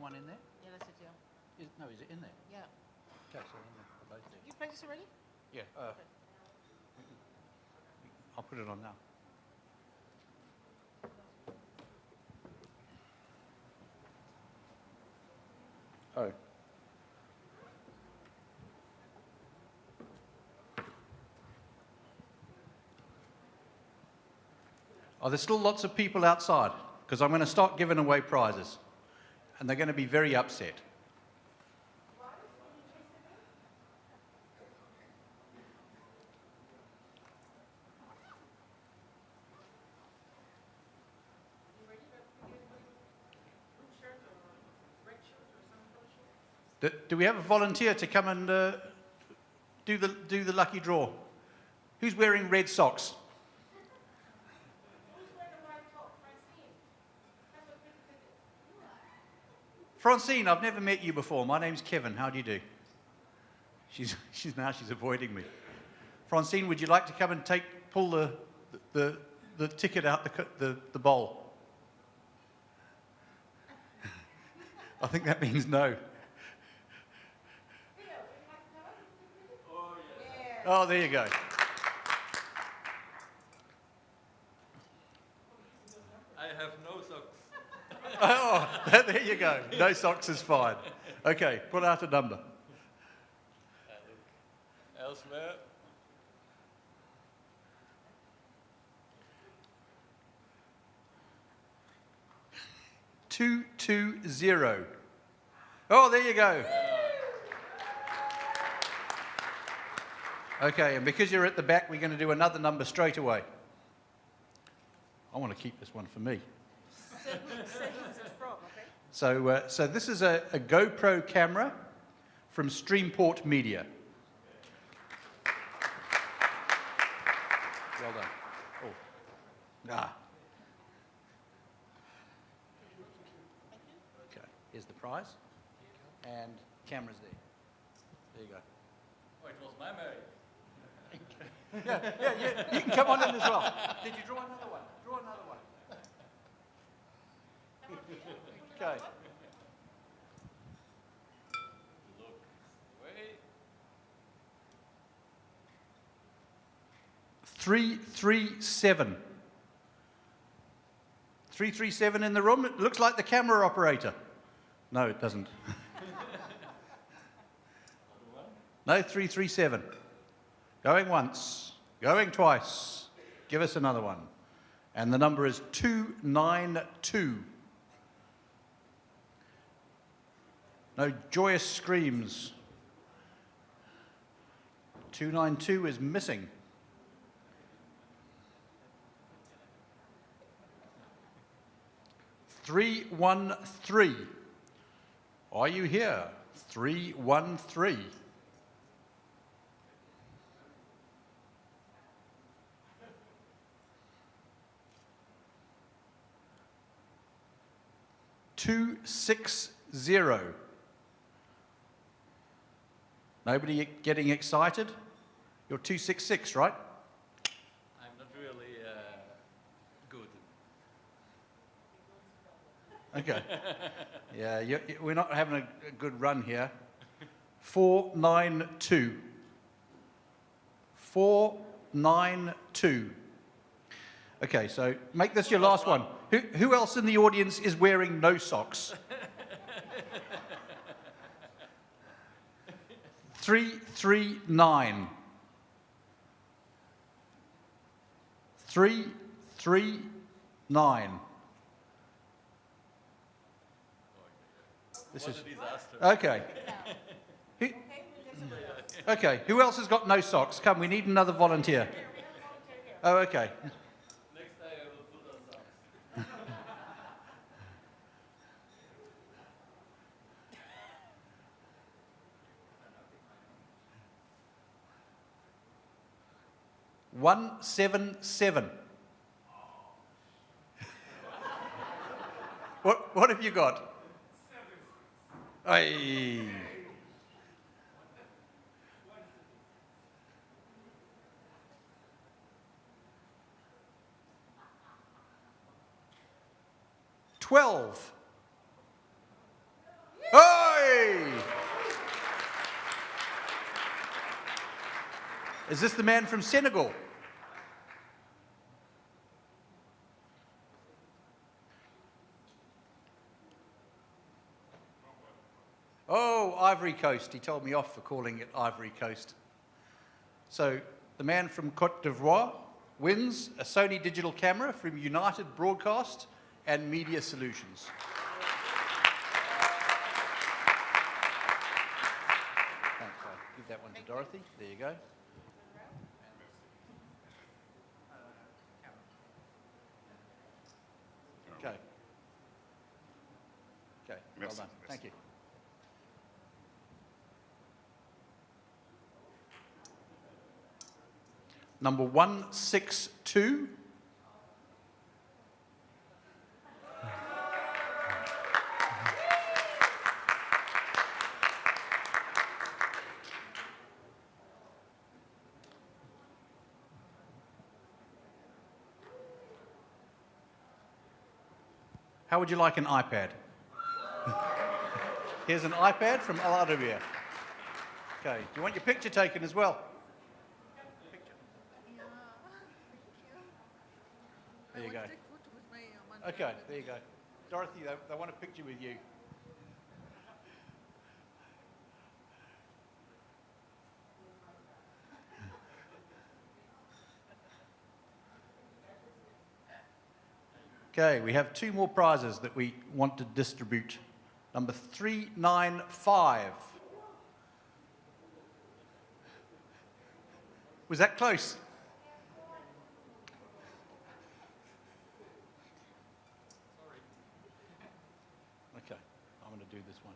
one in there? Yeah, that's it, yeah. No, is it in there? Yeah. Okay, so in there, for both there. You played this already? Yeah. I'll put it on now. Oh. Oh, there's still lots of people outside because I'm going to start giving away prizes and they're going to be very upset. Do we have a volunteer to come and do the lucky draw? Who's wearing red socks? Who's wearing the white top? Francine. Francine, I've never met you before. My name's Kevin. How do you do? She's avoiding me. Francine, would you like to come and pull the ticket out the bowl? I think that means no. Oh, there you go. I have no socks. Oh, there you go. No socks is fine. Okay, put out a number. Elsewhere. 220. Oh, there you go. Okay, and because you're at the back, we're going to do another number straight away. I want to keep this one for me. So this is a GoPro camera from Streamport Media. Well done. Oh, nah. Okay, here's the prize, and camera's there. There you go. Oh, it was my Mary. Yeah, you can come on in as well. Did you draw another one? Draw another one. Okay. Look. Wait. 337. 337 in the room. It looks like the camera operator. No, it doesn't. No, 337. Going once, going twice. Give us another one. And the number is 292. No joyous screams. 292 is missing. 313. Are you here? 313. Two 6-0. Nobody getting excited? You're 266, right? I'm not really good. Okay. Yeah, we're not having a good run here. 492. 492. Okay, so make this your last one. Who else in the audience is wearing no socks? 339. 339. This What is a disaster. okay. Okay, who else has got no socks? Come, we need another volunteer. Oh, okay. Next day I will put on socks. One 7-7. What have you got? 7. Hey. $12. Is this the man from Senegal? Oh, Ivory Coast. He told me off for calling it Ivory Coast. So the man from Côte d'Ivoire wins a Sony digital camera from United Broadcast and Media Solutions. Thanks. I'll give that one to Dorothy. There you go. Okay. Okay, well done. Thank you. Number 162. How would you like an iPad? Here's an iPad from Al Arabiya. Okay, do you want your picture taken as well? There you go. Okay, there you go. Dorothy, they want a picture with you. Okay, we have two more prizes that we want to distribute. Number 395. Was that close? Okay, I'm going to do this one.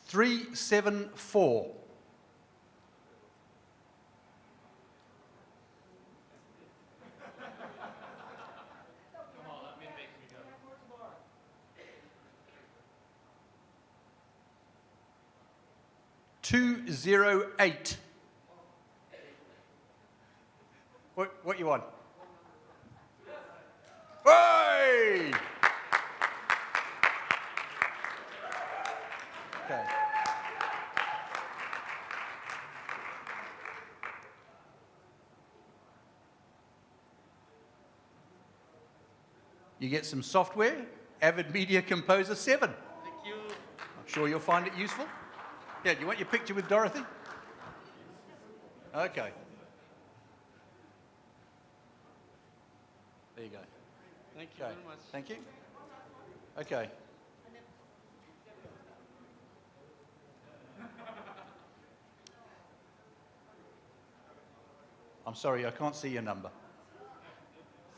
374. Come on, let me make me go. 208. What you want? Hey! Okay. You get some software, Avid Media Composer 7. Thank you. I'm sure you'll find it useful. Yeah, do you want your picture with Dorothy? Okay. There you go. Thank you Okay. very much. Thank you. Okay. I'm sorry, I can't see your number.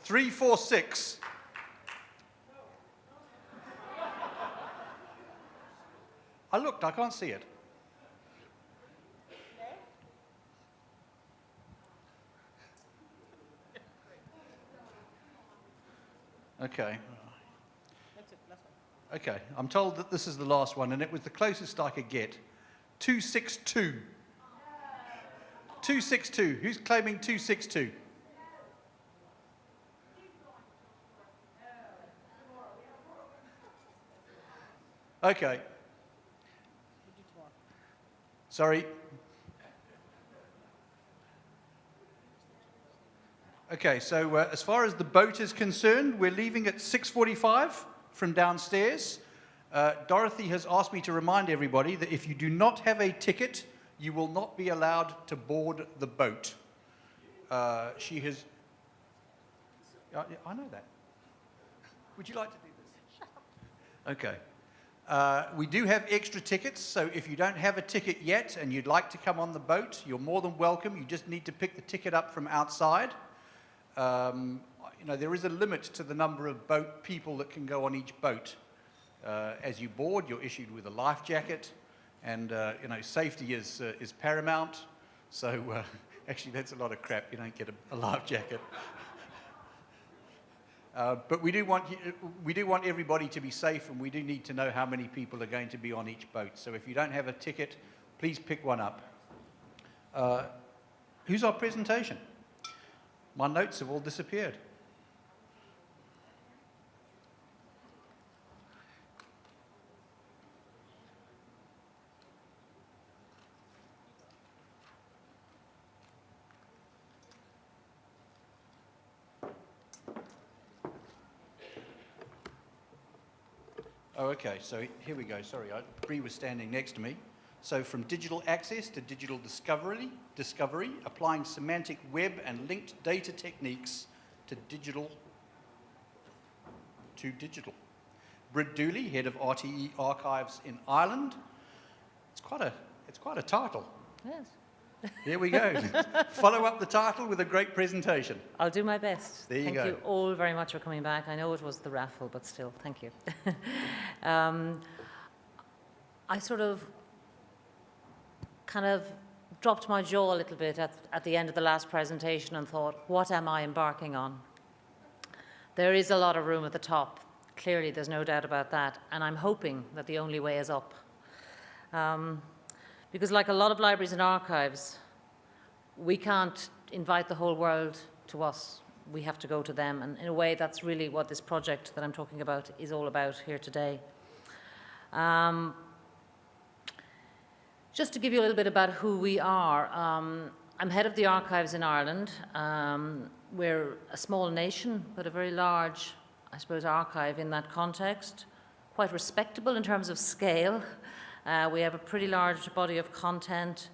346. I looked, I can't see it. Okay. Okay, I'm told that this is the last one, and it was the closest I could get. 262. 262. Who's claiming 262? Okay. Sorry. Okay, so as far as the boat is concerned, we're leaving at 6:45 from downstairs. Dorothy has asked me to remind everybody that if you do not have a ticket, you will not be allowed to board the boat. She has... I know that. Would you like to do this? Shut up. Okay. We do have extra tickets, so if you don't have a ticket yet and you'd like to come on the boat, you're more than welcome. You just need to pick the ticket up from outside. You know, there is a limit to the number of boat people that can go on each boat. As you board, you're issued with a life jacket, and you know, safety is paramount. So actually, that's a lot of crap. You don't get a life jacket. But we do want everybody to be safe, and we do need to know how many people are going to be on each boat. So if you don't have a ticket, please pick one up. Who's our presentation? My notes have all disappeared. Oh, okay, so here we go. Sorry, Brí was standing next to me. So from digital access to digital discovery, applying semantic web and linked data techniques to digital. Bríd Dooley, head of RTE Archives in Ireland. It's quite a title. Yes. Here we go. Follow up the title with a great presentation. I'll do my best. There you Thank go. you all very much for coming back. I know it was the raffle, but still, thank you. I sort of kind of dropped my jaw a little bit at the end of the last presentation and thought, what am I embarking on? There is a lot of room at the top. Clearly, there's no doubt about that. And I'm hoping that the only way is up. Because like a lot of libraries and archives, we can't invite the whole world to us. We have to go to them. And in a way, that's really what this project that I'm talking about is all about here today. Just to give you a little bit about who we are, I'm head of the archives in Ireland. We're a small nation, but a very large, I suppose, archive in that context. Quite respectable in terms of scale. We have a pretty large body of content,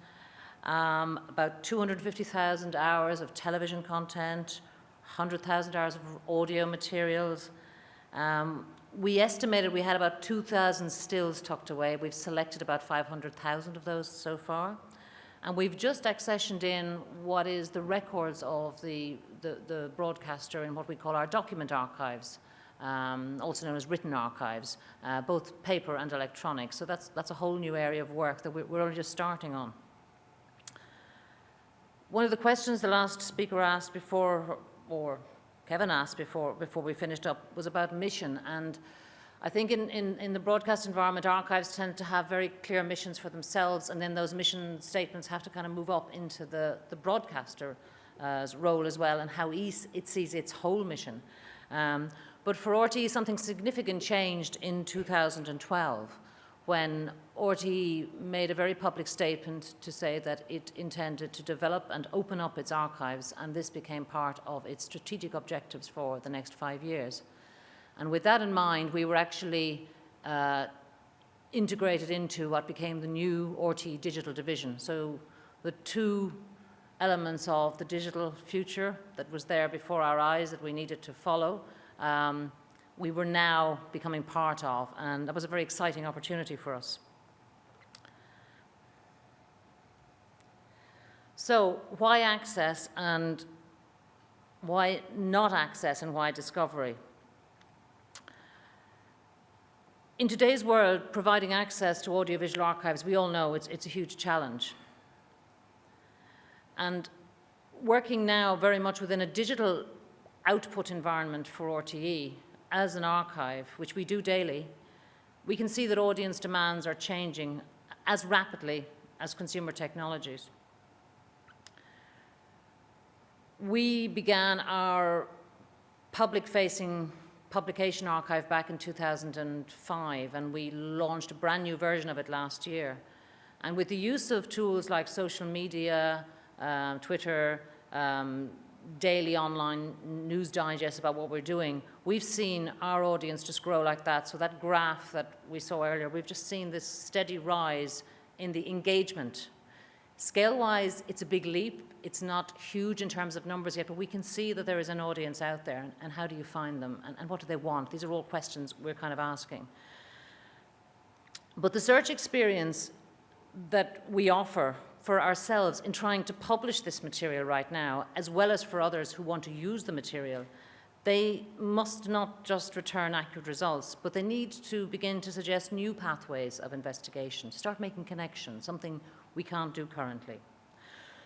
about 250,000 hours of television content, 100,000 hours of audio materials. We estimated we had about 2,000 stills tucked away. We've selected about 500,000 of those so far. And we've just accessioned in what is the records of the broadcaster in what we call our document archives, also known as written archives, both paper and electronic. So that's a whole new area of work that we're only just starting on. One of the questions the last speaker asked before, or Kevin asked before we finished up, was about mission. And I think in the broadcast environment, archives tend to have very clear missions for themselves, and then those mission statements have to kind of move up into the broadcaster's role as well, and how it sees its whole mission. But for RTE, something significant changed in 2012 when RTE made a very public statement to say that it intended to develop and open up its archives, and this became part of its strategic objectives for the next 5 years. And with that in mind, we were actually integrated into what became the new RTE digital division. So the two elements of the digital future that was there before our eyes that we needed to follow, we were now becoming part of, and that was a very exciting opportunity for us. So why access and why not access and why discovery? In today's world, providing access to audiovisual archives, we all know it's a huge challenge. And working now very much within a digital output environment for RTE, as an archive, which we do daily, we can see that audience demands are changing as rapidly as consumer technologies. We began our public-facing publication archive back in 2005, and we launched a brand new version of it last year. And with the use of tools like social media, Twitter, daily online news digests about what we're doing, we've seen our audience just grow like that. So that graph that we saw earlier, we've just seen this steady rise in the engagement. Scale-wise, it's a big leap. It's not huge in terms of numbers yet, but we can see that there is an audience out there, and how do you find them, and what do they want? These are all questions we're kind of asking. But the search experience that we offer for ourselves in trying to publish this material right now, as well as for others who want to use the material, they must not just return accurate results, but they need to begin to suggest new pathways of investigation, start making connections, something we can't do currently.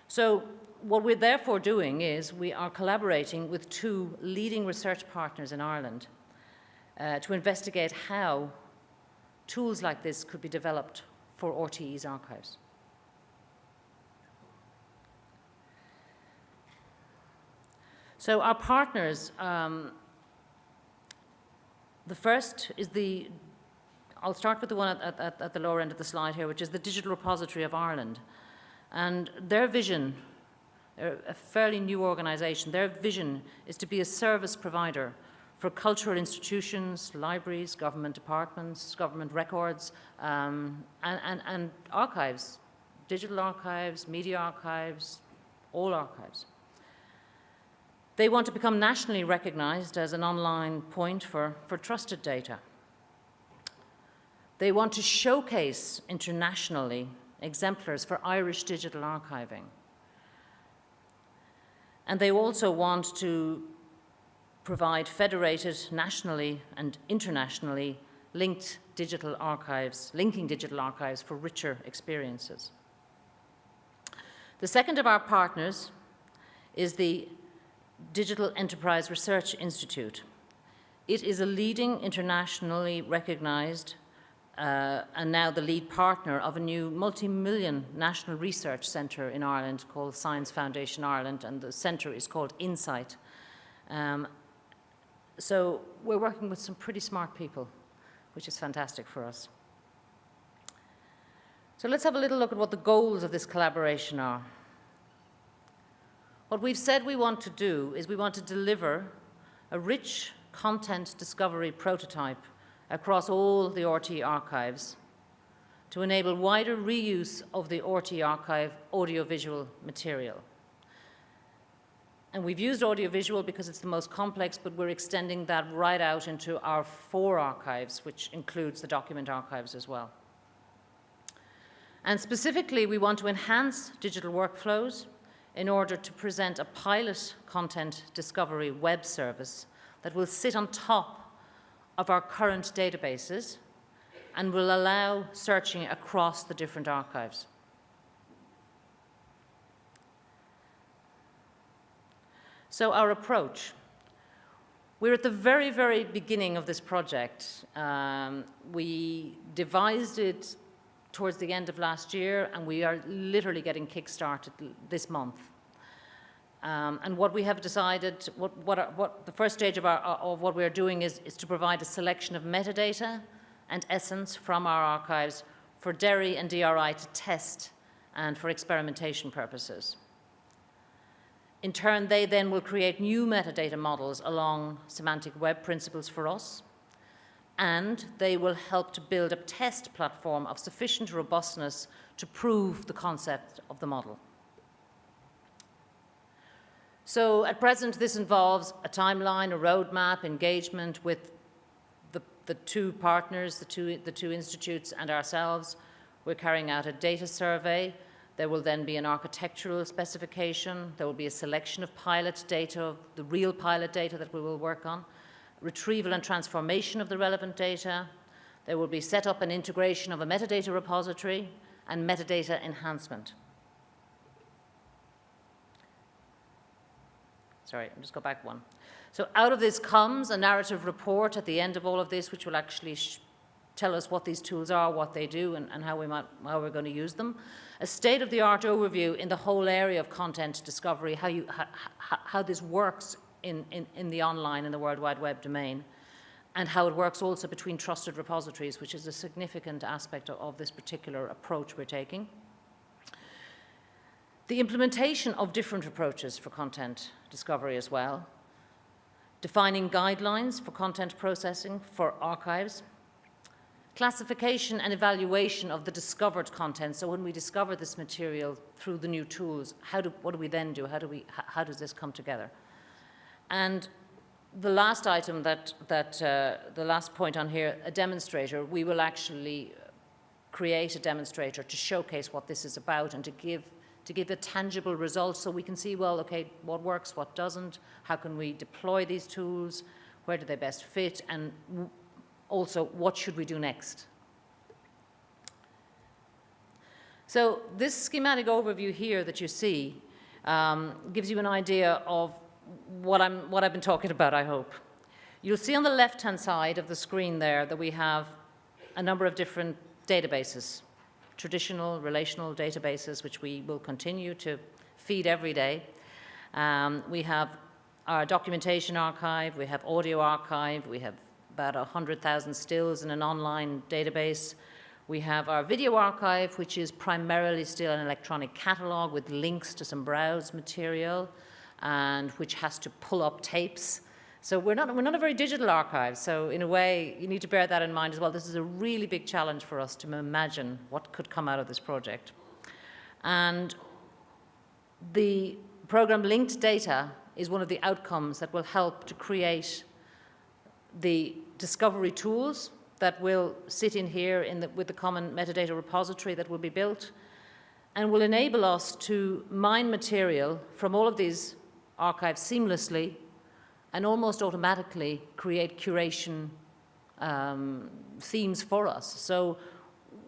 So what we're therefore doing is we are collaborating with two leading research partners in Ireland to investigate how tools like this could be developed for RTE's archives. So our partners, the first is I'll start with the one at the lower end of the slide here, which is the Digital Repository of Ireland. And their vision, they're a fairly new organisation, their vision is to be a service provider for cultural institutions, libraries, government departments, government records, and archives, digital archives, media archives, all archives. They want to become nationally recognized as an online point for trusted data. They want to showcase internationally exemplars for Irish digital archiving. And they also want to provide federated, nationally and internationally linked digital archives, linking digital archives for richer experiences. The second of our partners is the Digital Enterprise Research Institute. It is a leading, internationally recognized, and now the lead partner of a new multi-million national research centre in Ireland called Science Foundation Ireland, and the centre is called Insight. So we're working with some pretty smart people, which is fantastic for us. So let's have a little look at what the goals of this collaboration are. What we've said we want to do is we want to deliver a rich content discovery prototype across all the RT archives to enable wider reuse of the RT archive audiovisual material. And we've used audiovisual because it's the most complex, but we're extending that right out into our 4 archives, which includes the document archives as well. And specifically, we want to enhance digital workflows in order to present a pilot content discovery web service that will sit on top of our current databases and will allow searching across the different archives. So our approach. We're at the very, very beginning of this project. We devised it towards the end of last year, and we are literally getting kick-started this month. And what we have decided, what the first stage of what we're doing is to provide a selection of metadata and essence from our archives for DERI and DRI to test and for experimentation purposes. In turn, they then will create new metadata models along semantic web principles for us, and they will help to build a test platform of sufficient robustness to prove the concept of the model. So at present, this involves a timeline, a roadmap, engagement with the 2 partners, the two institutes and ourselves. We're carrying out a data survey. There will then be an architectural specification. There will be a selection of pilot data, the real pilot data that we will work on, retrieval and transformation of the relevant data. There will be set up and integration of a metadata repository and metadata enhancement. Sorry, I'll just go back one. So out of this comes a narrative report at the end of all of this, which will actually tell us what these tools are, what they do, and how we're going to use them. A state-of-the-art overview in the whole area of content discovery, how this works in the online and the World Wide Web domain, and how it works also between trusted repositories, which is a significant aspect of this particular approach we're taking. The implementation of different approaches for content discovery as well. Defining guidelines for content processing for archives. Classification and evaluation of the discovered content. So when we discover this material through the new tools, what do we then do? How does this come together? And the last item the last point on here, a demonstrator. We will actually create a demonstrator to showcase what this is about and to give a tangible result so we can see, well, okay, what works, what doesn't, how can we deploy these tools, where do they best fit, and also, what should we do next? So this schematic overview here that you see gives you an idea of what I've been talking about, I hope. You'll see on the left-hand side of the screen there that we have a number of different databases, traditional relational databases, which we will continue to feed every day. We have our documentation archive, we have audio archive, we have about 100,000 stills in an online database. We have our video archive, which is primarily still an electronic catalog with links to some browse material and which has to pull up tapes So we're not a very digital archive, so in a way, you need to bear that in mind as well. This is a really big challenge for us to imagine what could come out of this project. And the program Linked Data is one of the outcomes that will help to create the discovery tools that will sit in here with the common metadata repository that will be built, and will enable us to mine material from all of these archives seamlessly and almost automatically create curation themes for us. So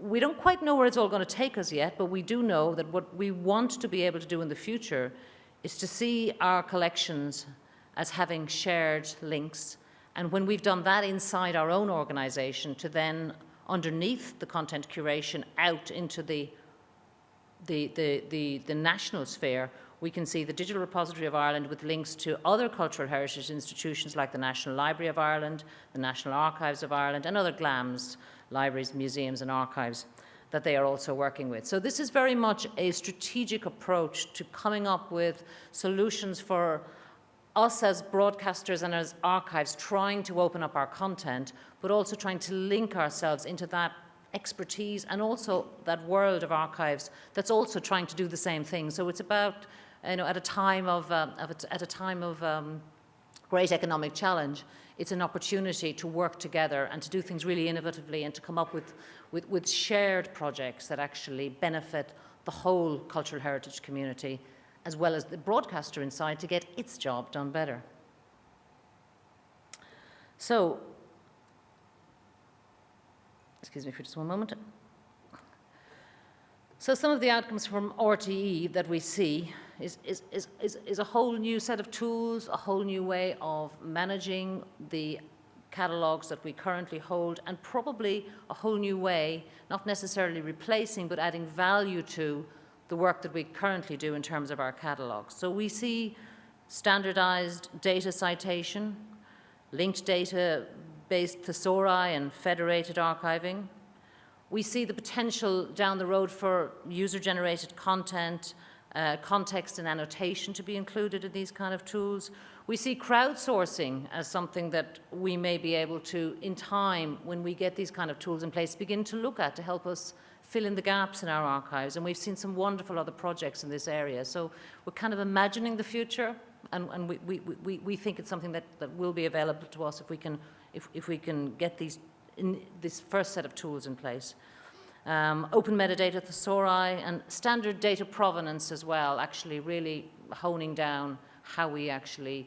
we don't quite know where it's all going to take us yet, but we do know that what we want to be able to do in the future is to see our collections as having shared links. And when we've done that inside our own organization, to then, underneath the content curation, out into the national sphere, we can see the Digital Repository of Ireland with links to other cultural heritage institutions like the National Library of Ireland, the National Archives of Ireland, and other GLAMs, libraries, museums, and archives that they are also working with. So this is very much a strategic approach to coming up with solutions for us as broadcasters and as archives, trying to open up our content, but also trying to link ourselves into that expertise and also that world of archives that's also trying to do the same thing. So it's about, at a time of great economic challenge, it's an opportunity to work together and to do things really innovatively and to come up with shared projects that actually benefit the whole cultural heritage community, as well as the broadcaster inside, to get its job done better. So, excuse me for just one moment. So some of the outcomes from RTE that we see is a whole new set of tools, a whole new way of managing the catalogues that we currently hold, and probably a whole new way, not necessarily replacing, but adding value to the work that we currently do in terms of our catalogues. So we see standardized data citation, linked data-based thesauri and federated archiving. We see the potential down the road for user-generated content, context and annotation to be included in these kind of tools. We see crowdsourcing as something that we may be able to, in time, when we get these kind of tools in place, begin to look at to help us fill in the gaps in our archives. And we've seen some wonderful other projects in this area. So we're kind of imagining the future, and we think it's something that will be available to us if we can get this first set of tools in place. Open metadata thesauri and standard data provenance as well, actually really honing down how we actually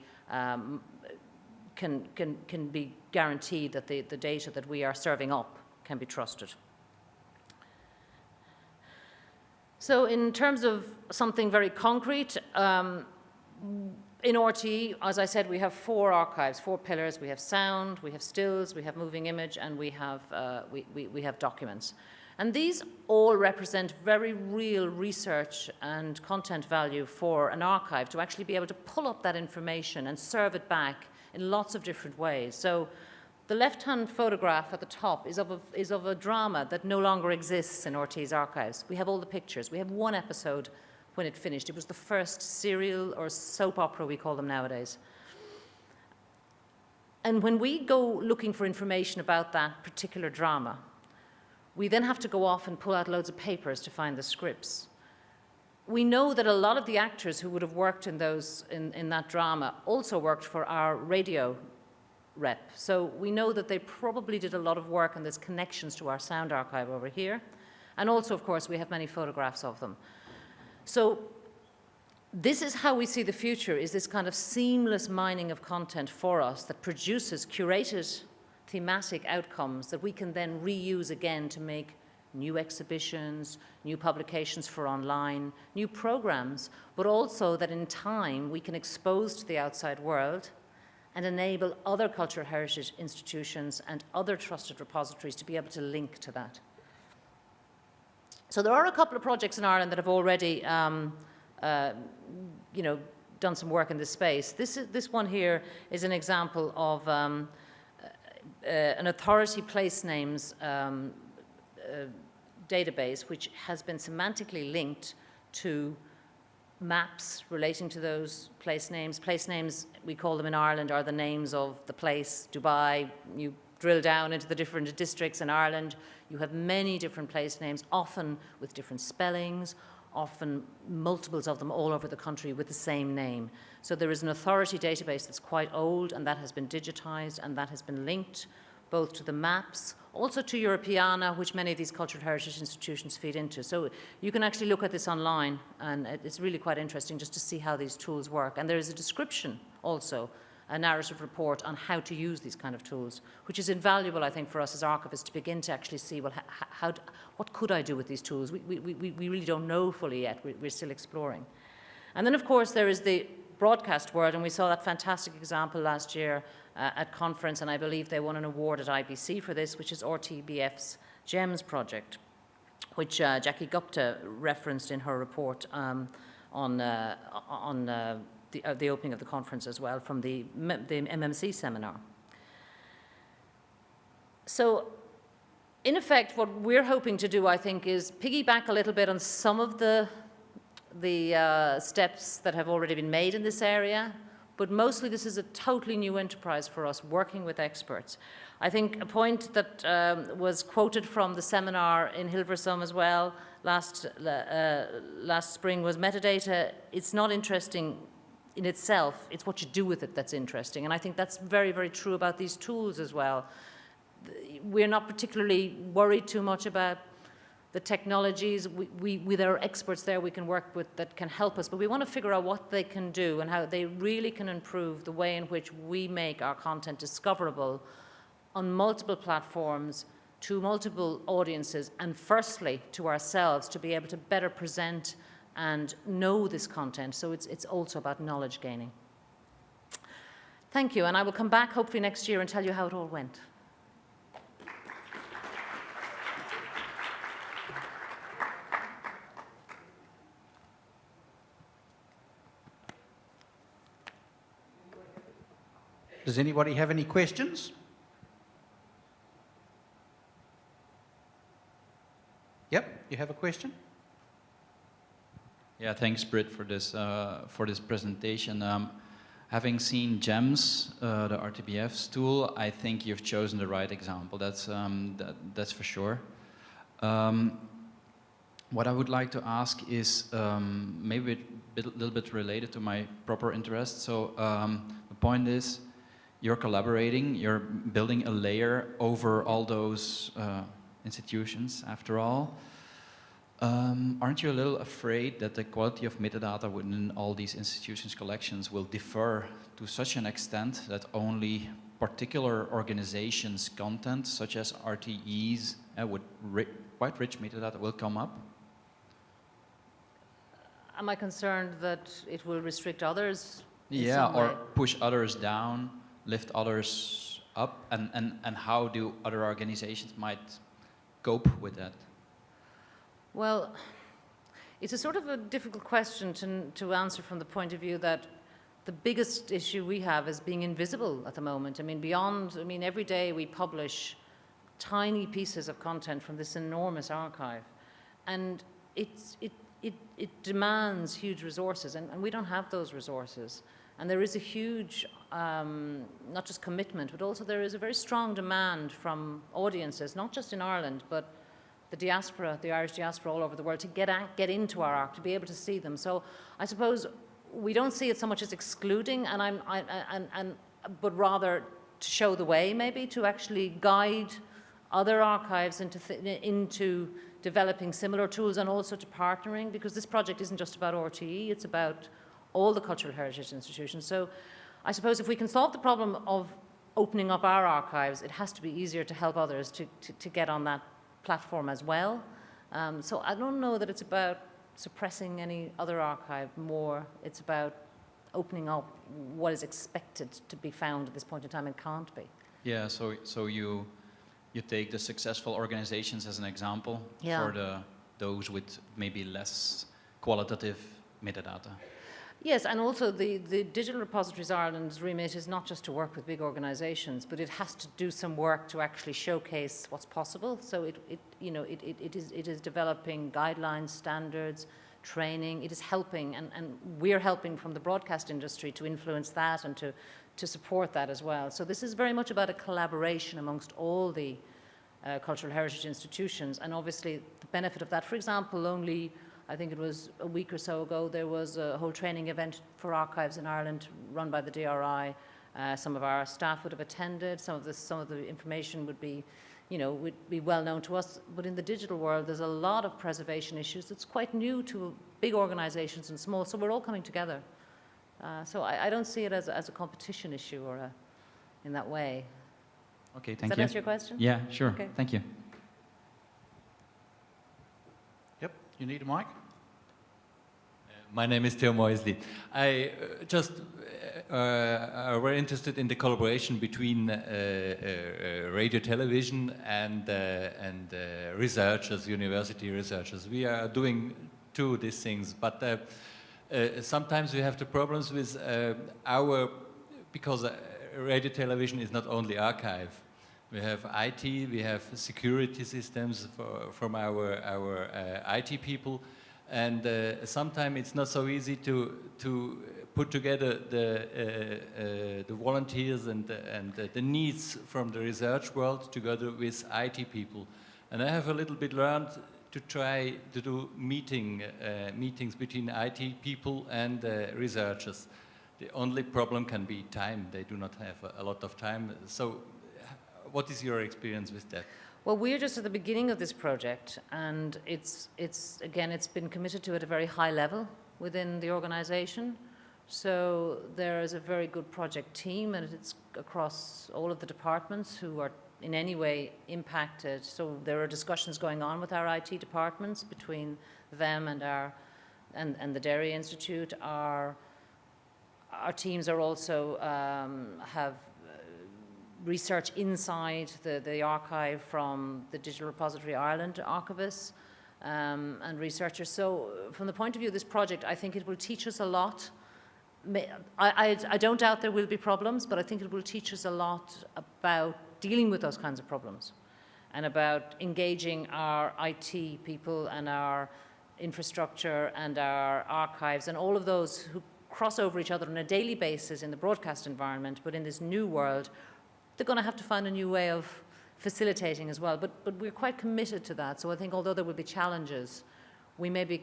can be guaranteed that the data that we are serving up can be trusted. So in terms of something very concrete, in RTE, as I said, we have 4 archives, 4 pillars. We have sound, we have stills, we have moving image, and we have documents. And these all represent very real research and content value for an archive to actually be able to pull up that information and serve it back in lots of different ways. So the left-hand photograph at the top is of a drama that no longer exists in RTE's archives. We have all the pictures. We have 1 episode when it finished. It was the first serial or soap opera, we call them nowadays. And when we go looking for information about that particular drama, we then have to go off and pull out loads of papers to find the scripts. We know that a lot of the actors who would have worked in that drama also worked for our radio rep. So we know that they probably did a lot of work, and there's connections to our sound archive over here. And also, of course, we have many photographs of them. So this is how we see the future, is this kind of seamless mining of content for us that produces curated thematic outcomes that we can then reuse again to make new exhibitions, new publications for online, new programs, but also that in time we can expose to the outside world and enable other cultural heritage institutions and other trusted repositories to be able to link to that. So there are a couple of projects in Ireland that have already done some work in this space. This one here is an example of an authority place names database which has been semantically linked to maps relating to those place names. Place names, we call them in Ireland, are the names of the place, Dubai. You drill down into the different districts in Ireland, you have many different place names, often with different spellings, often multiples of them all over the country with the same name. So there is an authority database that's quite old, and that has been digitized, and that has been linked both to the maps, also to Europeana, which many of these cultural heritage institutions feed into. So you can actually look at this online, and it's really quite interesting just to see how these tools work. And there is a description also, a narrative report on how to use these kind of tools, which is invaluable, I think, for us as archivists to begin to actually see, well, what could I do with these tools? We really don't know fully yet. We're still exploring. And then, of course, there is the broadcast world, and we saw that fantastic example last year at conference, and I believe they won an award at IBC for this, which is RTBF's GEMS project, which Jackie Gupta referenced in her report on the opening of the conference as well from the MMC seminar. So, in effect, what we're hoping to do, I think, is piggyback a little bit on some of the steps that have already been made in this area, but mostly this is a totally new enterprise for us, working with experts. I think a point that was quoted from the seminar in Hilversum as well last spring was metadata. It's not interesting in itself, it's what you do with it that's interesting. And I think that's very, very true about these tools as well. We're not particularly worried too much about the technologies. There are experts there we can work with that can help us, but we want to figure out what they can do and how they really can improve the way in which we make our content discoverable on multiple platforms to multiple audiences, and firstly to ourselves to be able to better present and know this content. So it's also about knowledge gaining. Thank you, and I will come back hopefully next year and tell you how it all went. Does anybody have any questions? Yep, you have a question? Yeah, thanks, Bríd, for this presentation. Having seen GEMS, the RTBF's tool, I think you've chosen the right example. That's for sure. What I would like to ask is maybe a little bit related to my proper interest. So the point is, you're collaborating, you're building a layer over all those institutions, after all. Aren't you a little afraid that the quality of metadata within all these institutions' collections will differ to such an extent that only particular organizations' content, such as RTEs, with quite rich metadata, will come up? Am I concerned that it will restrict others? Yeah, or push others down, lift others up, and how do other organizations might cope with that? Well, it's a sort of a difficult question to answer from the point of view that the biggest issue we have is being invisible at the moment. I mean, every day we publish tiny pieces of content from this enormous archive, and it demands huge resources, and we don't have those resources. And there is a huge, not just commitment, but also there is a very strong demand from audiences, not just in Ireland, but the diaspora, the Irish diaspora all over the world, to get into our archive, to be able to see them. So I suppose we don't see it so much as excluding, but rather to show the way, maybe, to actually guide other archives into developing similar tools, and also to partnering, because this project isn't just about RTE, it's about all the cultural heritage institutions. So I suppose if we can solve the problem of opening up our archives, it has to be easier to help others to get on that platform as well. So I don't know that it's about suppressing any other archive more. It's about opening up what is expected to be found at this point in time and can't be. Yeah, so you take the successful organizations as an example for those with maybe less qualitative metadata. Yes, and also the Digital Repositories Ireland's remit is not just to work with big organisations, but it has to do some work to actually showcase what's possible. So it is developing guidelines, standards, training. It is helping, and we're helping from the broadcast industry to influence that and to support that as well. So this is very much about a collaboration amongst all the cultural heritage institutions, and obviously the benefit of that. For example, only I think it was a week or so ago, there was a whole training event for archives in Ireland run by the DRI. Some of our staff would have attended. Some of the information would be, would be well known to us. But in the digital world, there's a lot of preservation issues that's quite new to big organisations and small. So we're all coming together. So I don't see it as a competition issue or in that way. Okay, thank Does that you. answer your question? Yeah, sure. Okay. Thank you. Yep, you need a mic? My name is Theo Moisley. I just are very interested in the collaboration between radio, television, and researchers, university researchers. We are doing two of these things, but sometimes we have the problems with because radio, television is not only archive. We have IT, we have security systems from our IT people. And sometimes it's not so easy to put together the volunteers and the needs from the research world together with IT people. And I have a little bit learned to try to do meetings between IT people and researchers. The only problem can be time. They do not have a lot of time. So what is your experience with that? Well, we're just at the beginning of this project, and it's been committed to at a very high level within the organisation. So there is a very good project team, and it's across all of the departments who are in any way impacted. So there are discussions going on with our IT departments between them and the Dairy Institute. Our teams are also have research inside the archive from the Digital Repository Ireland archivists and researchers. So from the point of view of this project, I think it will teach us a lot. I don't doubt there will be problems, but I think it will teach us a lot about dealing with those kinds of problems and about engaging our IT people and our infrastructure and our archives and all of those who cross over each other on a daily basis in the broadcast environment, but in this new world, they're going to have to find a new way of facilitating as well. But we're quite committed to that. So I think although there will be challenges, we maybe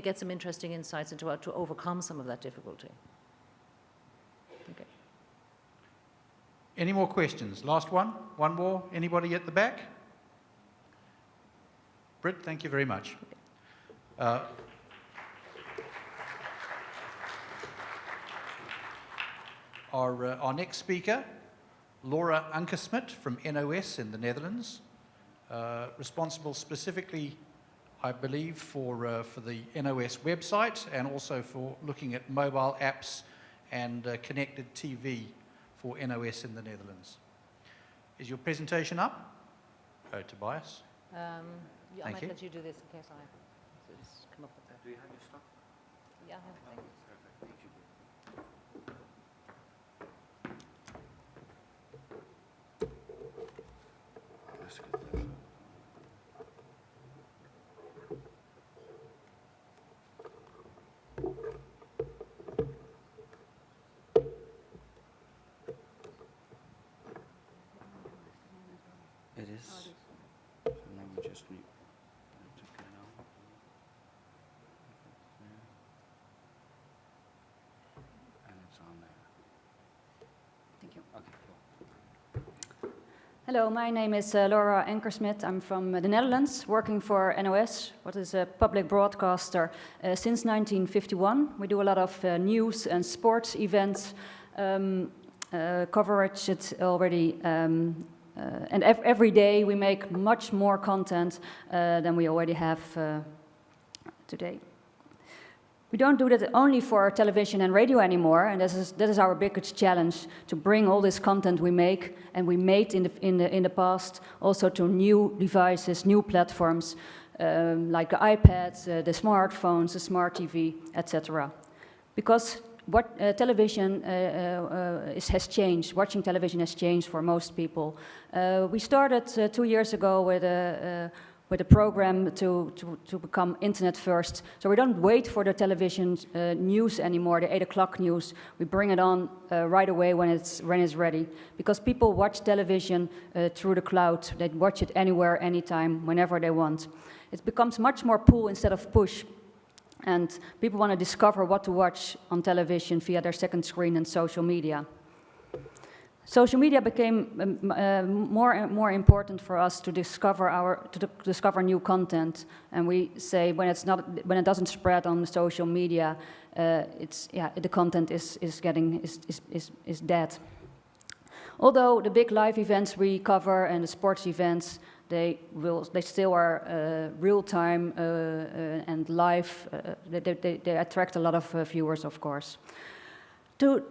get some interesting insights into how to overcome some of that difficulty. Okay. Any more questions? Last one? One more? Anybody at the back? Bríd, thank you very much. Our next speaker, Lara Ankersmit from NOS in the Netherlands, responsible specifically, I believe, for the NOS website and also for looking at mobile apps and connected TV for NOS in the Netherlands. Is your presentation up? Oh, Tobias. I Thank might you. let you do this in case I just come up with that. Do you have your stuff? Yeah, I have a thing. Perfect, thank you. That's good. It is. So now we just need to get it out. And it's on there. Thank you. Okay, cool. Hello, my name is Lara Ankersmit. I'm from the Netherlands, working for NOS, what is a public broadcaster since 1951. We do a lot of news and sports events, coverage it already, and every day we make much more content than we already have today. We don't do that only for television and radio anymore, and that is our biggest challenge, to bring all this content we make and we made in the past also to new devices, new platforms, like the iPads, the smartphones, the smart TV, etc. Because what television has changed, watching television has changed for most people. We started 2 years ago with with a program to become internet first. So we don't wait for the television news anymore, the 8 o'clock news. We bring it on right away when it's ready. Because people watch television through the cloud. They watch it anywhere, anytime, whenever they want. It becomes much more pull instead of push. And people want to discover what to watch on television via their second screen and social media. Social media became more and more important for us to discover new content, and we say when it doesn't spread on social media, the content is dead. Although the big live events we cover and the sports events, they still are real time and live. They attract a lot of viewers, of course. To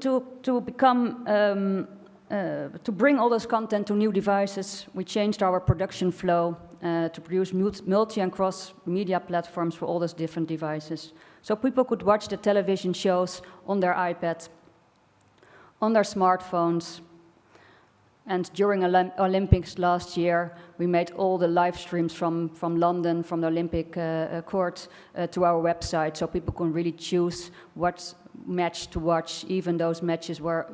bring all this content to new devices, we changed our production flow to produce multi and cross-media platforms for all those different devices. So people could watch the television shows on their iPad, on their smartphones. And during Olympics last year, we made all the live streams from London, from the Olympic court, to our website, so people can really choose what match to watch. Even those matches were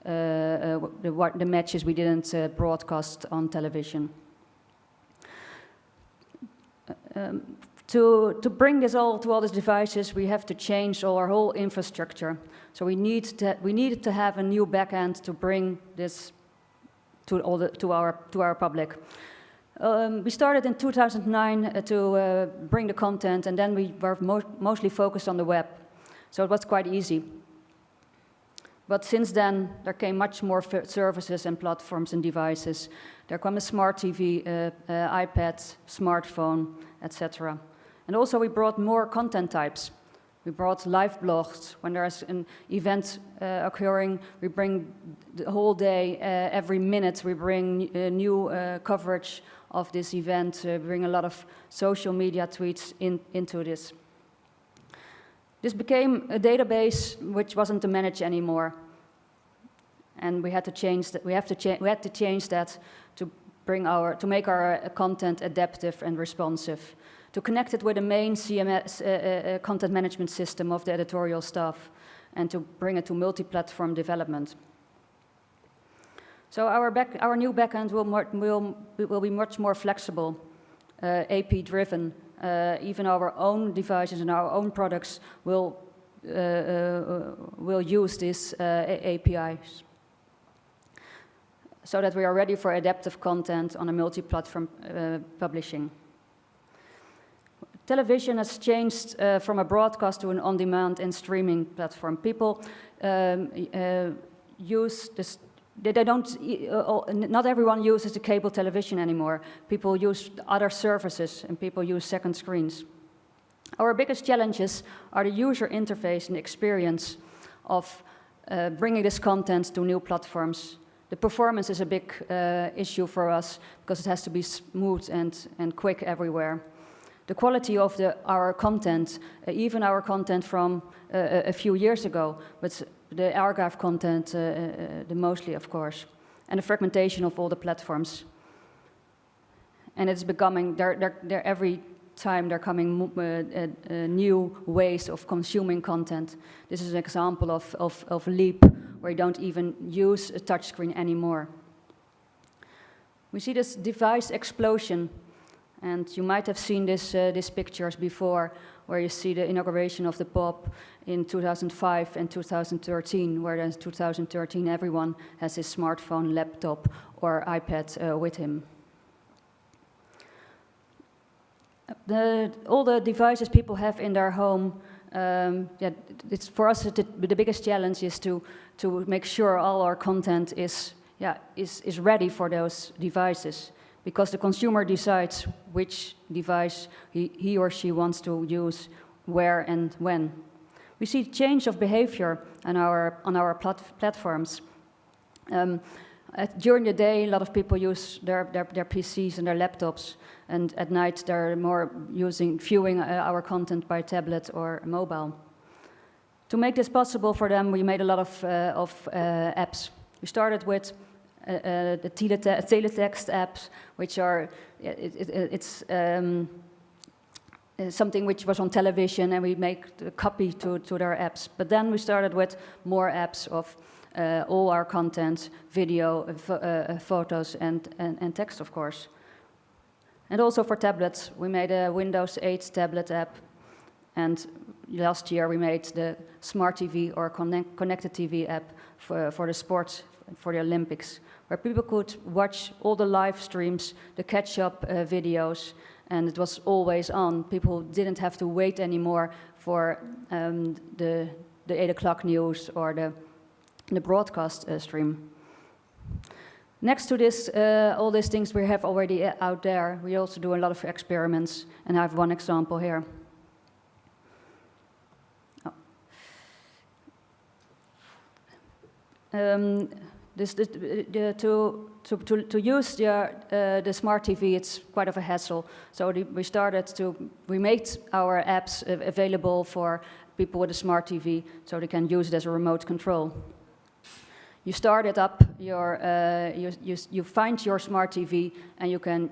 the matches we didn't broadcast on television. To bring this all to all these devices, we have to change our whole infrastructure. So we needed to have a new backend to bring this to our public. We started in 2009 to bring the content, and then we were mostly focused on the web. So it was quite easy. But since then, there came much more services and platforms and devices. There came a smart TV, iPad, smartphone, etc. And also we brought more content types. We brought live blogs. When there's an event occurring, we bring the whole day, every minute, we bring new coverage of this event, bring a lot of social media tweets into this. This became a database which wasn't to manage anymore, and we had to change that. We had to change that to make our content adaptive and responsive, to connect it with the main CMS content management system of the editorial staff, and to bring it to multi-platform development. So our new backend will be much more flexible, AP-driven. Even our own devices and our own products will use these APIs, so that we are ready for adaptive content on a multi-platform publishing. Television has changed from a broadcast to an on-demand and streaming platform. People use this. Not everyone uses the cable television anymore. People use other services, and people use second screens. Our biggest challenges are the user interface and experience of bringing this content to new platforms. The performance is a big issue for us, because it has to be smooth and quick everywhere. The quality of our content, even our content from a few years ago, but the archive content, the mostly, of course, and the fragmentation of all the platforms. And it's becoming, every time they're coming new ways of consuming content. This is an example of Leap, where you don't even use a touchscreen anymore. We see this device explosion, and you might have seen these pictures before, where you see the inauguration of the POP in 2005 and 2013, where in 2013 everyone has his smartphone, laptop, or iPad with him. All the devices people have in their home, it's for us the biggest challenge is to make sure all our content is ready for those devices, because the consumer decides which device he or she wants to use, where and when. We see change of behavior on our platforms. During the day, a lot of people use their PCs and their laptops, and at night they're more viewing our content by tablet or mobile. To make this possible for them, we made a lot of apps. We started with the teletext apps, which are it's something which was on television, and we make the copy to their apps. But then we started with more apps of all our content, video, photos, and text, of course. And also for tablets, we made a Windows 8 tablet app, and last year we made the Smart TV or Connected TV app for the sports, for the Olympics, where people could watch all the live streams, the catch-up videos, and it was always on. People didn't have to wait anymore for the 8 o'clock news or the broadcast stream. Next to this, all these things we have already out there, we also do a lot of experiments, and I have one example here. To use the smart TV, it's quite of a hassle. So we made our apps available for people with a smart TV, so they can use it as a remote control. You start it up. You find your smart TV, and you can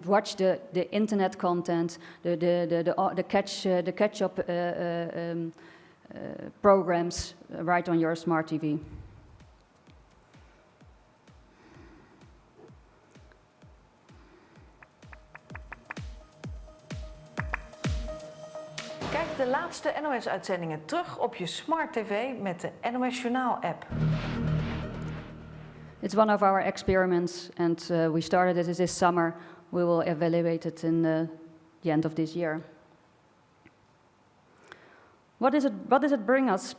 watch the internet content, the catch-up programs right on your smart TV. Kijk de laatste NOS-uitzendingen terug op je Smart TV met de NOS Journaal-app. It's one of our experiments, and we started it this summer. We will evaluate it in the end of this year. What does it bring us?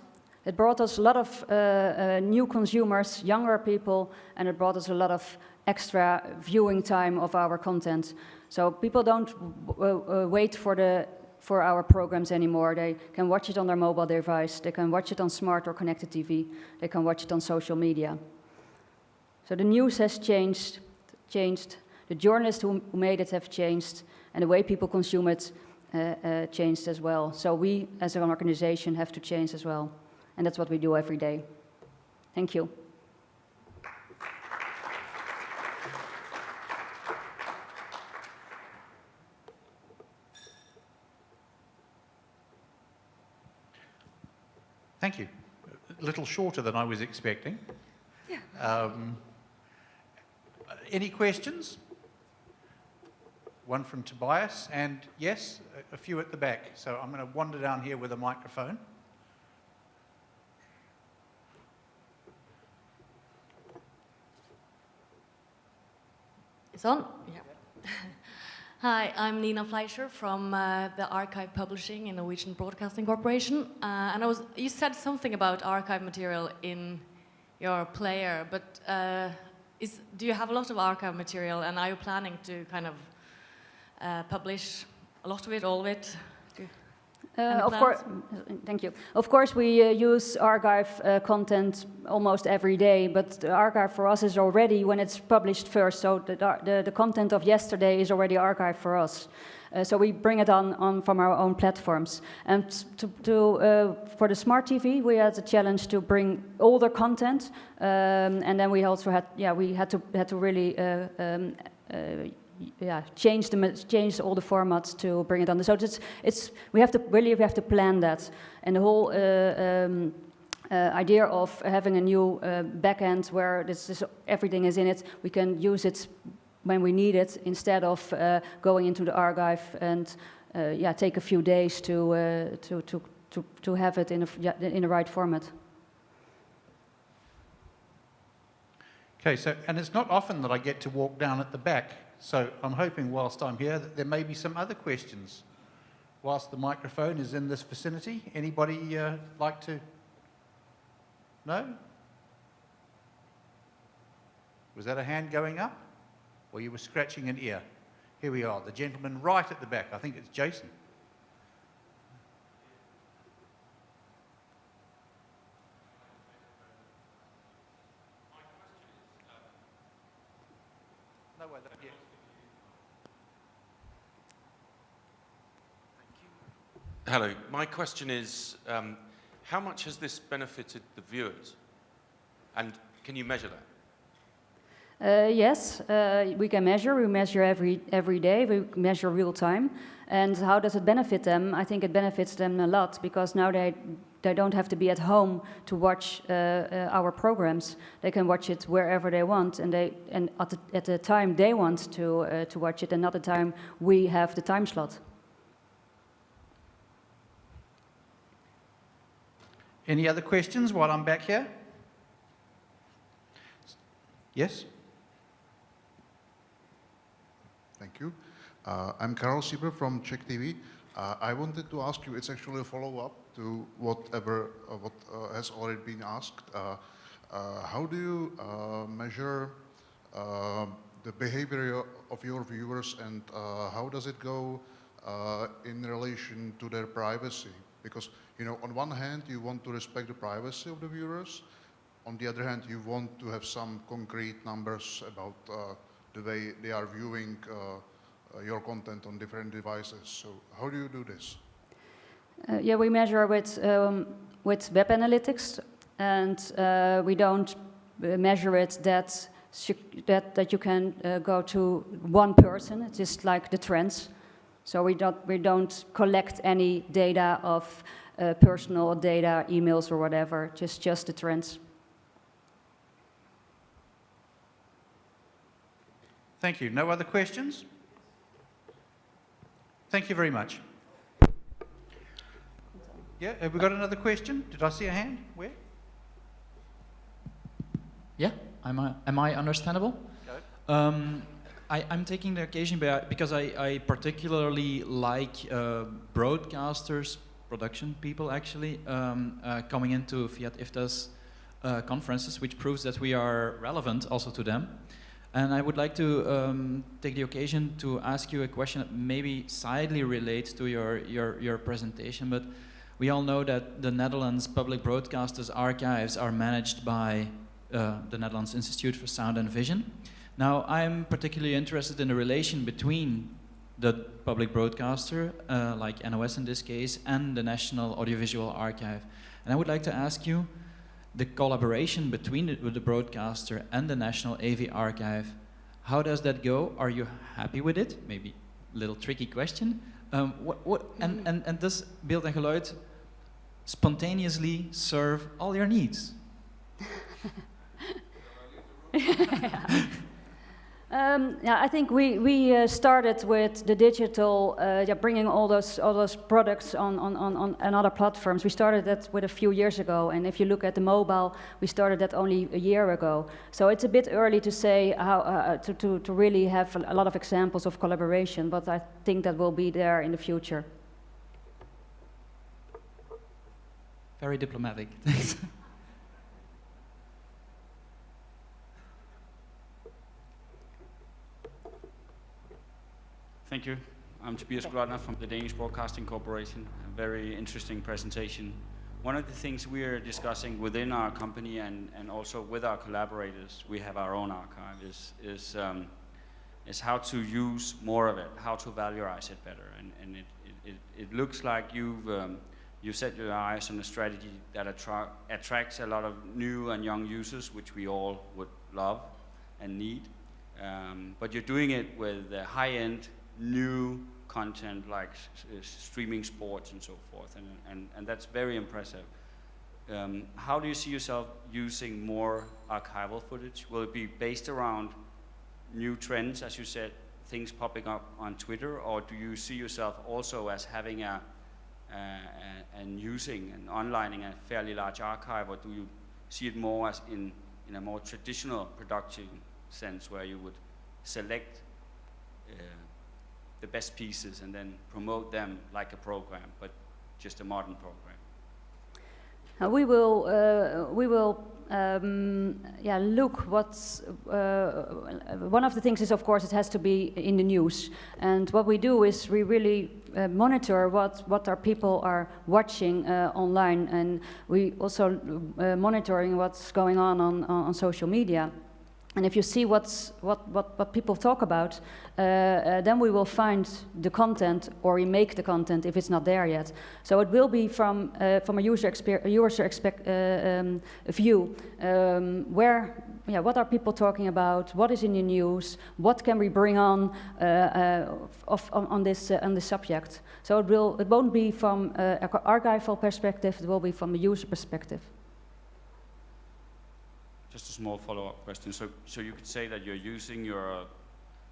It brought us a lot of new consumers, younger people, and it brought us a lot of extra viewing time of our content. So people don't wait for our programs anymore. They can watch it on their mobile device. They can watch it on smart or connected TV. They can watch it on social media. So the news has changed. The journalists who made it have changed, and the way people consume it changed as well. So we, as an organization, have to change as well, and that's what we do every day. Thank you. Thank you. A little shorter than I was expecting. Yeah. Any questions? One from Tobias, and yes, a few at the back. So I'm going to wander down here with a microphone. It's on? Yeah. Hi, I'm Nina Fleischer from the Archive Publishing in Norwegian Broadcasting Corporation. And you said something about archive material in your player, but do you have a lot of archive material, and are you planning to kind of publish a lot of it, all of it? Of course, thank you. Of course, we use archive content almost every day, but the archive for us is already when it's published first. So the content of yesterday is already archived for us. So we bring it on from our own platforms. And for the smart TV, we had the challenge to bring older content, and then we also had to really. Change all the formats to bring it on. So we have to plan that, and the whole idea of having a new backend where everything is in it, we can use it when we need it instead of going into the archive and take a few days to have it in the right format. Okay, and it's not often that I get to walk down at the back. So I'm hoping whilst I'm here that there may be some other questions whilst the microphone is in this vicinity. Anybody like to? No? Was that a hand going up? Or you were scratching an ear? Here we are, the gentleman right at the back. I think it's Jason. Hello. My question is, how much has this benefited the viewers? And can you measure that? Yes, we can measure. We measure every day. We measure real time. And how does it benefit them? I think it benefits them a lot because now they don't have to be at home to watch our programs. They can watch it wherever they want, and at the time they want to watch it, and not the time we have the time slot. Any other questions while I'm back here? Yes? Thank you. I'm Karel Sieber from Czech TV. I wanted to ask you, it's actually a follow-up to what has already been asked. How do you measure the behavior of your viewers, and how does it go in relation to their privacy? Because, you know, on one hand, you want to respect the privacy of the viewers. On the other hand, you want to have some concrete numbers about the way they are viewing your content on different devices. So how do you do this? Yeah, we measure with web analytics, and we don't measure it that you can go to one person. It's just like the trends. So we don't collect any data of personal data, emails or whatever. Just the trends. Thank you. No other questions? Thank you very much. Yeah, have we got another question? Did I see a hand? Where? Yeah, am I understandable? Go. I'm taking the occasion because I particularly like broadcasters, production people actually, coming into FIAT IFTA's conferences, which proves that we are relevant also to them. And I would like to take the occasion to ask you a question that maybe sidely relates to your presentation, but we all know that the Netherlands Public Broadcasters archives are managed by the Netherlands Institute for Sound and Vision. Now, I'm particularly interested in the relation between the public broadcaster, like NOS in this case, and the National Audiovisual Archive. And I would like to ask you, the collaboration between the broadcaster and the National AV Archive, how does that go? Are you happy with it? Maybe a little tricky question. And does Beeld en Geluid spontaneously serve all your needs? Yeah, I think we started with the digital, bringing all those products on other platforms. We started that with a few years ago, and if you look at the mobile, we started that only a year ago. So it's a bit early to say how to really have a lot of examples of collaboration, but I think that will be there in the future. Very diplomatic. Thanks. Thank you. I'm Tobias Grodner from the Danish Broadcasting Corporation. A very interesting presentation. One of the things we are discussing within our company and also with our collaborators, we have our own archive, is how to use more of it, how to valorize it better. And it looks like you've set your eyes on a strategy that attracts a lot of new and young users, which we all would love and need. But you're doing it with high-end new content like streaming sports and so forth, and that's very impressive. How do you see yourself using more archival footage? Will it be based around new trends, as you said, things popping up on Twitter, or do you see yourself also as having and using and onlining a fairly large archive, or do you see it more as in a more traditional production sense, where you would select the best pieces and then promote them like a program, but just a modern program? We will look what's one of the things is, of course, it has to be in the news, and what we do is we really monitor what our people are watching online, and we also monitoring what's going on social media. And if you see what people talk about, then we will find the content, or we make the content if it's not there yet. So it will be from a user view, where yeah, what are people talking about? What is in the news? What can we bring on on this subject? So it won't be from an archival perspective. It will be from a user perspective. Just a small follow-up question. So you could say that you're using your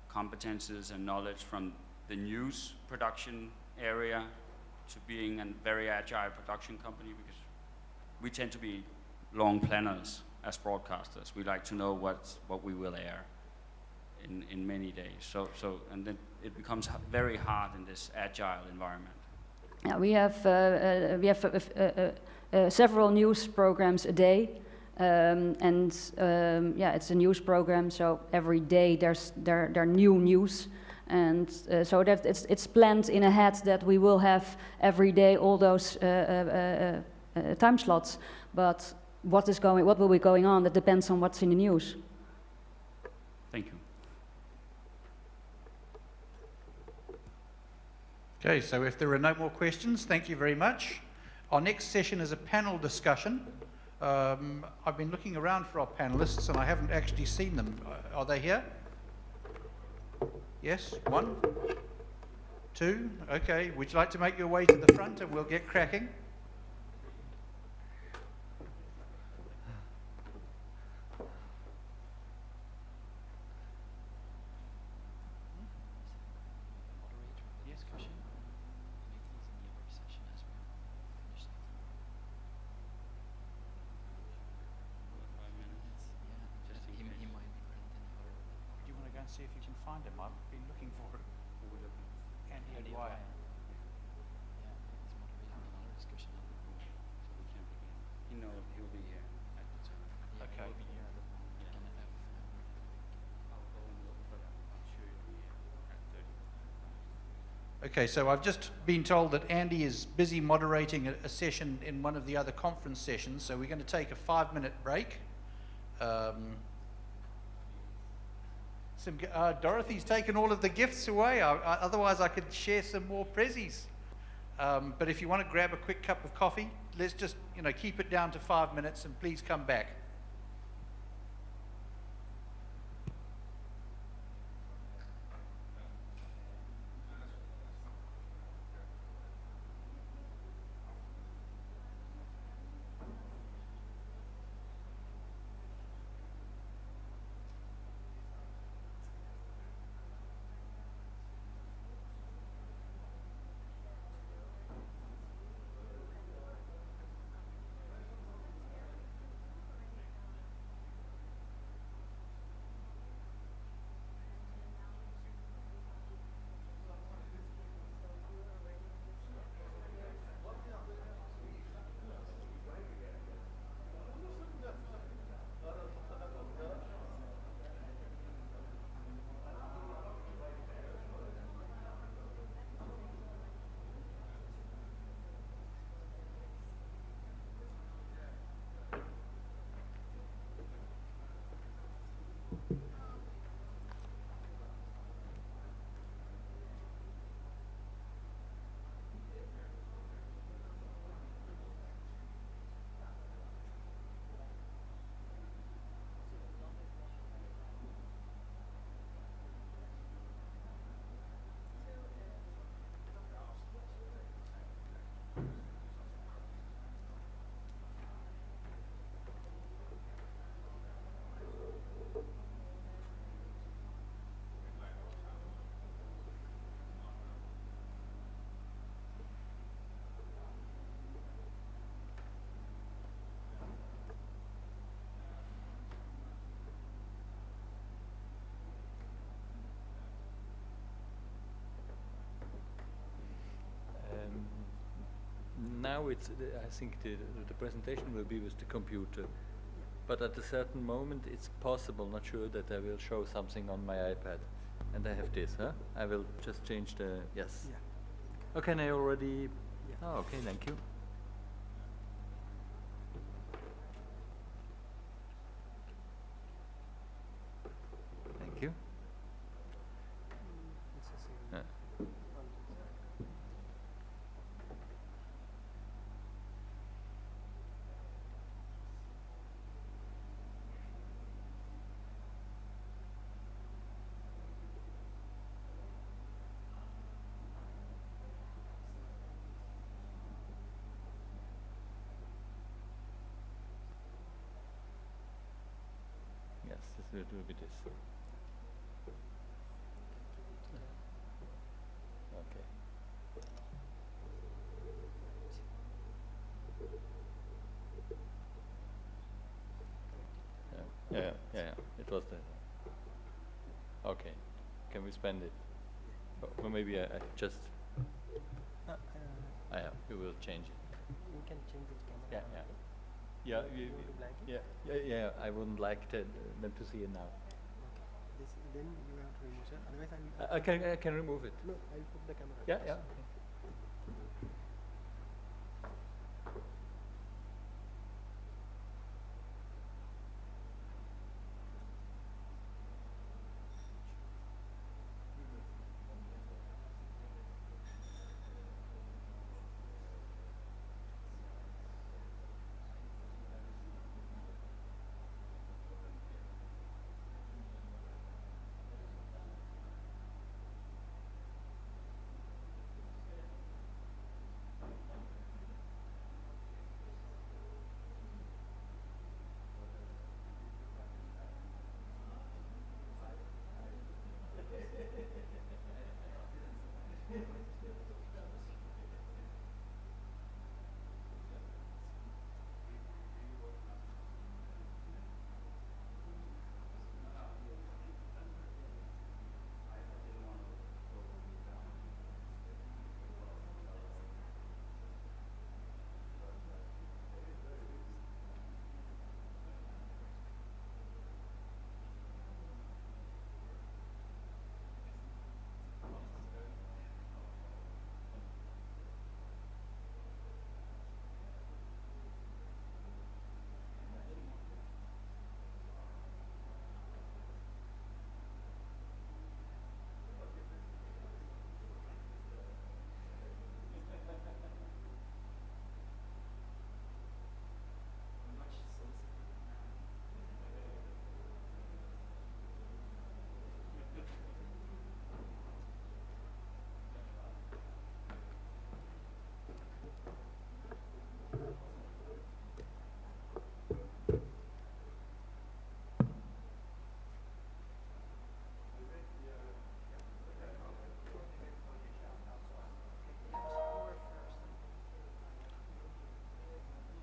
competences and knowledge from the news production area to being a very agile production company, because we tend to be long planners as broadcasters. We like to know what we will air in many days. So and then it becomes very hard in this agile environment. Yeah, we have several news programs a day, yeah, it's a news program. So every day there are new news, and so that it's planned in ahead that we will have every day all those time slots. But what will be going on? That depends on what's in the news. Thank you. Okay, so if there are no more questions, thank you very much. Our next session is a panel discussion. I've been looking around for our panelists and I haven't actually seen them. Are they here? Yes, 1, 2, okay. Would you like to make your way to the front and we'll get cracking? See if you can find him. I've been looking for him. Andy Wire. He'll be here at the time. Okay. Okay, so I've just been told that Andy is busy moderating a session in one of the other conference sessions, so we're going to take a 5-minute break. Dorothy's taken all of the gifts away. Otherwise, I could share some more prezzies. But if you want to grab a quick cup of coffee, let's just keep it down to 5 minutes, and please come back. Now I think the presentation will be with the computer, but at a certain moment it's possible, not sure, that I will show something on my iPad. And I have this, huh? I will just change the, yes. Yeah. Oh, can I already? Yeah. Oh, okay, thank you. Thank you. Yeah. do with this. Okay. Yeah. It was the. Okay. Can we spend it? Or maybe I just. We will change it. You can change the camera. Yeah. I wouldn't like them to see it now. This, then you have to remove it. Otherwise, I can remove it. No, I'll put the camera. Yeah. first.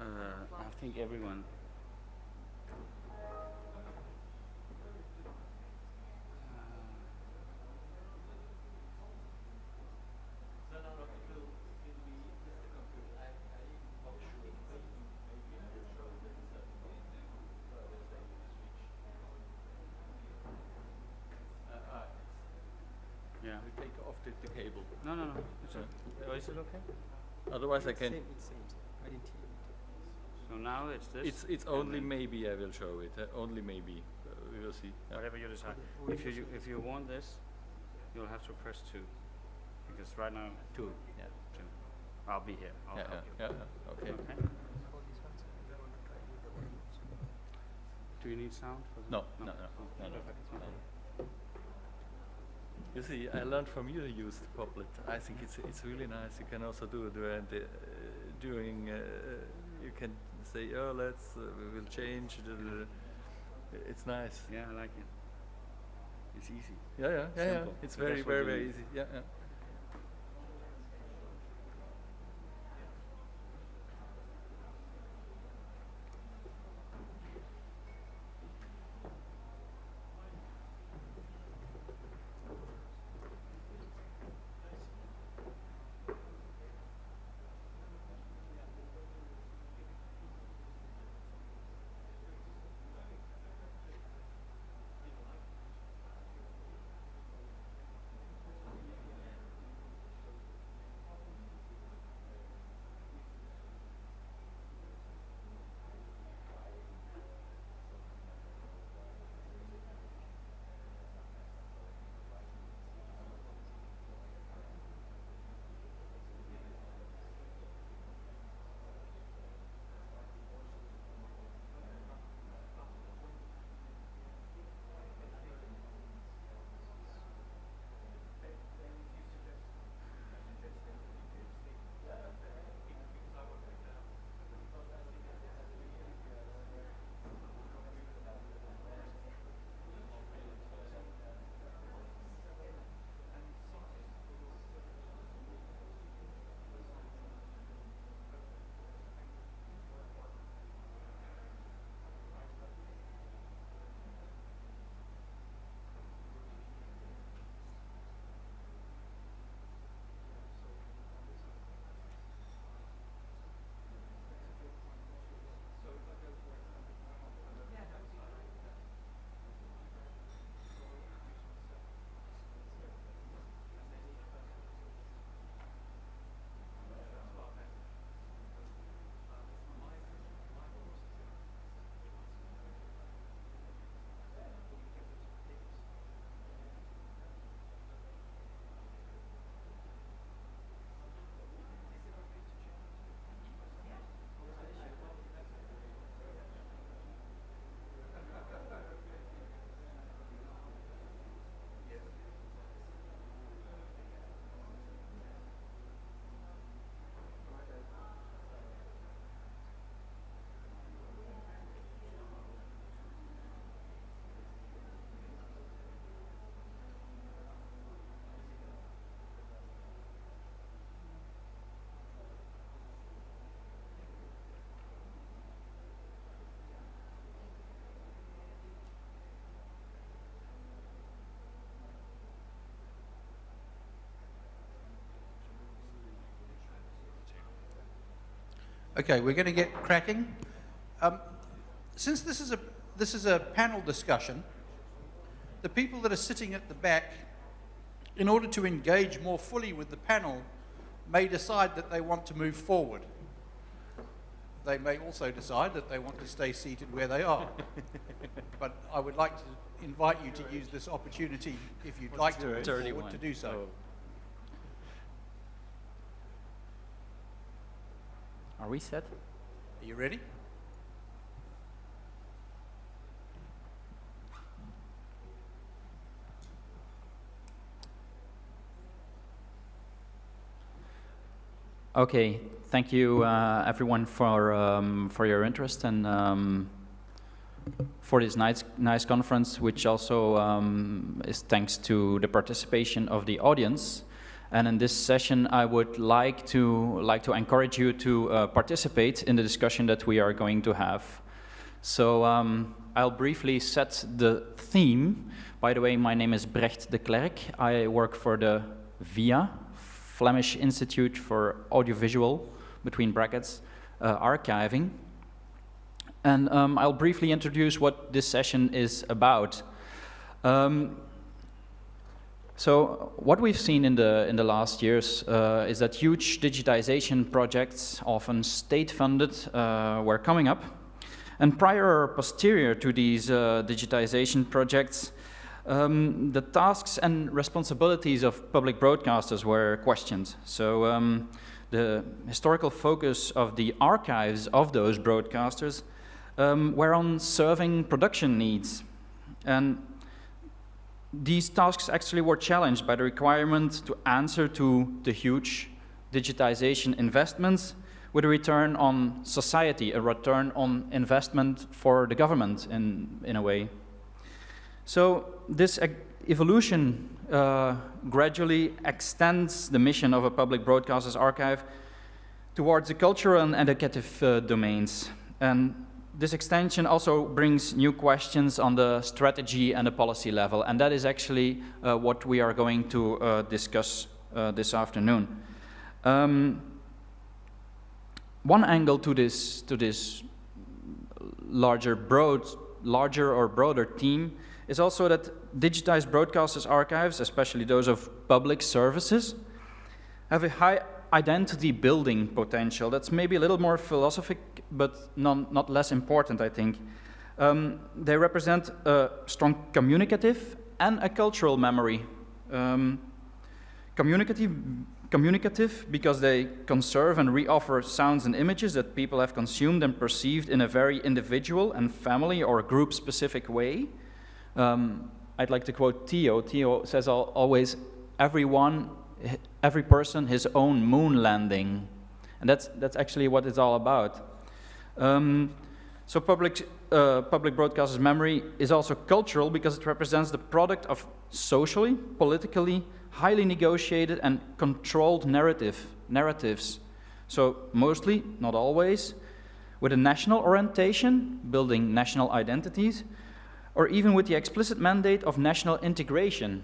Okay. I think everyone. Yeah. We take off the cable. No. It's okay. Oh, is it okay? Otherwise, I can. It's same. I didn't hear it. So now it's this. It's only maybe I will show it. Only maybe. We will see. Yeah. Whatever you decide. If you want this, you'll have to press 2, because right now 2. Yeah. 2. I'll be here. I'll help you. Yeah. Okay. For this one, so we want to try with the volume. Do you need sound? For No. Okay. You see, I learned from you to use the couplet. I think it's really nice. You can also do it during. You can say, oh, we will change. It's nice. Yeah, I like it. It's easy. Yeah. Simple. It's But very, that's what very, you very need. easy. Yeah. Okay, we're going to get cracking. Since this is a panel discussion, the people that are sitting at the back, in order to engage more fully with the panel, may decide that they want to move forward. They may also decide that they want to stay seated where they are. But I would like to invite you to use this opportunity, if you'd like to move forward, to do so. Are we set? Are you ready? Okay, thank you everyone for your interest and for this nice conference, which also is thanks to the participation of the audience. And in this session, I would like to encourage you to participate in the discussion that we are going to have. So I'll briefly set the theme. By the way, my name is Bríd Dooley. I work for the FIAT, Flemish Institute for Audiovisual, between brackets, archiving. And I'll briefly introduce what this session is about. So what we've seen in the last years is that huge digitization projects, often state-funded, were coming up. And prior or posterior to these digitization projects, the tasks and responsibilities of public broadcasters were questioned. So the historical focus of the archives of those broadcasters were on serving production needs. And these tasks actually were challenged by the requirement to answer to the huge digitization investments with a return on society, a return on investment for the government in a way. So this evolution gradually extends the mission of a public broadcaster's archive towards the cultural and educative domains. And this extension also brings new questions on the strategy and the policy level, and that is actually what we are going to discuss this afternoon. One angle to this larger or broader theme is also that digitized broadcasters' archives, especially those of public services, have a high identity building potential. That's maybe a little more philosophic, but not less important, I think. They represent a strong communicative and a cultural memory. Communicative because they conserve and reoffer sounds and images that people have consumed and perceived in a very individual and family or group-specific way. I'd like to quote Theo. Theo says always, every person his own moon landing. And that's actually what it's all about. So public broadcasters' memory is also cultural because it represents the product of socially, politically, highly negotiated and controlled narratives. So mostly, not always, with a national orientation, building national identities, or even with the explicit mandate of national integration.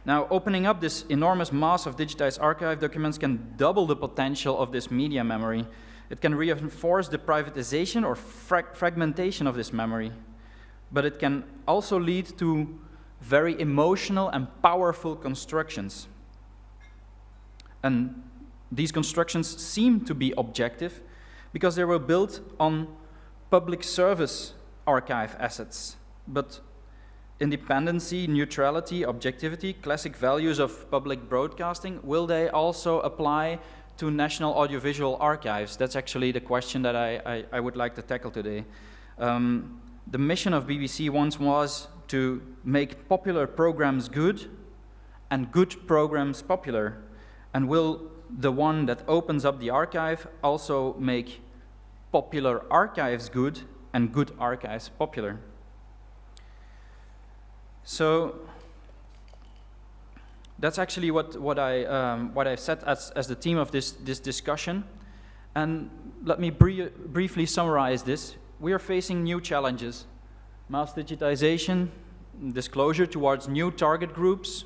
Now, opening up this enormous mass of digitized archive documents can double the potential of this media memory. It can reinforce the privatization or fragmentation of this memory. But it can also lead to very emotional and powerful constructions. And these constructions seem to be objective because they were built on public service archive assets. But independency, neutrality, objectivity, classic values of public broadcasting, will they also apply to national audiovisual archives? That's actually the question that I would like to tackle today. The mission of BBC once was to make popular programs good and good programs popular. And will the one that opens up the archive also make popular archives good and good archives popular? So that's actually what I set as the theme of this discussion. And let me briefly summarize this. We are facing new challenges: mass digitization, disclosure towards new target groups,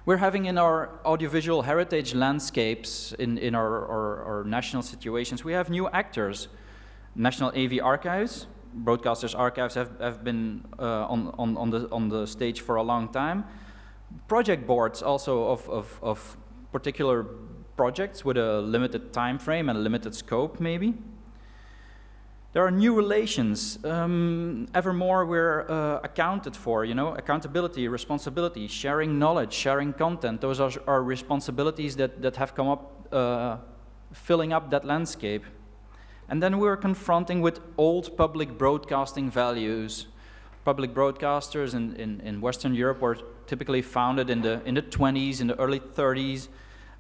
We're having in our audiovisual heritage landscapes, in our national situations, we have new actors. National AV archives, broadcasters' archives have been on the stage for a long time. Project boards also of particular projects with a limited time frame and a limited scope, maybe. There are new relations. Ever more we're accounted for, you know, accountability, responsibility, sharing knowledge, sharing content. Those are responsibilities that have come up, filling up that landscape. And then we're confronting with old public broadcasting values. Public broadcasters in Western Europe were typically founded in the 20s, in the early 30s.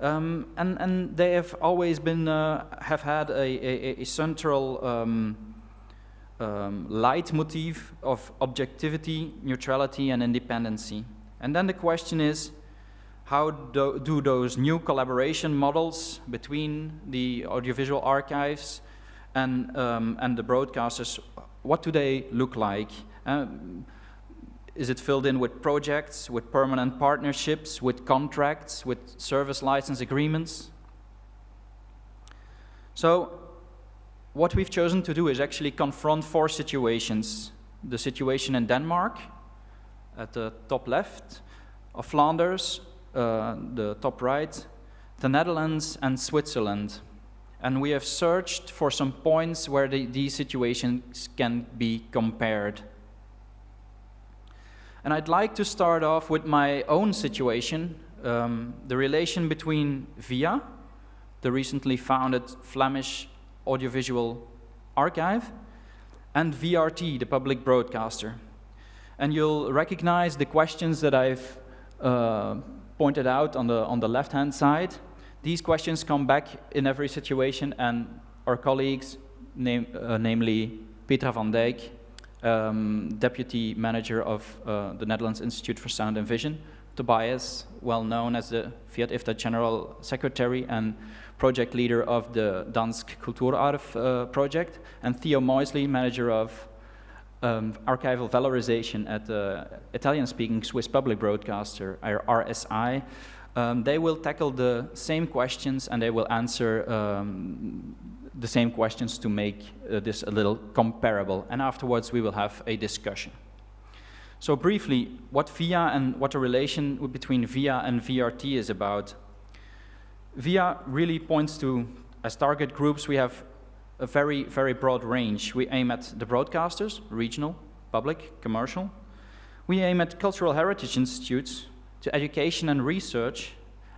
And they have always been, have had a central leitmotif of objectivity, neutrality, and independency. And then the question is, how do those new collaboration models between the audiovisual archives and the broadcasters, what do they look like? Is it filled in with projects, with permanent partnerships, with contracts, with service license agreements? So what we've chosen to do is actually confront 4 situations. The situation in Denmark, at the top left, of Flanders, the top right, the Netherlands, and Switzerland. And we have searched for some points where these situations can be compared. And I'd like to start off with my own situation, the relation between FIAT, the recently founded Flemish audiovisual archive, and VRT, the public broadcaster. And you'll recognize the questions that I've pointed out on the left-hand side. These questions come back in every situation, and our colleagues, namely Petra van Dijk, Deputy Manager of the Netherlands Institute for Sound and Vision, Tobias, well known as the FIAT IFTA General Secretary and Project Leader of the Dansk Kulturarv project, and Theo Moisley, Manager of Archival Valorization at the Italian-speaking Swiss Public Broadcaster, RSI. They will tackle the same questions, and they will answer the same questions to make this a little comparable. And afterwards, we will have a discussion. So briefly, what FIAT and what the relation between FIAT and VRT is about. FIAT really points to, as target groups, we have a very, very broad range. We aim at the broadcasters, regional, public, commercial. We aim at cultural heritage institutes, to education and research,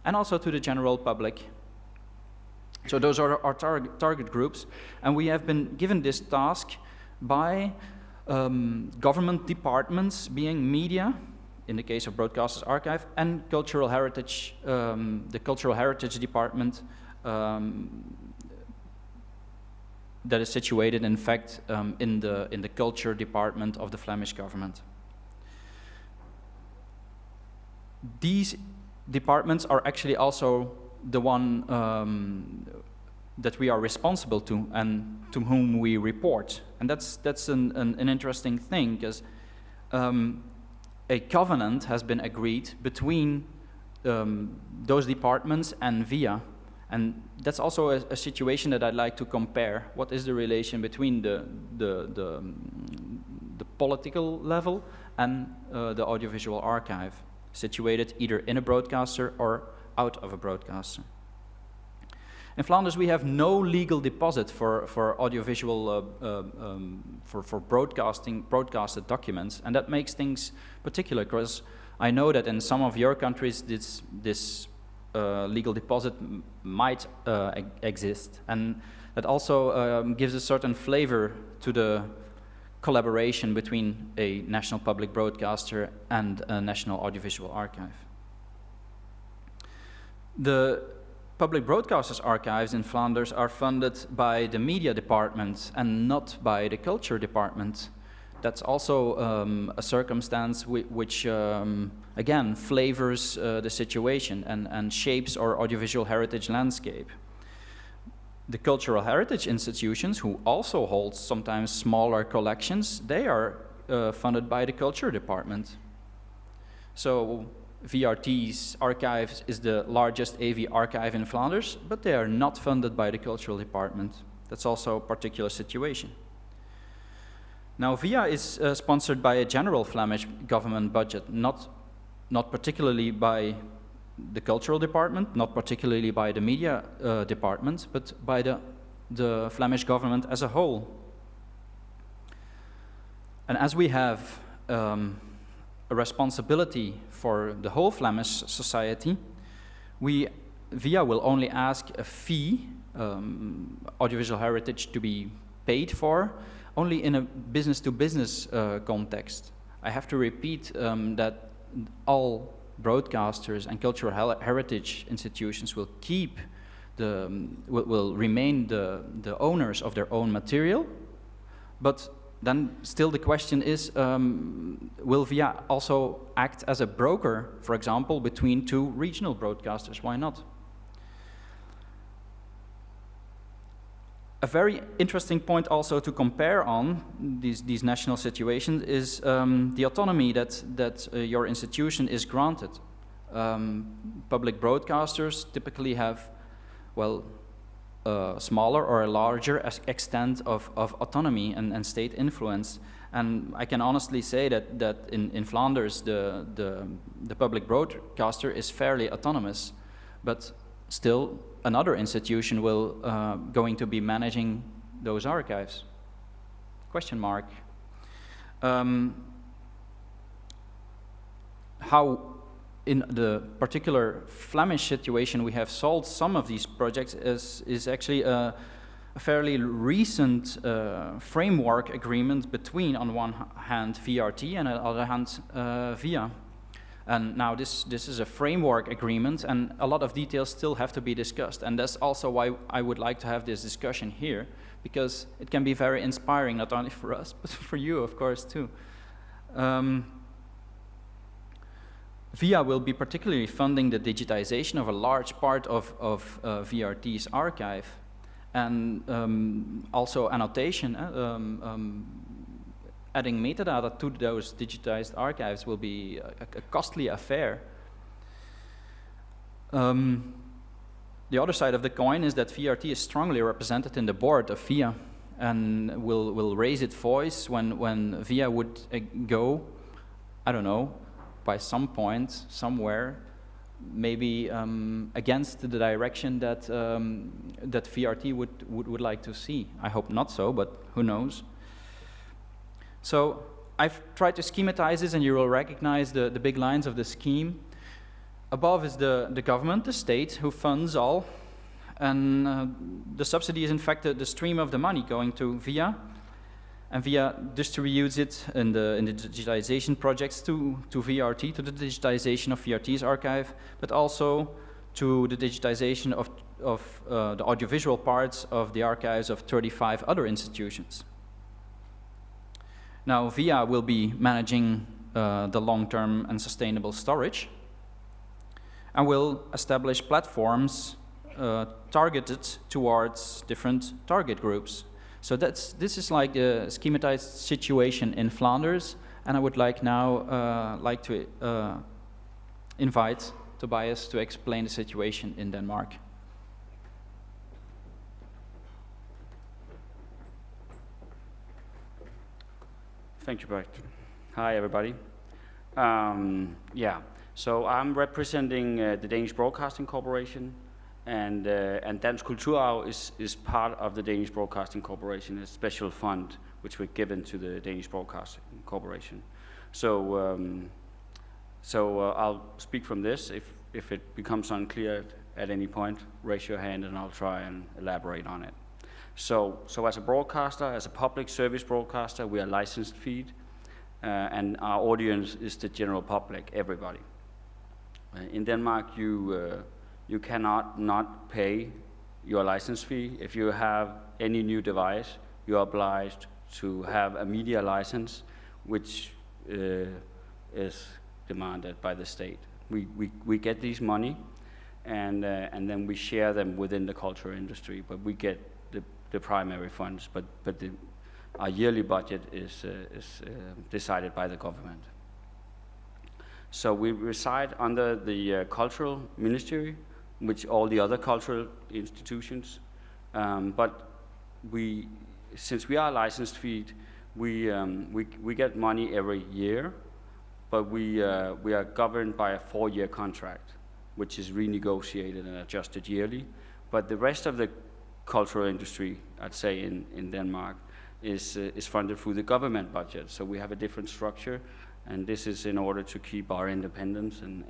and also to the general public. So those are our target groups, and we have been given this task by government departments, being media, in the case of Broadcasters Archive, and cultural heritage, the Cultural Heritage Department that is situated, in fact, in the Culture Department of the Flemish government. These departments are actually also the one that we are responsible to and to whom we report. And that's an interesting thing, because a covenant has been agreed between those departments and VIAT. And that's also a situation that I'd like to compare. What is the relation between the political level and the audiovisual archive, situated either in a broadcaster or out of a broadcaster? In Flanders, we have no legal deposit for audiovisual, for broadcasted documents, and that makes things particular, because I know that in some of your countries this legal deposit might exist, and that also gives a certain flavor to the collaboration between a national public broadcaster and a national audiovisual archive. The public broadcasters' archives in Flanders are funded by the media department and not by the culture department. That's also a circumstance which again, flavors the situation and shapes our audiovisual heritage landscape. The cultural heritage institutions, who also hold sometimes smaller collections, they are funded by the culture department. So VRT's archives is the largest AV archive in Flanders, but they are not funded by the cultural department. That's also a particular situation. Now, VIA is sponsored by a general Flemish government budget, not particularly by the cultural department, not particularly by the media department, but by the Flemish government as a whole. And as we have a responsibility for the whole Flemish society, VIA will only ask a fee, audiovisual heritage to be paid for, only in a business-to-business context. I have to repeat that all broadcasters and cultural heritage institutions will will remain the owners of their own material, but then still the question is, will VIA also act as a broker, for example, between two regional broadcasters? Why not? A very interesting point also to compare on these national situations is the autonomy that your institution is granted. Public broadcasters typically have, well, a smaller or a larger extent of autonomy and state influence. And I can honestly say that in Flanders, the public broadcaster is fairly autonomous, but still another institution will going to be managing those archives. Question mark. How in the particular Flemish situation we have solved some of these projects is actually a fairly recent framework agreement between, on one hand, VRT and on the other hand, VIA. And now this is a framework agreement, and a lot of details still have to be discussed. And that's also why I would like to have this discussion here, because it can be very inspiring, not only for us, but for you, of course, too. VIA will be particularly funding the digitization of a large part of VRT's archive, and also annotation. Adding metadata to those digitized archives will be a costly affair. The other side of the coin is that VRT is strongly represented in the board of VIA, and will raise its voice when VIA would go, I don't know, by some point, somewhere, maybe against the direction that VRT would like to see. I hope not so, but who knows? So I've tried to schematize this, and you will recognize the big lines of the scheme. Above is the government, the state, who funds all, and the subsidy is in fact the stream of the money going to VIA, and VIA distributes it in the digitization projects to VRT, to the digitization of VRT's archive, but also to the digitization of the audiovisual parts of the archives of 35 other institutions. Now, VIA will be managing the long-term and sustainable storage, and will establish platforms targeted towards different target groups. So this is like a schematized situation in Flanders, and I would like now to invite Tobias to explain the situation in Denmark. Thank you, Bríd. Hi, everybody. So I'm representing the Danish Broadcasting Corporation, and Dansk Kulturarv is part of the Danish Broadcasting Corporation, a special fund which we're given to the Danish Broadcasting Corporation. So I'll speak from this. If it becomes unclear at any point, raise your hand and I'll try and elaborate on it. So as a broadcaster, as a public service broadcaster, we are licensed feed, and our audience is the general public, everybody. In Denmark, you cannot not pay your license fee. If you have any new device, you are obliged to have a media license, which is demanded by the state. We get these money, and then we share them within the culture industry, but we get the primary funds, but our yearly budget is decided by the government. So we reside under the cultural ministry, which all the other cultural institutions. But since we are licensed FIAT, we get money every year, but we are governed by a 4-year contract, which is renegotiated and adjusted yearly. But the rest of the cultural industry, I'd say in Denmark, is funded through the government budget. So we have a different structure, and this is in order to keep our independence and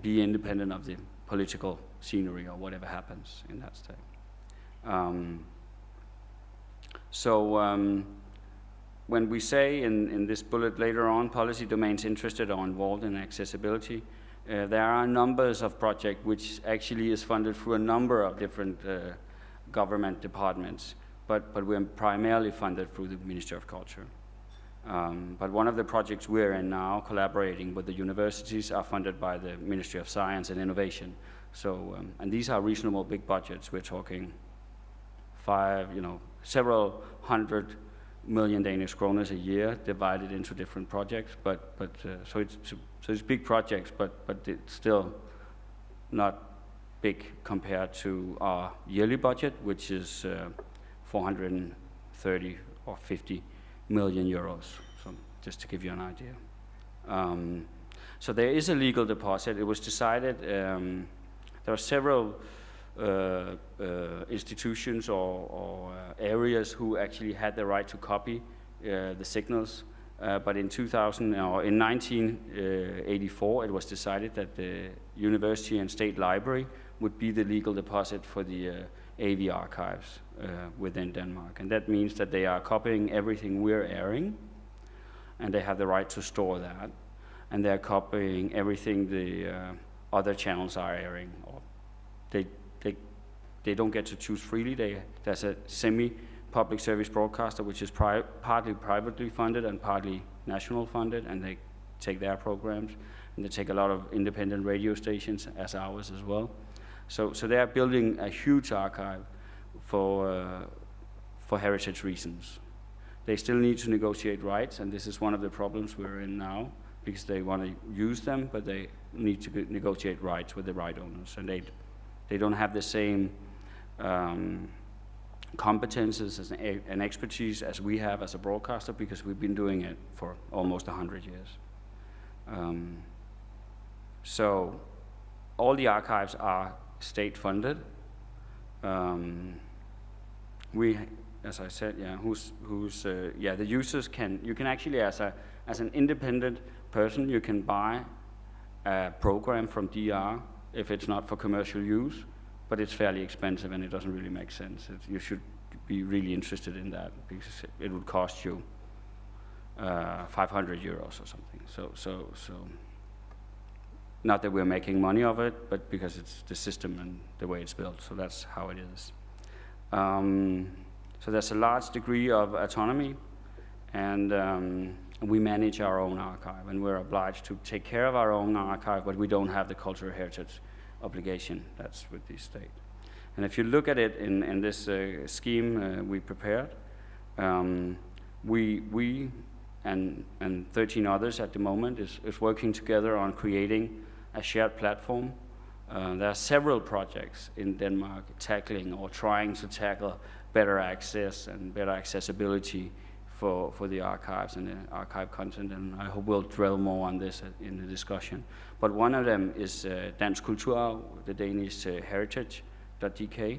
be independent of the political scenery or whatever happens in that state. When we say in this bullet later on, policy domains interested or involved in accessibility, there are numbers of projects which actually is funded through a number of different government departments, but we're primarily funded through the Ministry of Culture. But one of the projects we're in now, collaborating with the universities, are funded by the Ministry of Science and Innovation. So, and these are reasonable big budgets. We're talking several hundred million Danish kroners a year divided into different projects. So it's big projects, but it's still not big compared to our yearly budget, which is 430 or 50 million euros. So just to give you an idea. So there is a legal deposit. It was decided. There are several institutions or areas who actually had the right to copy the signals, but in 1984 it was decided that the university and state library would be the legal deposit for the AV archives within Denmark, and that means that they are copying everything we're airing, and they have the right to store that, and they're copying everything the other channels are airing. Or they don't get to choose freely. There's a semi-public service broadcaster which is partly privately funded and partly national funded, and they take their programs, and they take a lot of independent radio stations as ours as well. So they are building a huge archive for heritage reasons. They still need to negotiate rights, and this is one of the problems we're in now, because they want to use them, but they need to negotiate rights with the right owners, and they don't have the same competences and expertise as we have as a broadcaster, because we've been doing it for almost 100 years. So all the archives are state funded. We, as I said, the users you can actually, as an independent person, you can buy a program from DR if it's not for commercial use, but it's fairly expensive and it doesn't really make sense. You should be really interested in that, because it would cost you 500 euros or something. So not that we're making money of it, but because it's the system and the way it's built. So that's how it is. So there's a large degree of autonomy, and we manage our own archive, and we're obliged to take care of our own archive, but we don't have the cultural heritage obligation. That's with the state. And if you look at it in this scheme we prepared, we and 13 others at the moment is working together on creating a shared platform. There are several projects in Denmark tackling or trying to tackle better access and better accessibility for the archives and the archive content, and I hope we'll drill more on this in the discussion. But one of them is Dansk Kulturarv, the Danish heritage.dk,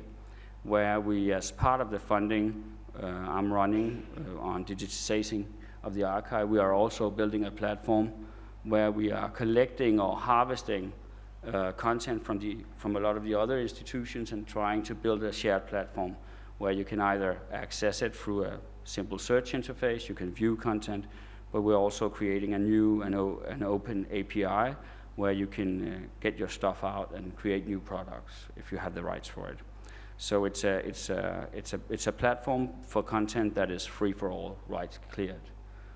where we, as part of the funding I'm running on digitization of the archive, we are also building a platform where we are collecting or harvesting content from a lot of the other institutions and trying to build a shared platform where you can either access it through a simple search interface, you can view content, but we're also creating a new an open API where you can get your stuff out and create new products if you have the rights for it. So it's a platform for content that is free for all, rights cleared.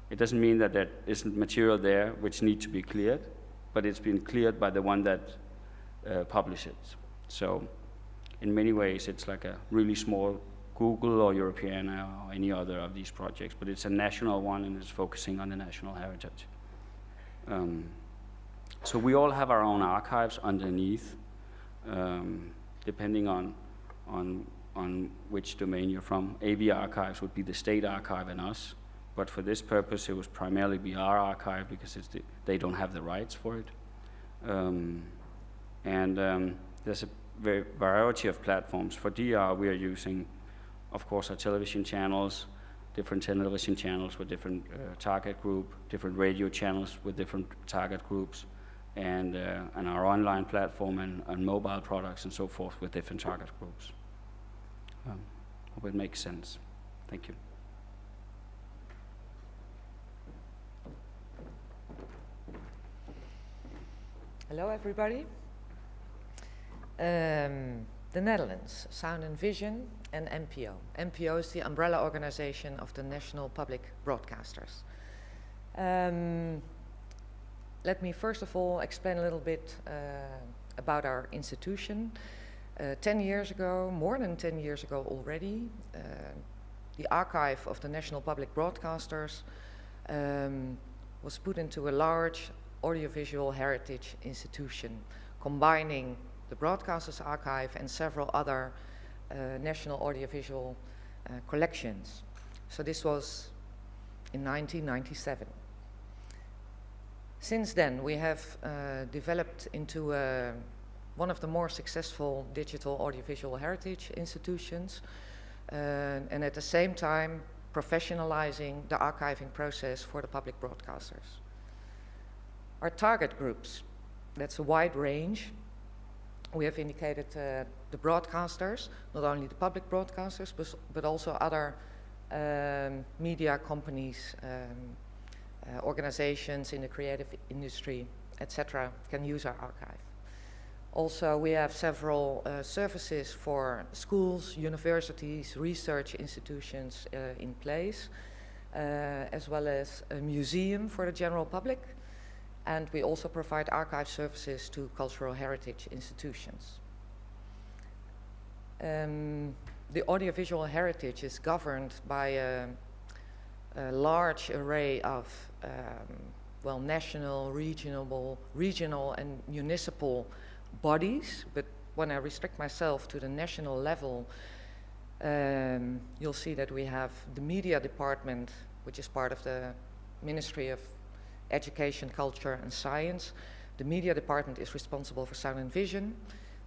It doesn't mean that there isn't material there which need to be cleared, but it's been cleared by the one that publishes. So in many ways it's like a really small Google or European or any other of these projects, but it's a national one and it's focusing on the national heritage. So we all have our own archives underneath, depending on which domain you're from. AV archives would be the state archive and us, but for this purpose it was primarily be our archive because they don't have the rights for it. There's a variety of platforms. For DR we are using, of course, our television channels, different television channels with different target group, different radio channels with different target groups, and our online platform and mobile products and so forth with different target groups. Hope it makes sense. Thank you. Hello, everybody. The Netherlands, Sound and Vision, and NPO. NPO is the umbrella organization of the National Public Broadcasters. Let me first of all explain a little bit about our institution. 10 years ago, more than 10 years ago already, the archive of the National Public Broadcasters was put into a large audiovisual heritage institution, combining the Broadcasters Archive and several other national audiovisual collections. So this was in 1997. Since then, we have developed into one of the more successful digital audiovisual heritage institutions, and at the same time professionalizing the archiving process for the public broadcasters. Our target groups, that's a wide range. We have indicated the broadcasters, not only the public broadcasters, but also other media companies, organizations in the creative industry, etc., can use our archive. Also, we have several services for schools, universities, research institutions in place, as well as a museum for the general public. And we also provide archive services to cultural heritage institutions. The audiovisual heritage is governed by a large array of national, regional and municipal bodies. But when I restrict myself to the national level, you'll see that we have the media department, which is part of the Ministry of Education, Culture and Science. The media department is responsible for sound and vision.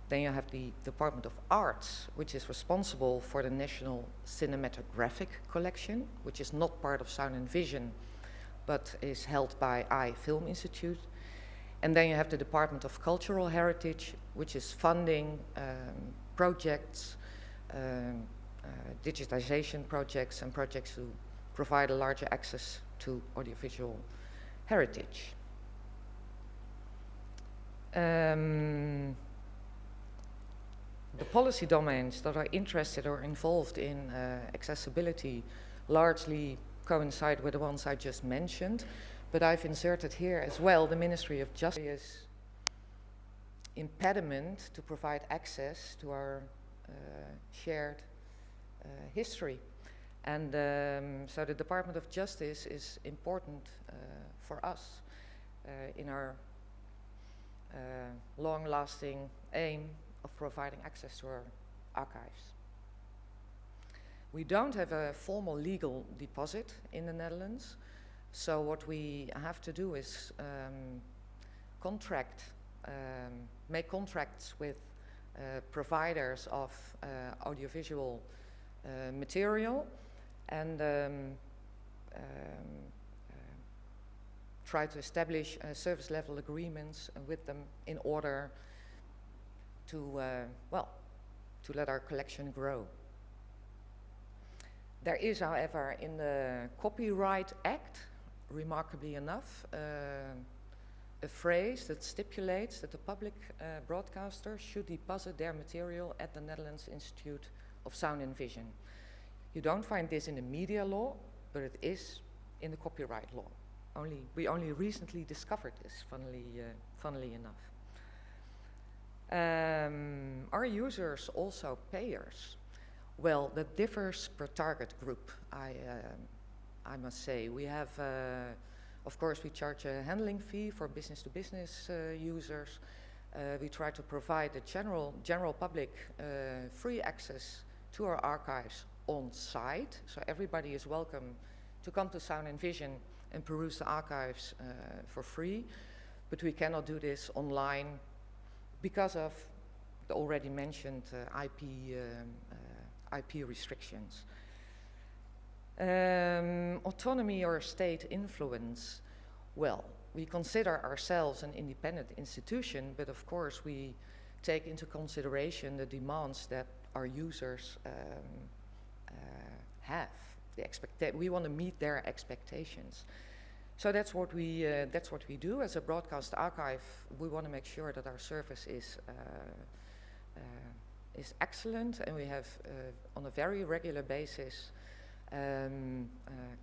Then you have the Department of Arts, which is responsible for the National Cinematographic Collection, which is not part of sound and vision, but is held by Film Institute. And then you have the Department of Cultural Heritage, which is funding projects, digitization projects, and projects to provide a larger access to audiovisual heritage. The policy domains that are interested or involved in accessibility largely coincide with the ones I just mentioned, but I've inserted here as well the Ministry of Justice's impediment to provide access to our shared history. And so the Department of Justice is important for us in our long-lasting aim of providing access to our archives. We don't have a formal legal deposit in the Netherlands, so what we have to do is make contracts with providers of audiovisual material and try to establish service level agreements with them in order to let our collection grow. There is, however, in the Copyright Act, remarkably enough, a phrase that stipulates that the public broadcaster should deposit their material at the Netherlands Institute of Sound and Vision. You don't find this in the media law, but it is in the copyright law. We only recently discovered this, funnily enough. Are users also payers? Well, that differs per target group, I must say. We have Of course, we charge a handling fee for business-to-business users. We try to provide the general public free access to our archives on site, so everybody is welcome to come to Sound and Vision and peruse the archives for free. But we cannot do this online because of the already mentioned IP restrictions. Autonomy or state influence. Well, we consider ourselves an independent institution, but of course we take into consideration the demands that our users have. We want to meet their expectations. So that's what we do as a broadcast archive. We want to make sure that our service is excellent, and we have on a very regular basis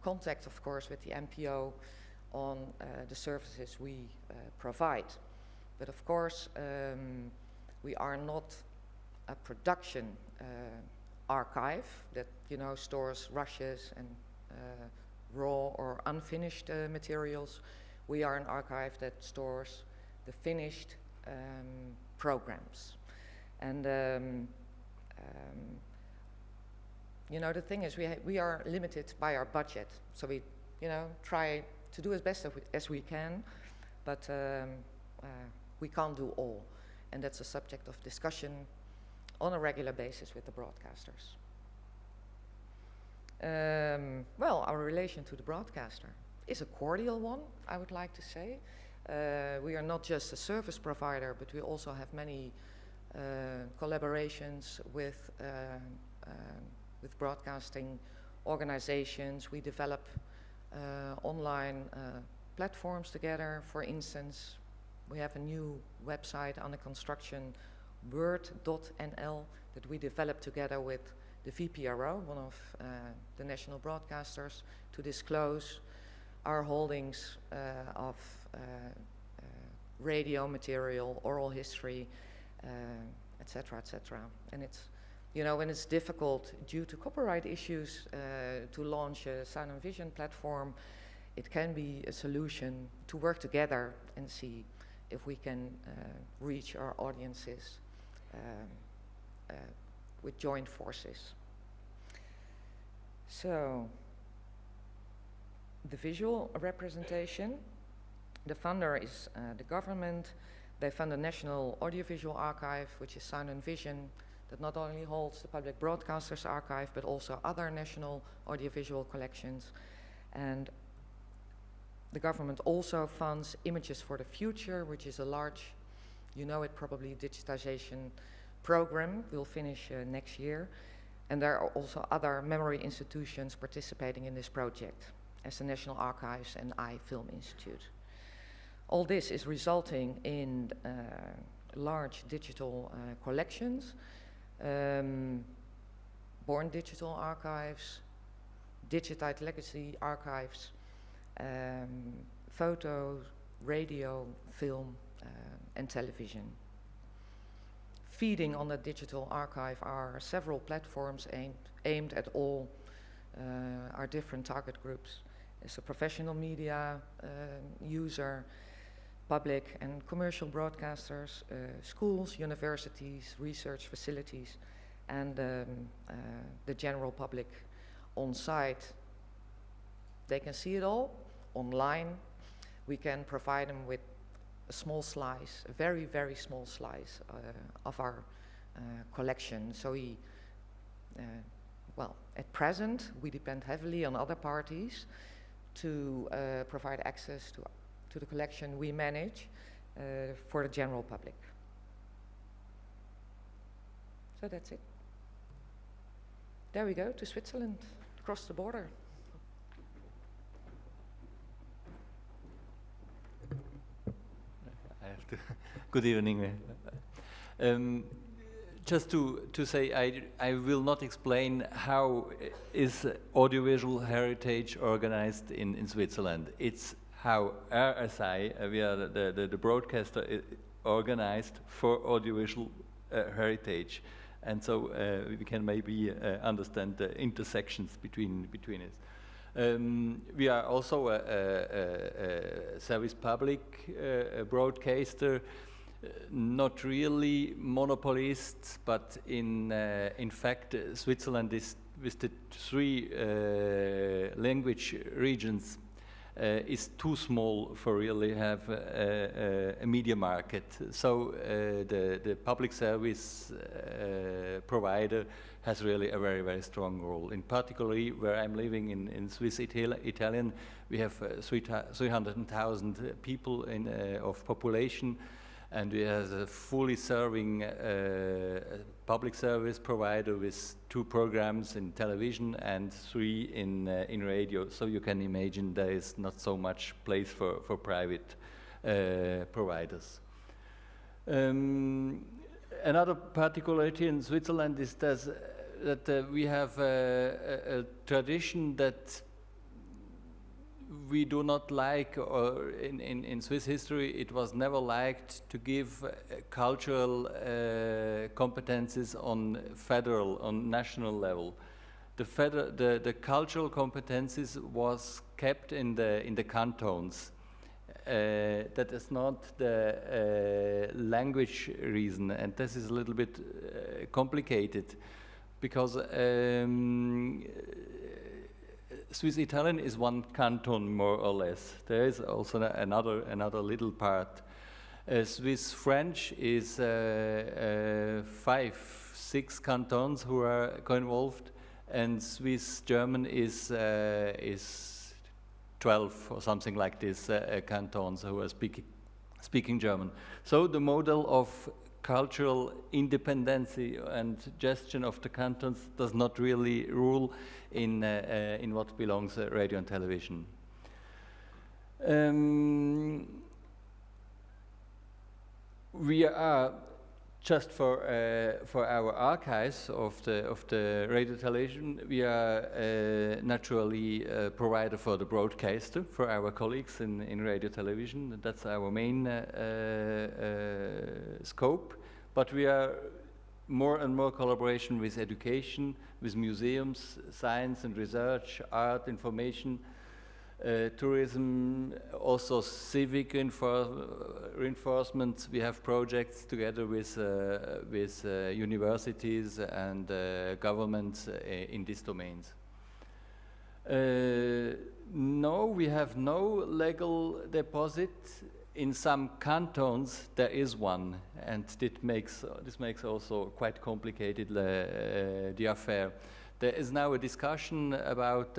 contact, of course, with the MPO on the services we provide. But of course, we are not a production archive that stores rushes and raw or unfinished materials. We are an archive that stores the finished programs. And the thing is, we are limited by our budget, so we try to do as best as we can, but we can't do all, and that's a subject of discussion on a regular basis with the broadcasters. Well, our relation to the broadcaster is a cordial one, I would like to say. We are not just a service provider, but we also have many collaborations with broadcasting organizations. We develop online platforms together. For instance, we have a new website under construction, Bríd.nl, that we developed together with the VPRO, one of the national broadcasters, to disclose our holdings of radio material, oral history, etc., etc. And it's, when it's difficult due to copyright issues to launch a Sound and Vision platform, it can be a solution to work together and see if we can reach our audiences with joint forces. So, the visual representation, the funder is the government. They fund the National Audiovisual Archive, which is Sound and Vision, that not only holds the Public Broadcasters Archive, but also other national audiovisual collections. And the government also funds Images for the Future, which is a large, probably, digitization program. We'll finish next year. And there are also other memory institutions participating in this project, as the National Archives and iFilm Institute. All this is resulting in large digital collections, born digital archives, digitized legacy archives, photo, radio, film, and television. Feeding on the digital archive are several platforms aimed at all our different target groups. It's a professional media user, public and commercial broadcasters, schools, universities, research facilities, and the general public on site. They can see it all online. We can provide them with a small slice, a very, very small slice of our collection. So at present, we depend heavily on other parties to provide access to the collection we manage for the general public. So that's it. There we go, to Switzerland, across the border. Good evening. Just to say, I will not explain how is audiovisual heritage organized in Switzerland. It's how RSI, we are the broadcaster, organized for audiovisual heritage. And so we can maybe understand the intersections between it. We are also a service public broadcaster, not really monopolists, but in fact, Switzerland is with the 3 language regions is too small for really have a media market. So the public service provider has really a very, very strong role. In particularly where I'm living in Swiss Italian, we have 300,000 people of population, and we have a fully serving public service provider with 2 programs in television and 3 in radio. So you can imagine there is not so much place for private providers. Another particularity in Switzerland is that we have a tradition that we do not like, or in Swiss history it was never liked to give cultural competences on national level. The cultural competences was kept in the cantons. That is not the language reason, and this is a little bit complicated, because Swiss Italian is one canton more or less. There is also another little part. Swiss French is 5, 6 cantons who are involved, and Swiss German is 12 or something like this cantons who are speaking German. So the model of cultural independence and gestion of the cantons does not really rule in what belongs radio and television. We are just for our archives of the radio television. We are naturally a provider for the broadcaster for our colleagues in radio television. That's our main scope. But we are more and more collaboration with education, with museums, science and research, art, information, tourism, also civic reinforcement. We have projects together with universities and governments in these domains. No, we have no legal deposit. In some cantons there is one, and this makes also quite complicated the affair. There is now a discussion about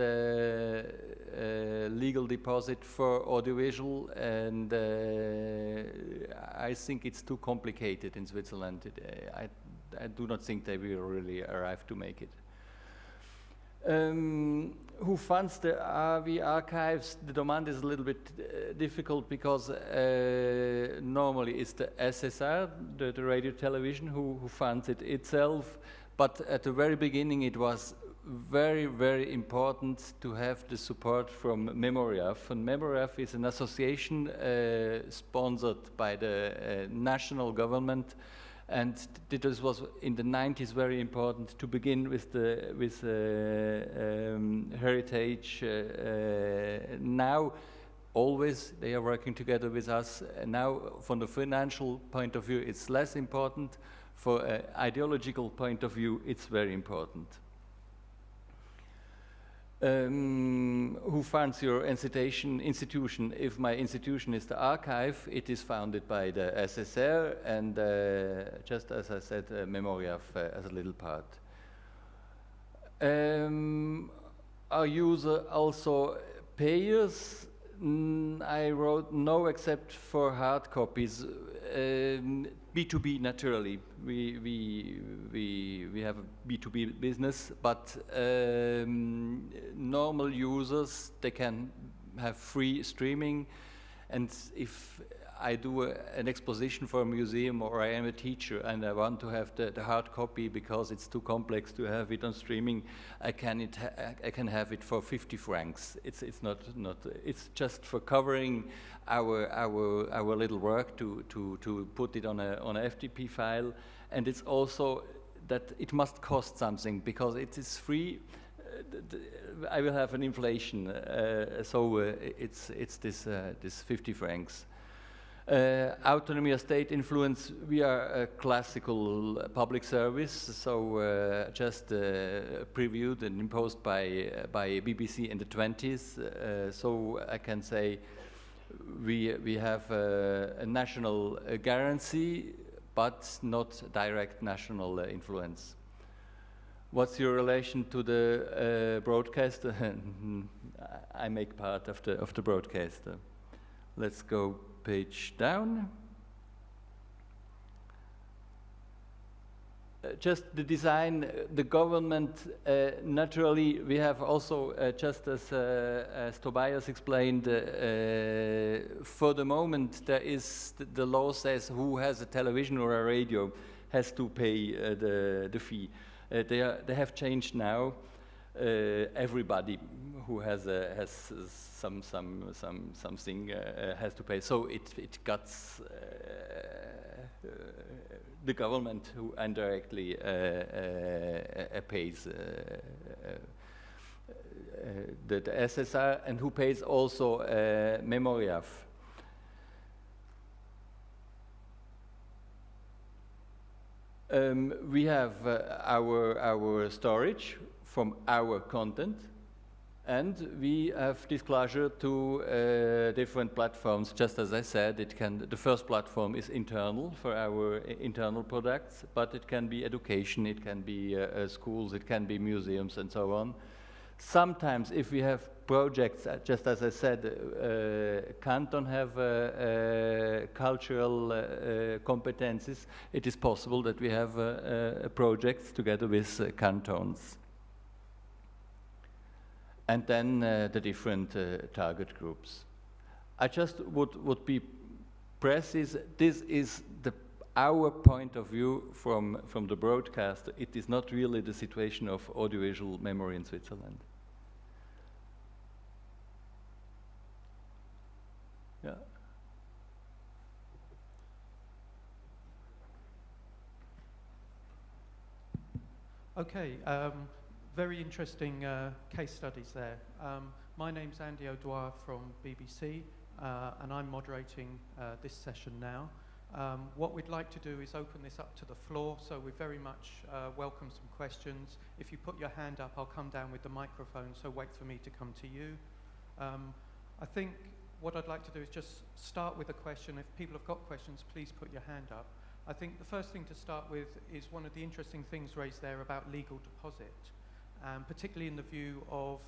legal deposit for audiovisual, and I think it's too complicated in Switzerland. I do not think they will really arrive to make it. Who funds the RV archives? The demand is a little bit difficult, because normally it's the SSR, the radio television, who funds it itself. But at the very beginning it was very, very important to have the support from Memoriaf. And Memoriaf is an association sponsored by the national government. And this was in the 90s very important to begin with heritage. Now, always they are working together with us. And now, from the financial point of view, it's less important. For an ideological point of view, it's very important. Who funds your institution? If my institution is the archive, it is founded by the SSR and, just as I said, Memoriaf as a little part. Our user also payers. I wrote no, except for hard copies. B2B, naturally. We have a B2B business, but normal users, they can have free streaming. And if I do an exposition for a museum, or I am a teacher and I want to have the hard copy because it's too complex to have it on streaming, I can have it for 50 francs. It's not it's just for covering our little work to put it on a FTP file, and it's also that it must cost something, because it is free. I will have an inflation, so it's this 50 francs. Autonomy of state influence, we are a classical public service, so just previewed and imposed by BBC in the 20s. So I can say we have a national guarantee, but not direct national influence. What's your relation to the broadcast? I make part of the broadcast. Let's go page down. Just the design, the government, naturally, we have also, just as Tobias explained, for the moment, there is, the law says who has a television or a radio has to pay the fee. They have changed now. Everybody who has something has to pay. So it cuts the government who indirectly pays the SSR, and who pays also Memoriaf. We have our storage from our content, and we have disclosure to different platforms. Just as I said, the first platform is internal for our internal products, but it can be education, it can be schools, it can be museums, and so on. Sometimes, if we have projects, just as I said, canton have cultural competencies, it is possible that we have projects together with cantons. And then the different target groups. I just would be precise. This is our point of view from the broadcast. It is not really the situation of audiovisual memory in Switzerland. Yeah. Okay. Very interesting case studies there. My name's Andy O'Dwyer from BBC, and I'm moderating this session now. What we'd like to do is open this up to the floor, so we very much welcome some questions. If you put your hand up, I'll come down with the microphone, so wait for me to come to you. I think what I'd like to do is just start with a question. If people have got questions, please put your hand up. I think the first thing to start with is one of the interesting things raised there about legal deposit. Particularly in the view of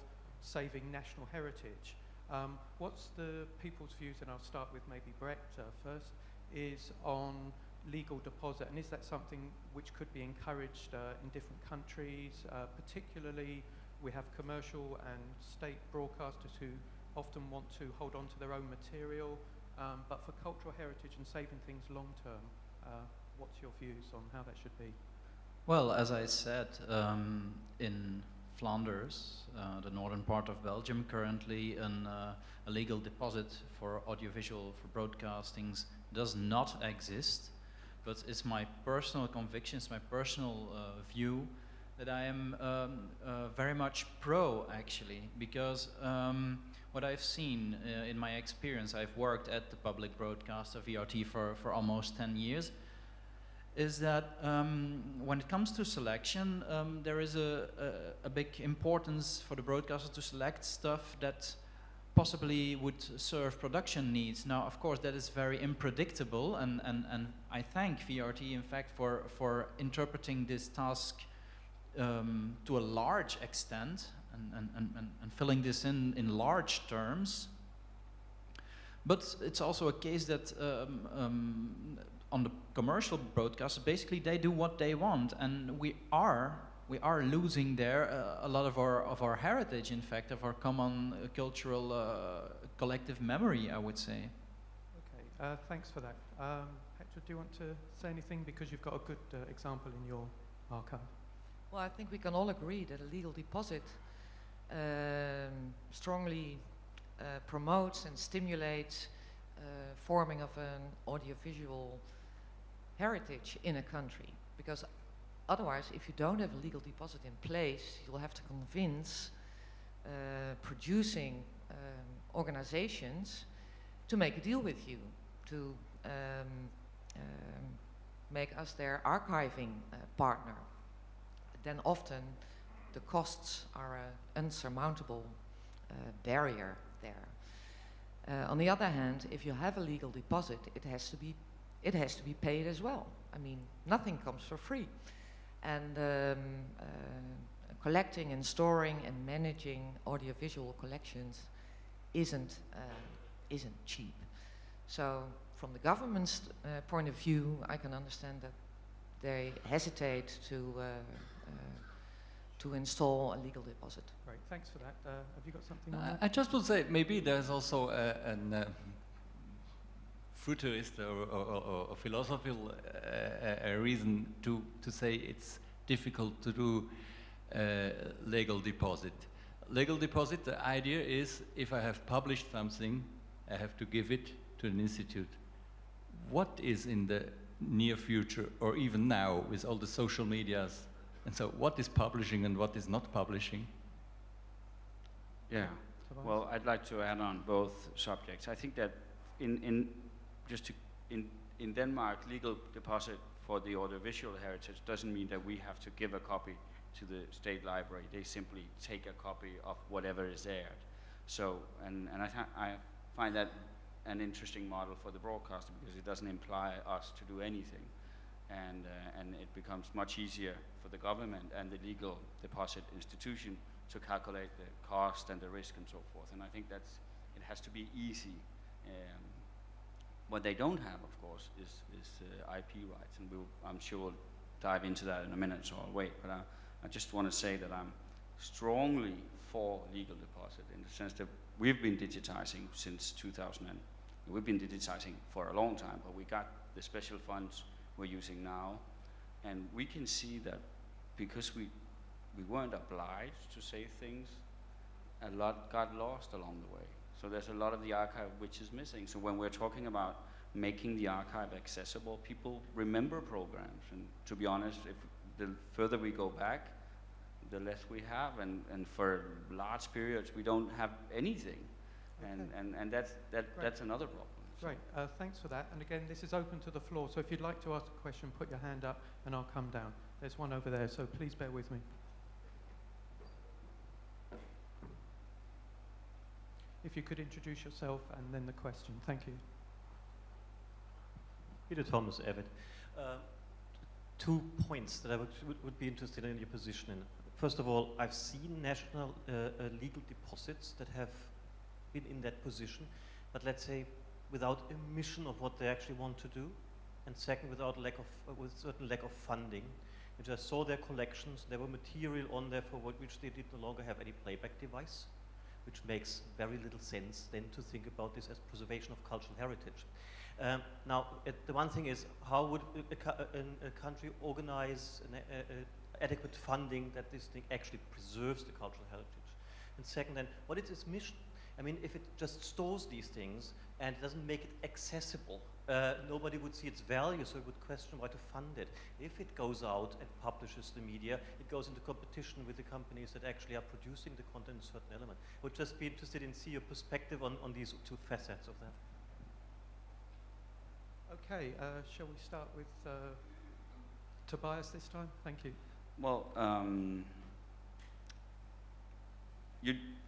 saving national heritage. What's the people's views, and I'll start with maybe Brett first, is on legal deposit, and is that something which could be encouraged in different countries? Particularly, we have commercial and state broadcasters who often want to hold on to their own material, but for cultural heritage and saving things long term, what's your views on how that should be? Well, as I said, in Flanders, the northern part of Belgium, currently a legal deposit for audiovisual, for broadcastings, does not exist. But it's my personal conviction, it's my personal view that I am very much pro, actually, because what I've seen in my experience, I've worked at the public broadcaster VRT for almost 10 years, is that when it comes to selection, there is a big importance for the broadcaster to select stuff that possibly would serve production needs. Now, of course, that is very unpredictable, and I thank VRT, in fact, for interpreting this task to a large extent and filling this in large terms. But it's also a case that on the commercial broadcast, basically they do what they want, and we are losing there a lot of our heritage, in fact, of our common cultural collective memory, I would say. Okay, thanks for that. Hector, do you want to say anything, because you've got a good example in your archive? Well, I think we can all agree that a legal deposit strongly promotes and stimulates forming of an audiovisual heritage in a country, because otherwise, if you don't have a legal deposit in place, you'll have to convince producing organizations to make a deal with you, to make us their archiving partner. Then often the costs are an unsurmountable barrier there. On the other hand, if you have a legal deposit, it has to be paid as well. I mean, nothing comes for free. And collecting and storing and managing audiovisual collections isn't cheap. So from the government's point of view, I can understand that they hesitate to install a legal deposit. Great, thanks for that. Have you got something on that? I just would say maybe there's also a futurist or philosophical reason to say it's difficult to do legal deposit. Legal deposit, the idea is if I have published something, I have to give it to an institute. What is in the near future, or even now with all the social medias, and so what is publishing and what is not publishing? Yeah, well, I'd like to add on both subjects. I think that in Denmark, legal deposit for the audiovisual heritage doesn't mean that we have to give a copy to the state library. They simply take a copy of whatever is there. So, and I find that an interesting model for the broadcaster, because it doesn't imply us to do anything. And it becomes much easier for the government and the legal deposit institution to calculate the cost and the risk and so forth. And I think it has to be easy. What they don't have, of course, is IP rights, and I'm sure we'll dive into that in a minute, so I'll wait. But I just want to say that I'm strongly for legal deposit, in the sense that we've been digitizing since 2000. We've been digitizing for a long time, but we got the special funds we're using now, and we can see that because we weren't obliged to say things, a lot got lost along the way. So there's a lot of the archive which is missing. So when we're talking about making the archive accessible, people remember programs, and to be honest, if the further we go back, the less we have, and for large periods we don't have anything. Okay. And that's another problem. So. Great, thanks for that. And again, this is open to the floor, so if you'd like to ask a question, put your hand up and I'll come down. There's one over there, so please bear with me. If you could introduce yourself and then the question. Thank you. Peter Thomas, Avid. 2 points that I would be interested in your position in. First of all, I've seen national legal deposits that have been in that position, but let's say without a mission of what they actually want to do, and second, with certain lack of funding. I just saw their collections. There were material on there for which they did no longer have any playback device, which makes very little sense then to think about this as preservation of cultural heritage. Now, the one thing is, how would a country organize adequate funding that this thing actually preserves the cultural heritage? And second, then, what is its mission? I mean, if it just stores these things and it doesn't make it accessible, nobody would see its value, so it would question why to fund it. If it goes out and publishes the media, it goes into competition with the companies that actually are producing the content in a certain element. I would just be interested in see your perspective on these two facets of that. Okay, shall we start with Tobias this time? Thank you. Well,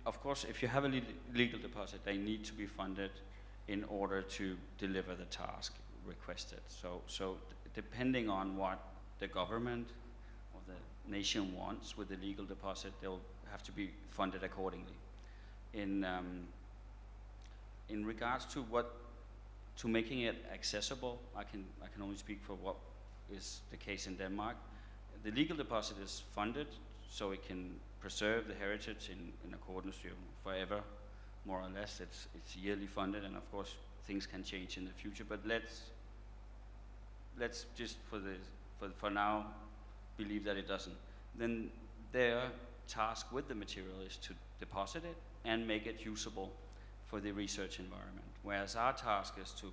of course, if you have a legal deposit, they need to be funded in order to deliver the task requested. So depending on what the government or the nation wants with the legal deposit, they'll have to be funded accordingly. In regards to making it accessible, I can only speak for what is the case in Denmark. The legal deposit is funded so it can preserve the heritage in accordance to forever, more or less. It's yearly funded, and of course things can change in the future. But let's just for now believe that it doesn't. Then their task with the material is to deposit it and make it usable for the research environment, whereas our task is to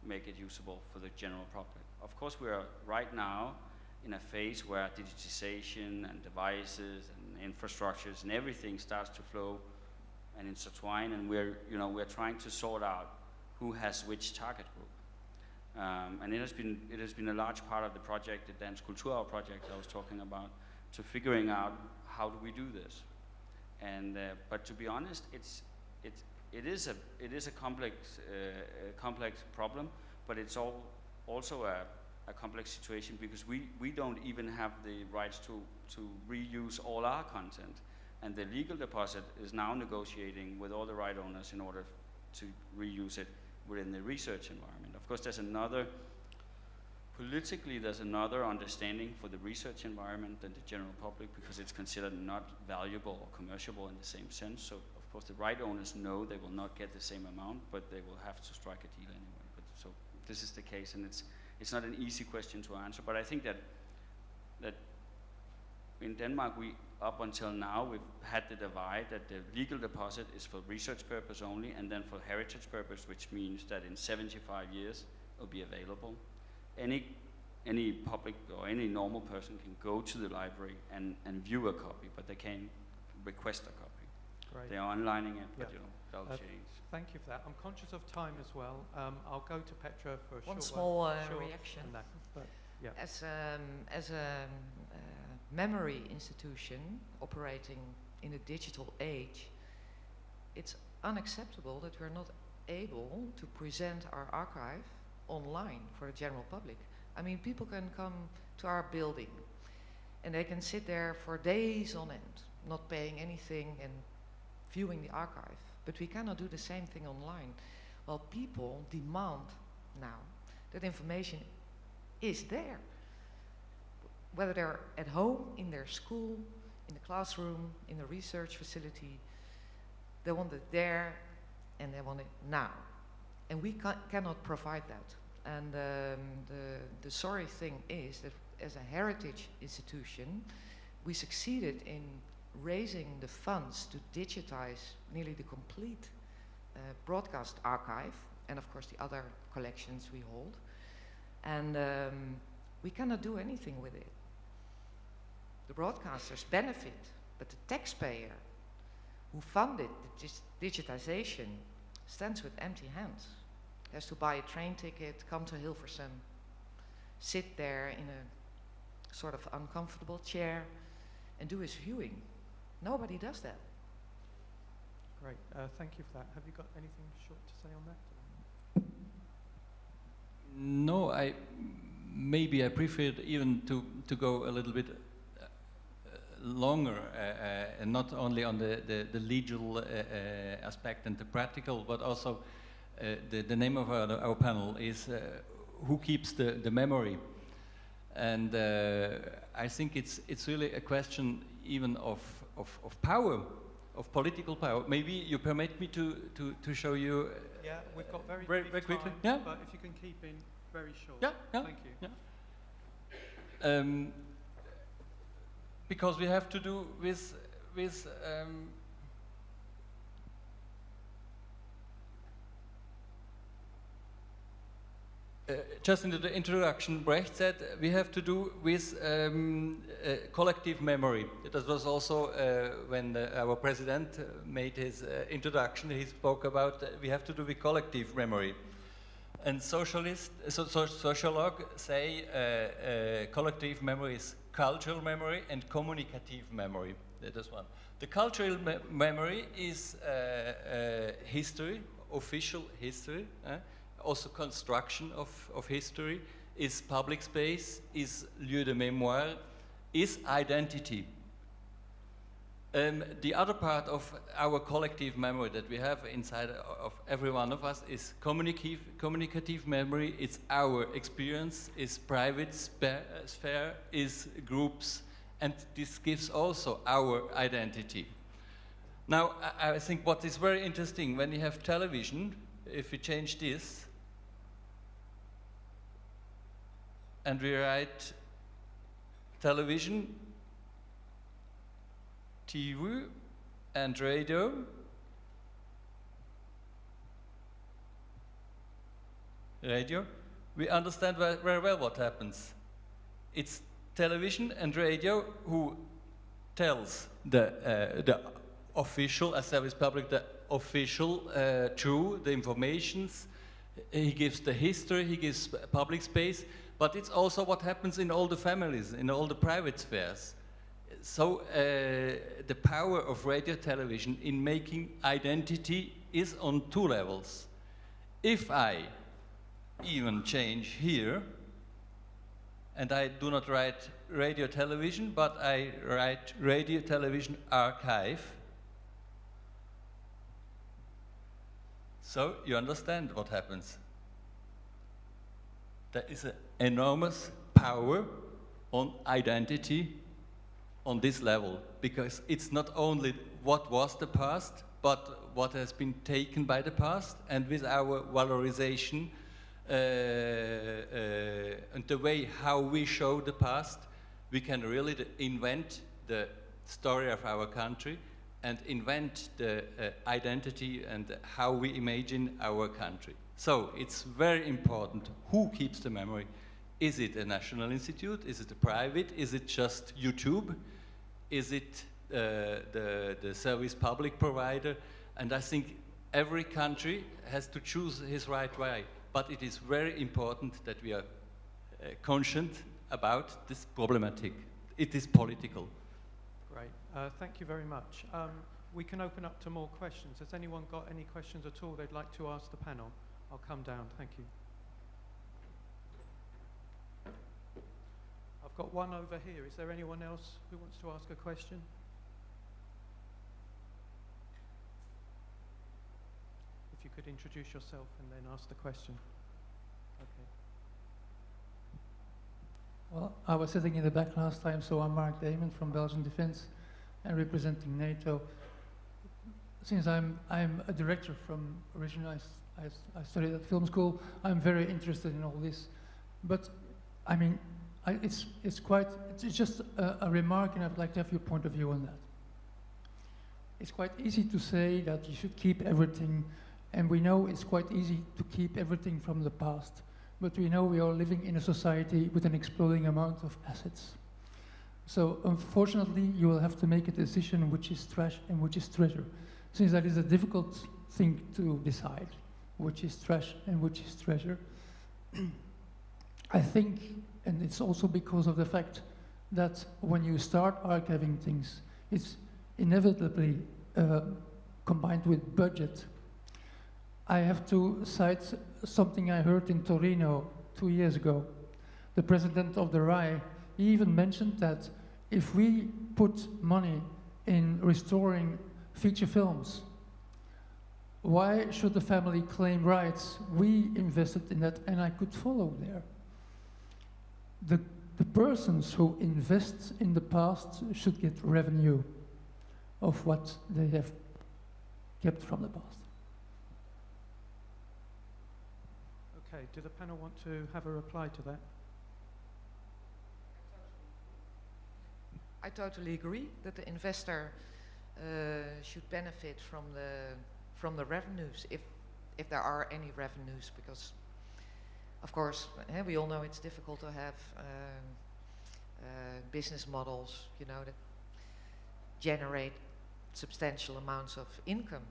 make it usable for the general public. Of course, we are right now in a phase where digitization and devices and infrastructures and everything starts to flow and intertwine, and we're trying to sort out who has which target group. And it has been a large part of the project, the Dansk Kulturarv project I was talking about, to figuring out how do we do this. And but to be honest, it is a complex problem, but it's also a complex situation because we don't even have the rights to reuse all our content, and the legal deposit is now negotiating with all the right owners in order to reuse it within the research environment. Of course, politically there's another understanding for the research environment than the general public because it's considered not valuable or commercial in the same sense. So of course the right owners know they will not get the same amount, but they will have to strike a deal anyway. So this is the case, and it's not an easy question to answer, but I think that in Denmark, up until now, we've had the divide that the legal deposit is for research purpose only, and then for heritage purpose, which means that in 75 years, it'll be available. Any public or any normal person can go to the library and view a copy, but they can't request a copy. Great. They are onlining it, but Yeah. that'll change. Thank you for that. I'm conscious of time as well. I'll go to Petra for a One short small short reaction. and that, but, yeah. As a memory institution operating in a digital age, it's unacceptable that we're not able to present our archive online for the general public. I mean, people can come to our building and they can sit there for days on end, not paying anything and viewing the archive. But we cannot do the same thing online. Well, people demand now that information is there. Whether they're at home, in their school, in the classroom, in a research facility, they want it there and they want it now. And we cannot provide that. And the sorry thing is that as a heritage institution, we succeeded in raising the funds to digitize nearly the complete broadcast archive, and of course the other collections we hold. And we cannot do anything with it. The broadcasters benefit, but the taxpayer who funded the digitization stands with empty hands. Has to buy a train ticket, come to Hilversum, sit there in a sort of uncomfortable chair and do his viewing. Nobody does that. Great. Thank you for that. Have you got anything short to say on that? No, maybe I prefer even to go a little bit longer, and not only on the legal aspect and the practical, but also the name of our panel is who keeps the memory. And I think it's really a question even of power, of political power. Maybe you permit me to show you. Yeah, we've got very quickly. time, Yeah, but if you can keep in very short. Yeah. Thank you. Yeah. Because we have to do with just in the introduction, Brecht said we have to do with collective memory. That was also when our president made his introduction. He spoke about we have to do with collective memory. And sociologues say collective memory is cultural memory and communicative memory. That is one. The cultural memory is history, official history. Also construction of history, is public space, is lieu de mémoire, is identity. The other part of our collective memory that we have inside of every one of us is communicative memory. It's our experience, is private sphere, is groups, and this gives also our identity. Now, I think what is very interesting when you have television, if we change this, and we write television, TV, and radio, we understand very well what happens. It's television and radio who tells the official, as service public, the official truth, the informations. He gives the history, he gives public space, but it's also what happens in all the families, in all the private spheres. So the power of radio television in making identity is on two levels. If I even change here, and I do not write radio television, but I write radio television archive, so you understand what happens. There is an enormous power on identity on this level, because it's not only what was the past, but what has been taken by the past, and with our valorization and the way how we show the past, we can really invent the story of our country and invent the identity and how we imagine our country. So it's very important who keeps the memory. Is it a national institute? Is it a private? Is it just YouTube? Is it the service public provider? And I think every country has to choose his right way. But it is very important that we are conscient about this problematic. It is political. Great. Thank you very much. We can open up to more questions. Has anyone got any questions at all they'd like to ask the panel? I'll come down. Thank you. I've got one over here. Is there anyone else who wants to ask a question? If you could introduce yourself and then ask the question. Okay. Well, I was sitting in the back last time, so I'm Mark Damon from Belgian Defense and representing NATO. Since I'm a director from originally, I studied at film school, I'm very interested in all this. But I mean, it's just a remark, and I'd like to have your point of view on that. It's quite easy to say that you should keep everything, and we know it's quite easy to keep everything from the past. But we know we are living in a society with an exploding amount of assets. So unfortunately, you will have to make a decision which is trash and which is treasure. Since that is a difficult thing to decide, which is trash and which is treasure. I think, and it's also because of the fact that when you start archiving things, it's inevitably combined with budget. I have to cite something I heard in Torino 2 years ago. The president of the RAI, he even mentioned that if we put money in restoring feature films, why should the family claim rights? We invested in that, and I could follow there. The persons who invest in the past should get revenue of what they have kept from the past. Okay, do the panel want to have a reply to that? I totally agree that the investor should benefit from the revenues, if there are any revenues, because of course we all know it's difficult to have business models, you know, that generate substantial amounts of income.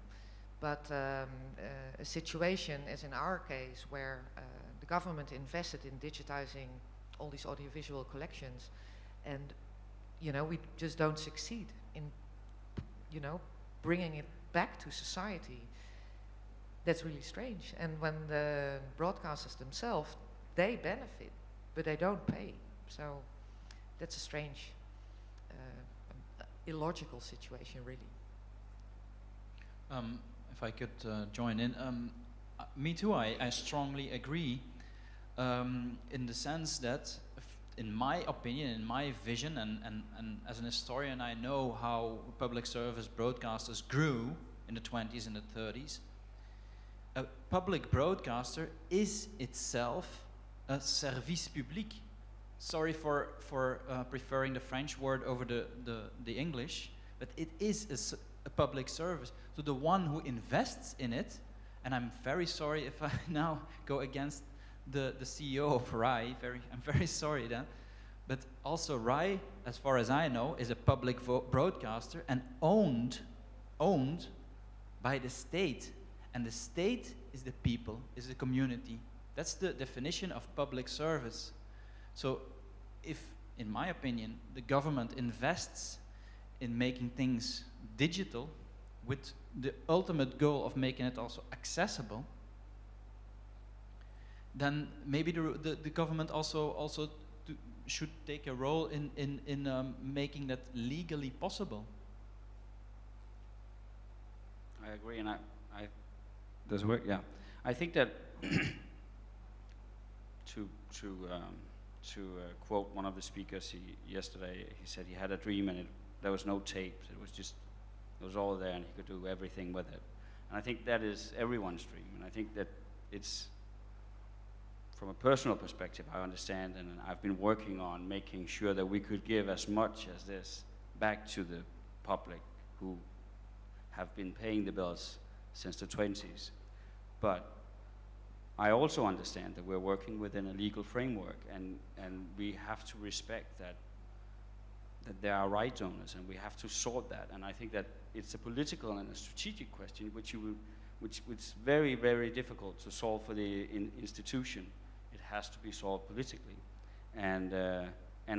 But a situation as in our case, where the government invested in digitizing all these audiovisual collections, and you know, we just don't succeed in, you know, bringing it back to society. That's really strange. And when the broadcasters themselves, they benefit, but they don't pay. So that's a strange, illogical situation, really. If I could join in, me too, I strongly agree in the sense that, in my opinion, in my vision, and as an historian, I know how public service broadcasters grew in the 20s and the 30s. A public broadcaster is itself a service public. Sorry for preferring the French word over the English, but it is a public service. So the one who invests in it, and I'm very sorry if I now go against the CEO of RAI, I'm very sorry then, But also RAI, as far as I know, is a public broadcaster and owned by the state. And the state is the people, is the community. That's the definition of public service. So if, in my opinion, the government invests in making things digital with the ultimate goal of making it also accessible, then maybe the government also should take a role in making that legally possible. I agree, and I does it work? Yeah, I think that to quote one of the speakers yesterday, he said he had a dream and there was no tape. It was all there and he could do everything with it. And I think that is everyone's dream. And I think that it's, from a personal perspective, I understand, and I've been working on making sure that we could give as much as this back to the public who have been paying the bills since the 20s. But I also understand that we're working within a legal framework, and we have to respect that there are right owners, and we have to sort that. And I think that it's a political and a strategic question, which is very, very difficult to solve for the institution. It has to be solved politically, and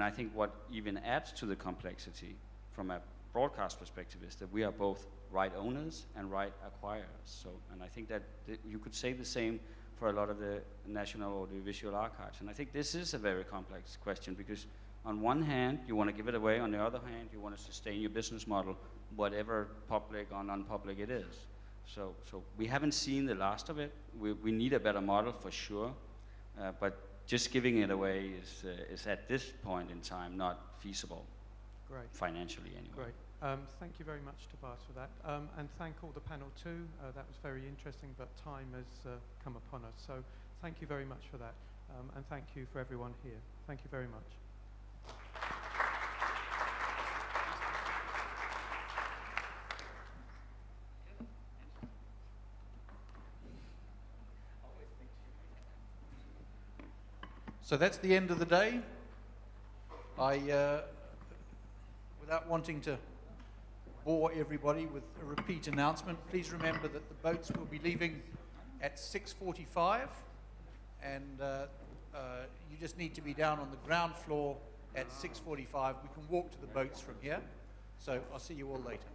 I think what even adds to the complexity from a broadcast perspective is that we are both right owners and right acquirers. So, and I think that you could say the same for a lot of the National Audiovisual Archives. And I think this is a very complex question because on one hand, you want to give it away. On the other hand, you want to sustain your business model, whatever public or non-public it is. So we haven't seen the last of it. We need a better model for sure. But just giving it away is at this point in time not feasible. Great. Financially anyway. Great. Thank you very much, Tobias, for that. And thank all the panel too. That was very interesting, but time has come upon us. So thank you very much for that. And thank you for everyone here. Thank you very much. So that's the end of the day. Without wanting to bore everybody with a repeat announcement, please remember that the boats will be leaving at 6:45, and you just need to be down on the ground floor at 6:45. We can walk to the boats from here, so I'll see you all later.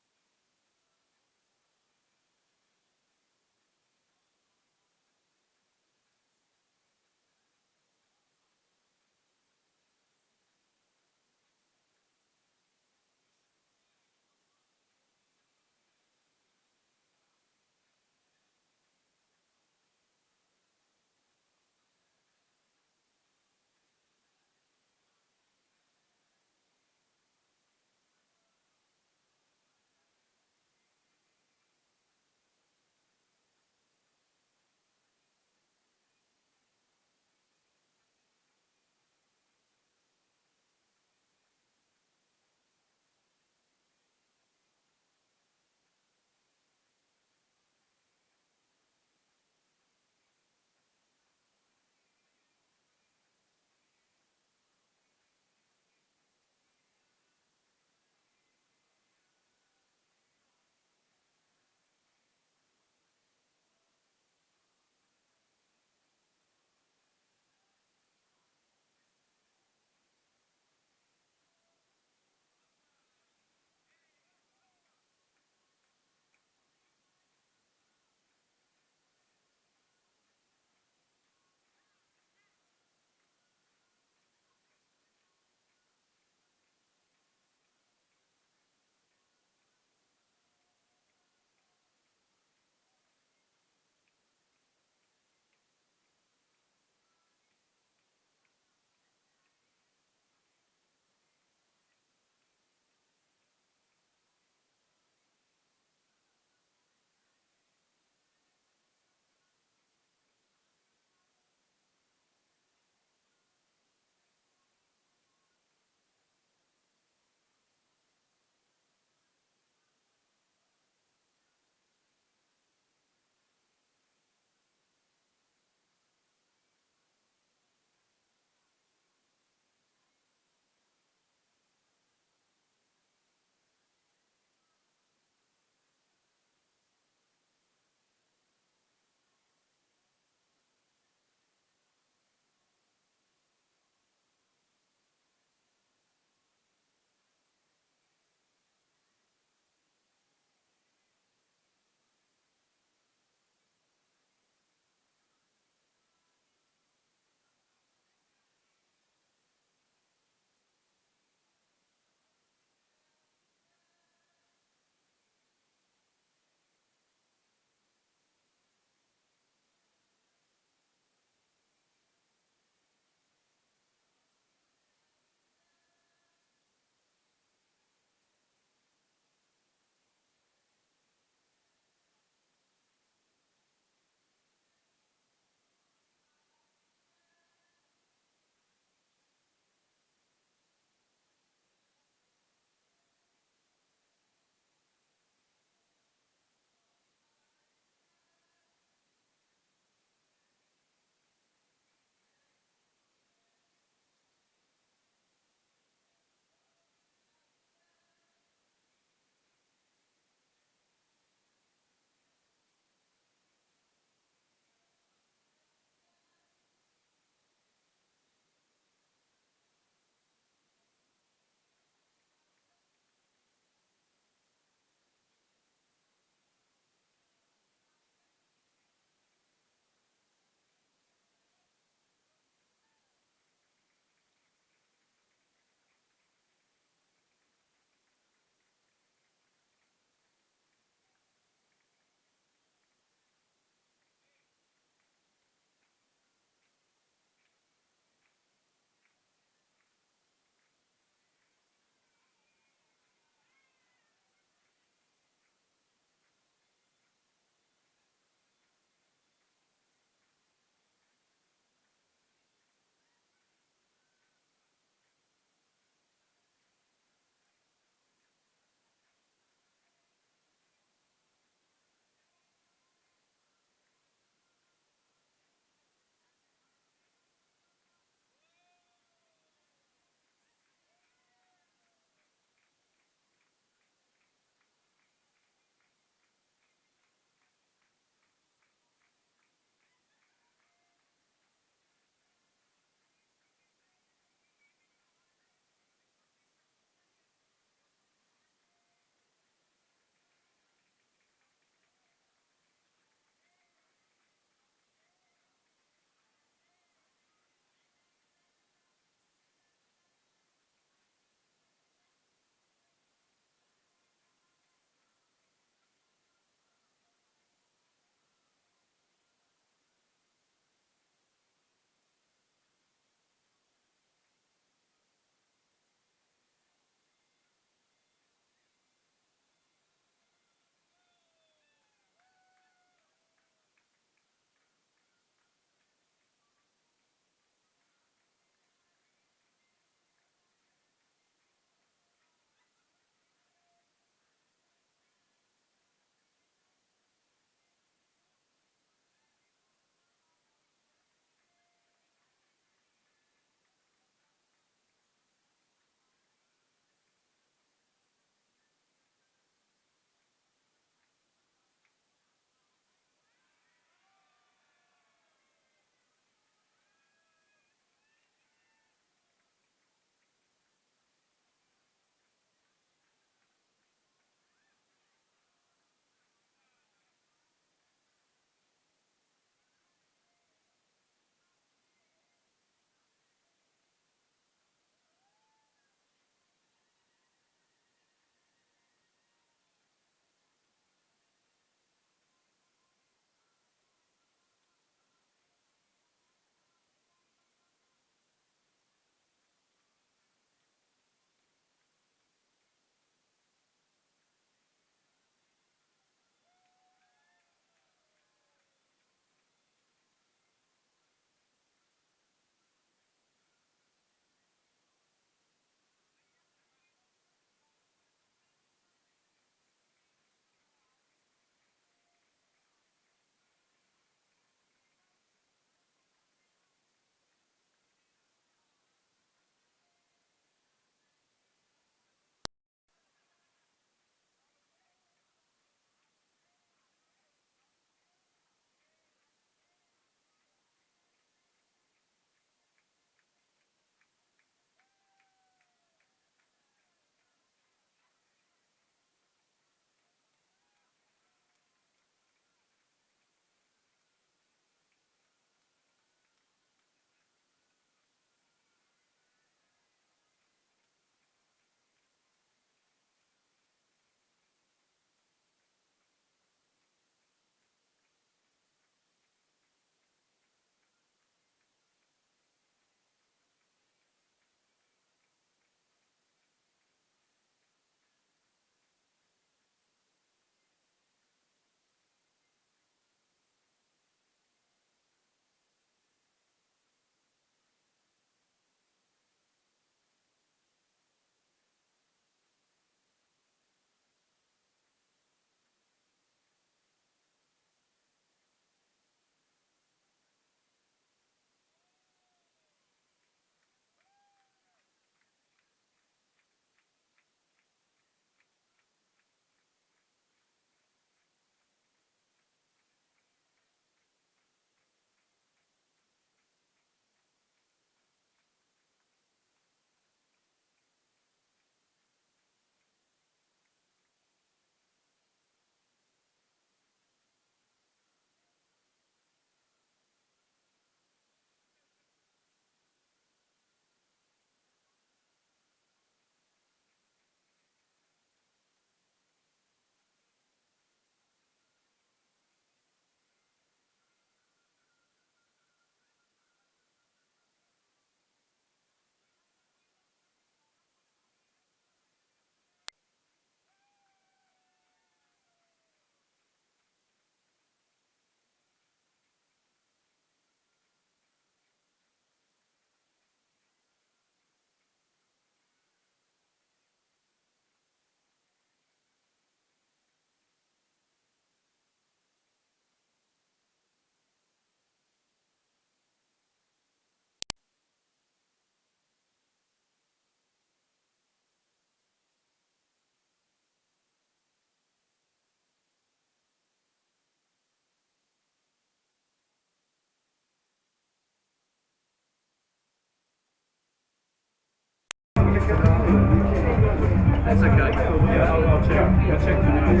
That's okay. Yeah, I'll check. I'll check tonight.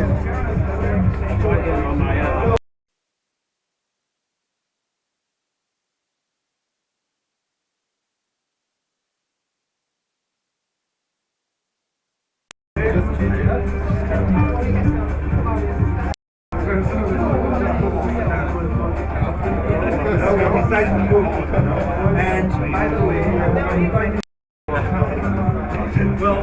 I'll try again on my And by the way, well,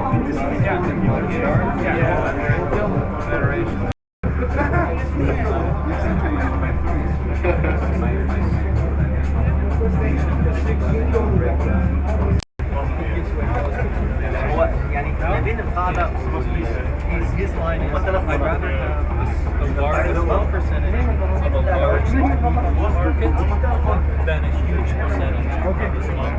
I'm just here يعني ما بين القاعدة his line is I'd rather have a small percentage of a large market than a huge percentage of a small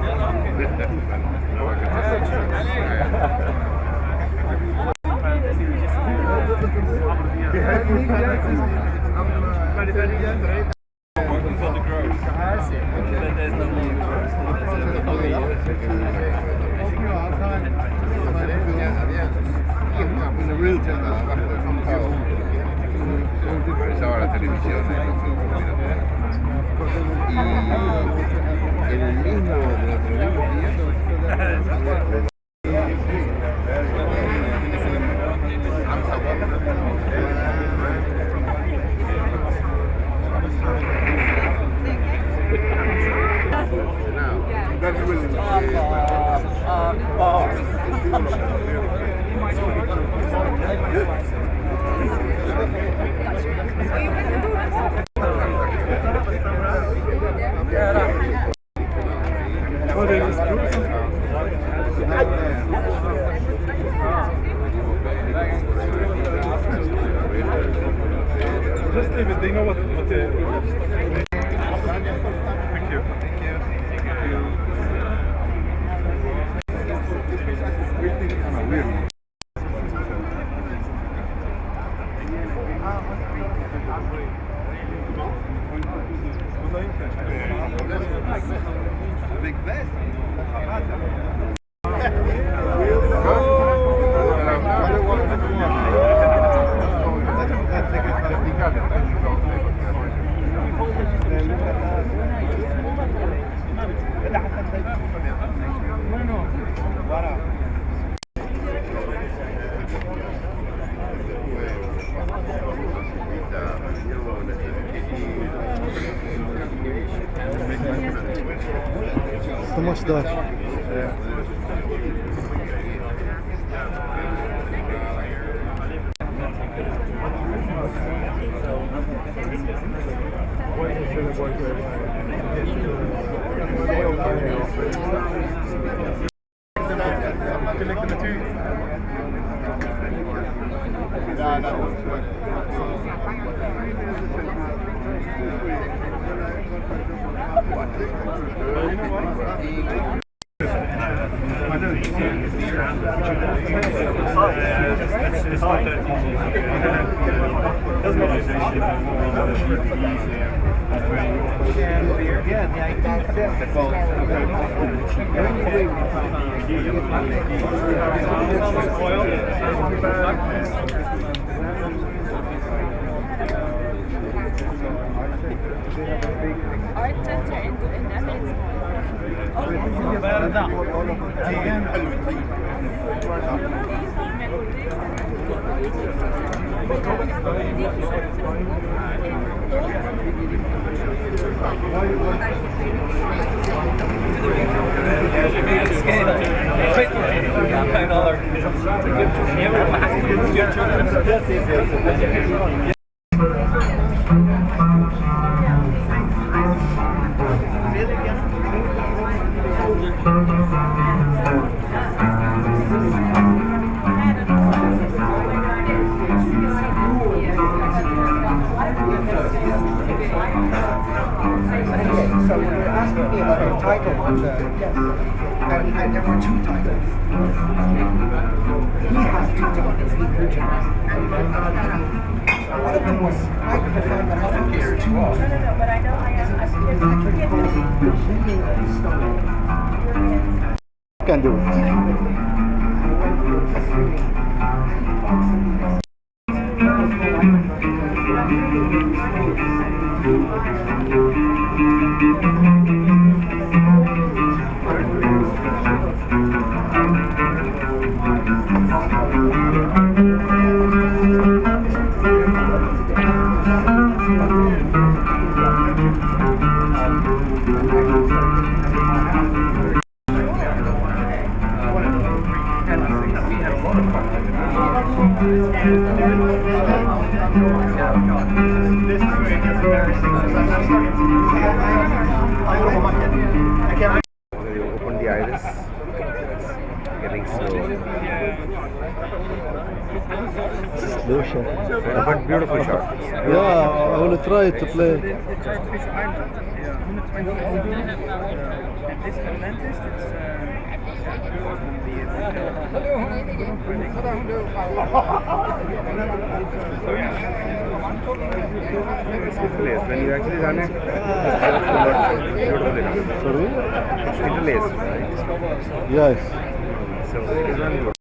working for the growth. Then there's no more growth. In the real estaba la televisión y en el mismo de los mismos días Just leave it, they know what the... Thank you. Big vest. Estamos dar. Art Center in Netherlands. So you're asking me about the title of the... Yes. and there were 2 titles. He had 2 titles, he originally. One of them was quite profound, but I think it's too... No, but I know I am. Can do it. You open the iris, getting slow. Slow shot. But beautiful shot. Yeah, I will try to play. When you actually run it, beautifully done. Sorry? It's interlaced, right? Yes. So it is run good.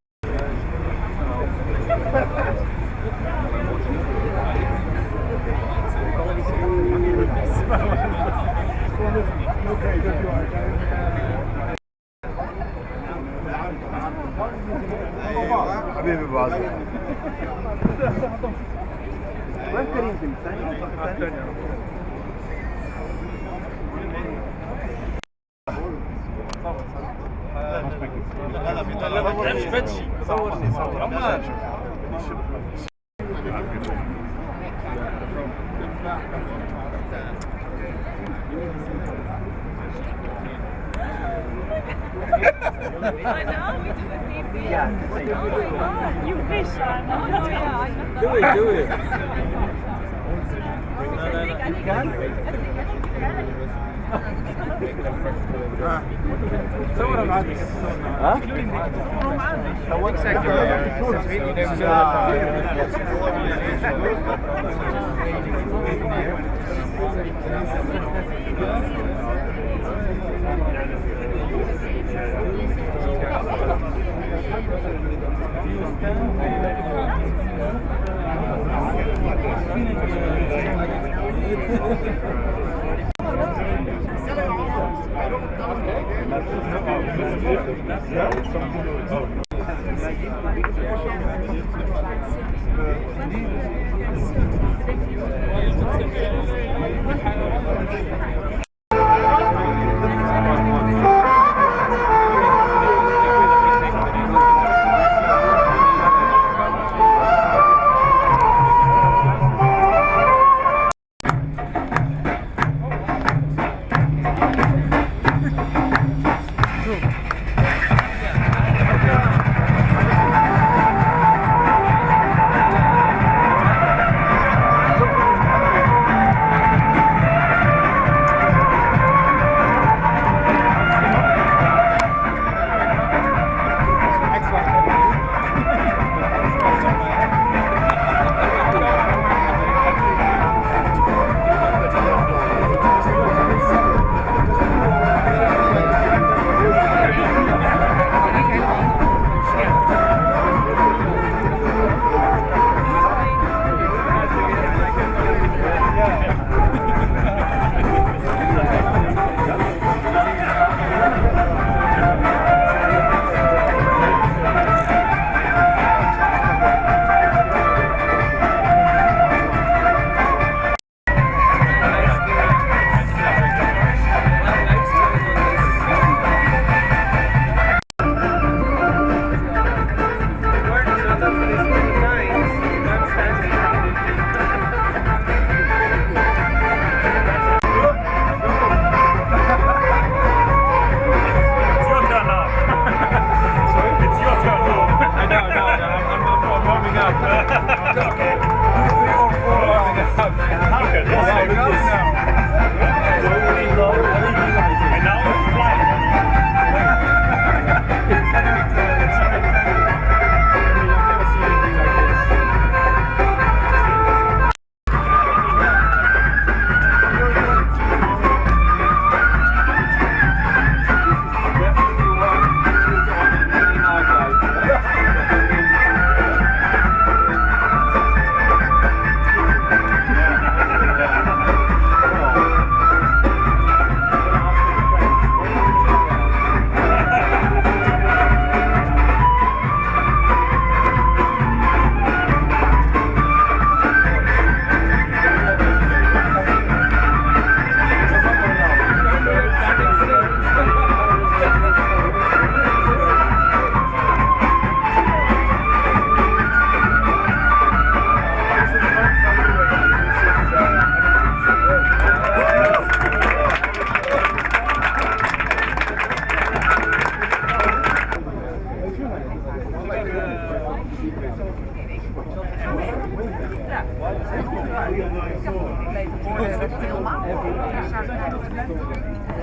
अभी भी बात I know, we do the same thing. Yeah. Oh my god, you fish. Oh yeah, I know. Do it. You can? So romantisch. Huh?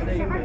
Thank you.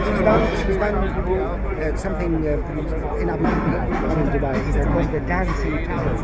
She's done something in Abu Dhabi, in Dubai. They're called the dancing towers.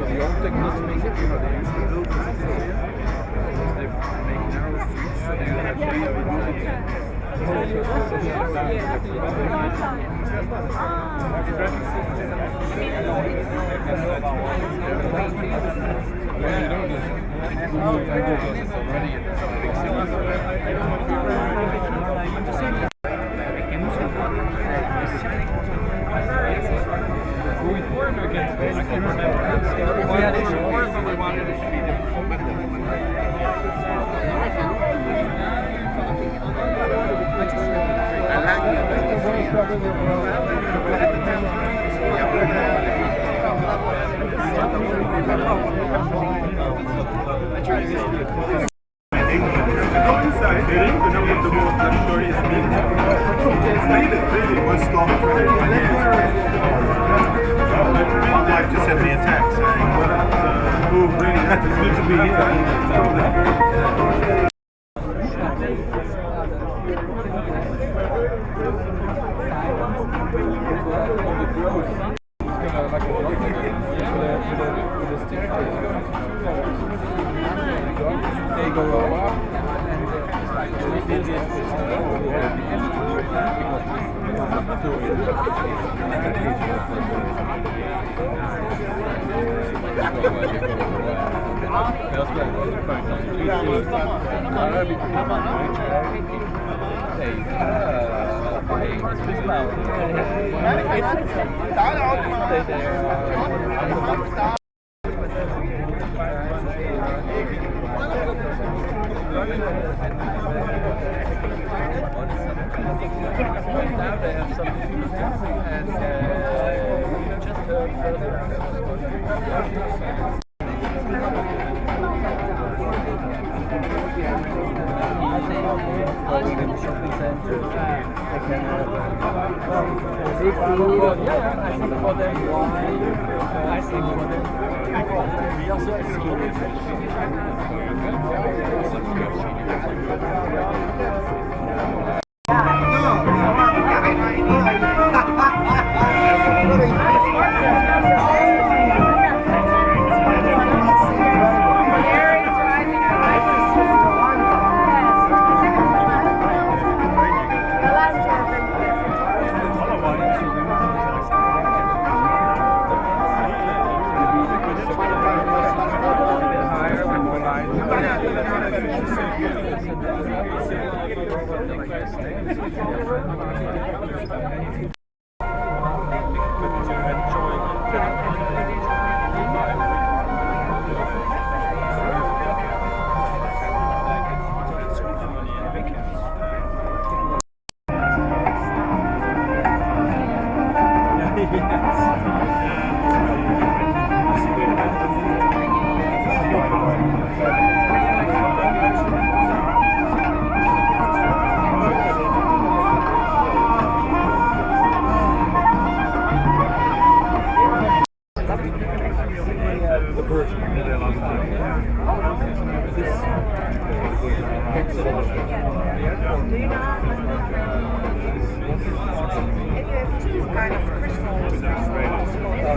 Kind of crystal.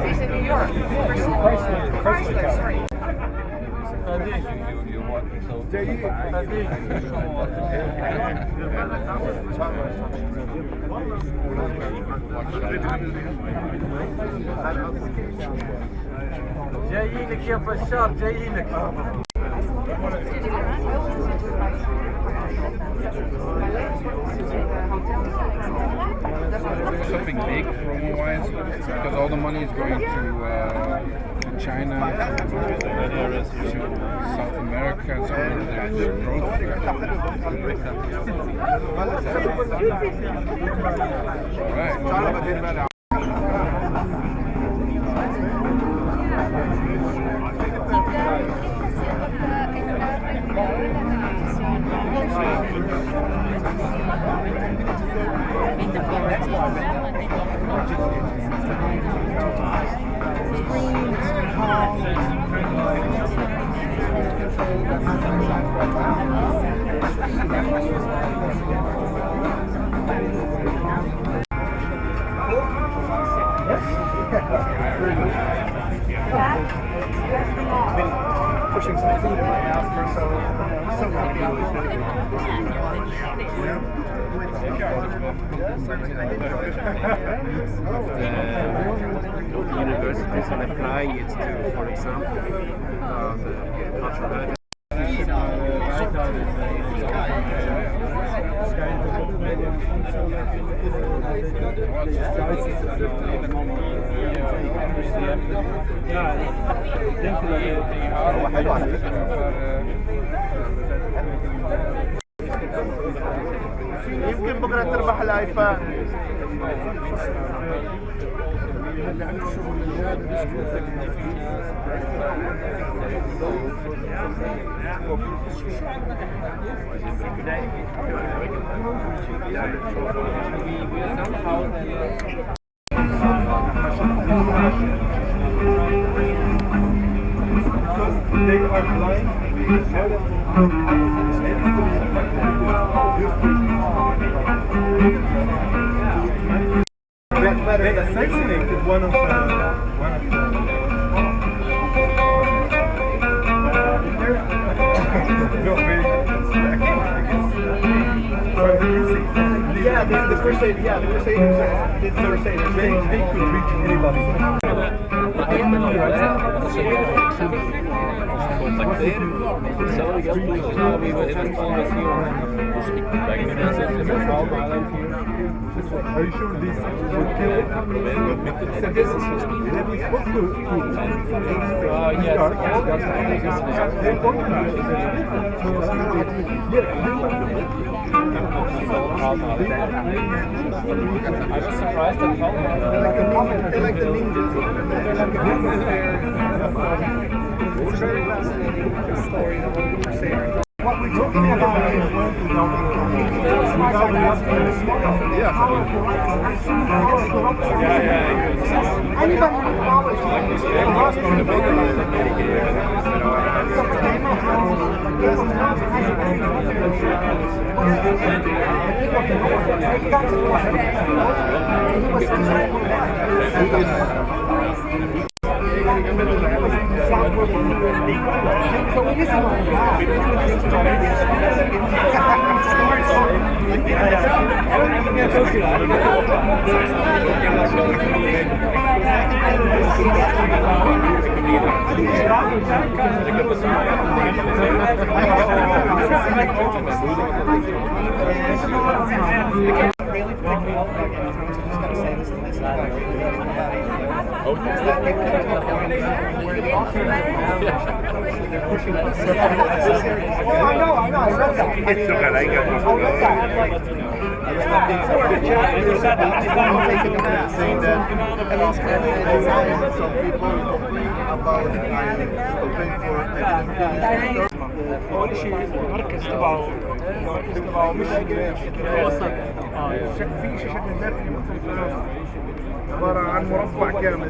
He's in New York. Chrysler, sorry. جايينك يا بشار جايينك. Something big promo-wise, because all the money is going to China, to South America, so there's growth. Right. Pushing some food in my house for so happy. Universities and applying it to, for example, the cultural. يمكن بكره تربح الايفون. They are blind. They assassinated one of the yeah, the Crusaders, the Crusaders did the Crusaders. They could reach anybody. Are you sure this would kill it? This is supposed to I was surprised at how they like the ninjas. It's a very fascinating story of the Crusaders. What we're talking about is anybody with knowledge so it isn't all bad. اول شيء المركز تبعه مش وسط في شيء شكل داخلي مختلف عباره عن مربع كامل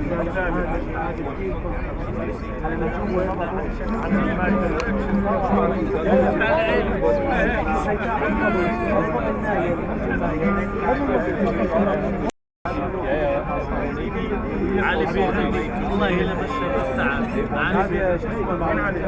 علي فيه والله لما الشباب تعال علي فيه شو اسمه معنا علي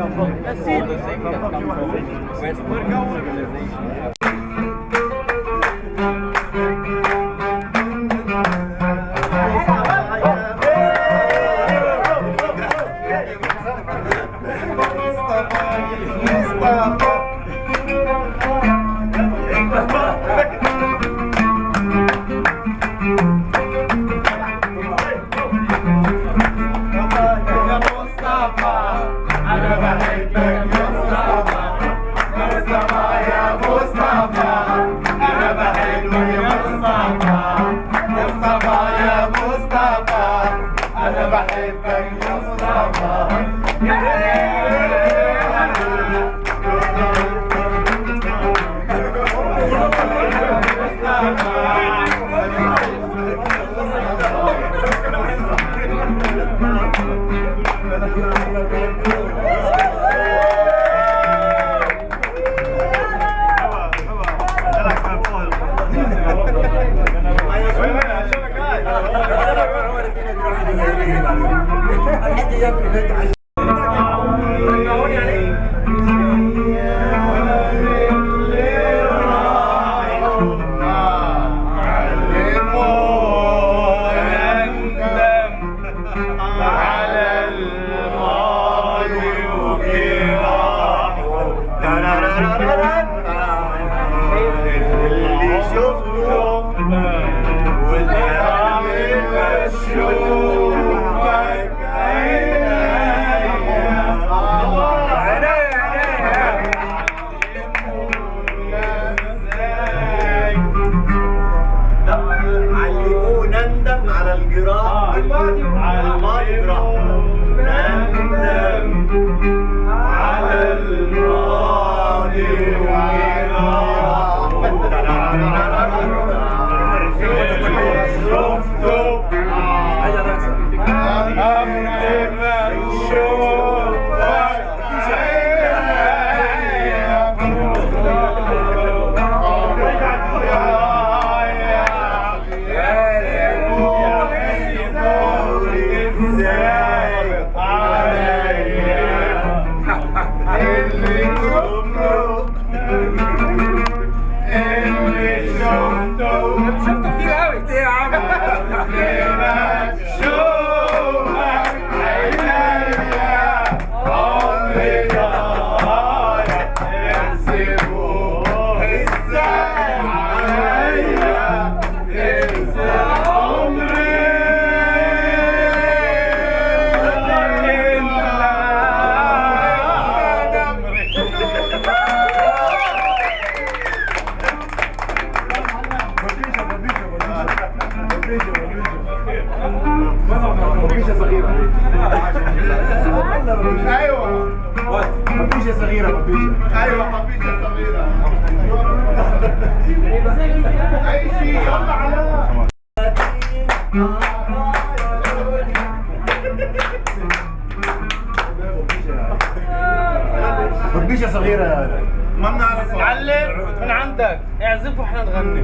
ببيشة صغيرة هذا ما بنعرف معلم من عندك اعزف واحنا نغني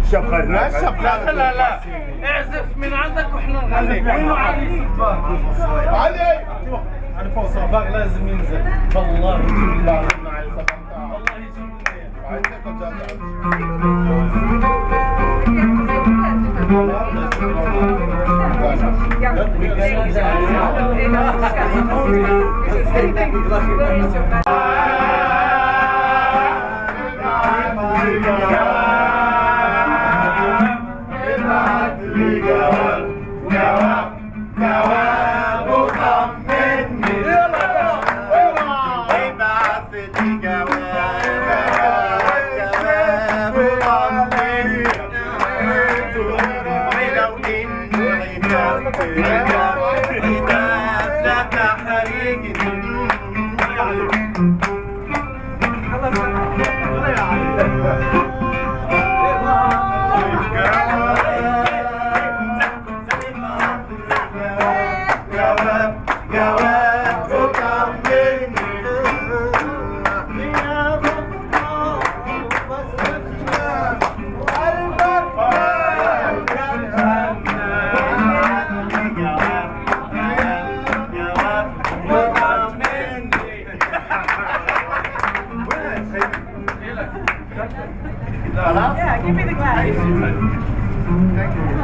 الشاب خالد لا الشاب خالد لا اعزف من عندك واحنا نغني وينه علي صباغ علي علي فوق صباغ لازم ينزل والله يجيب لي علي صباغ والله لا تحرجني Yeah, give me the glass. Thank you.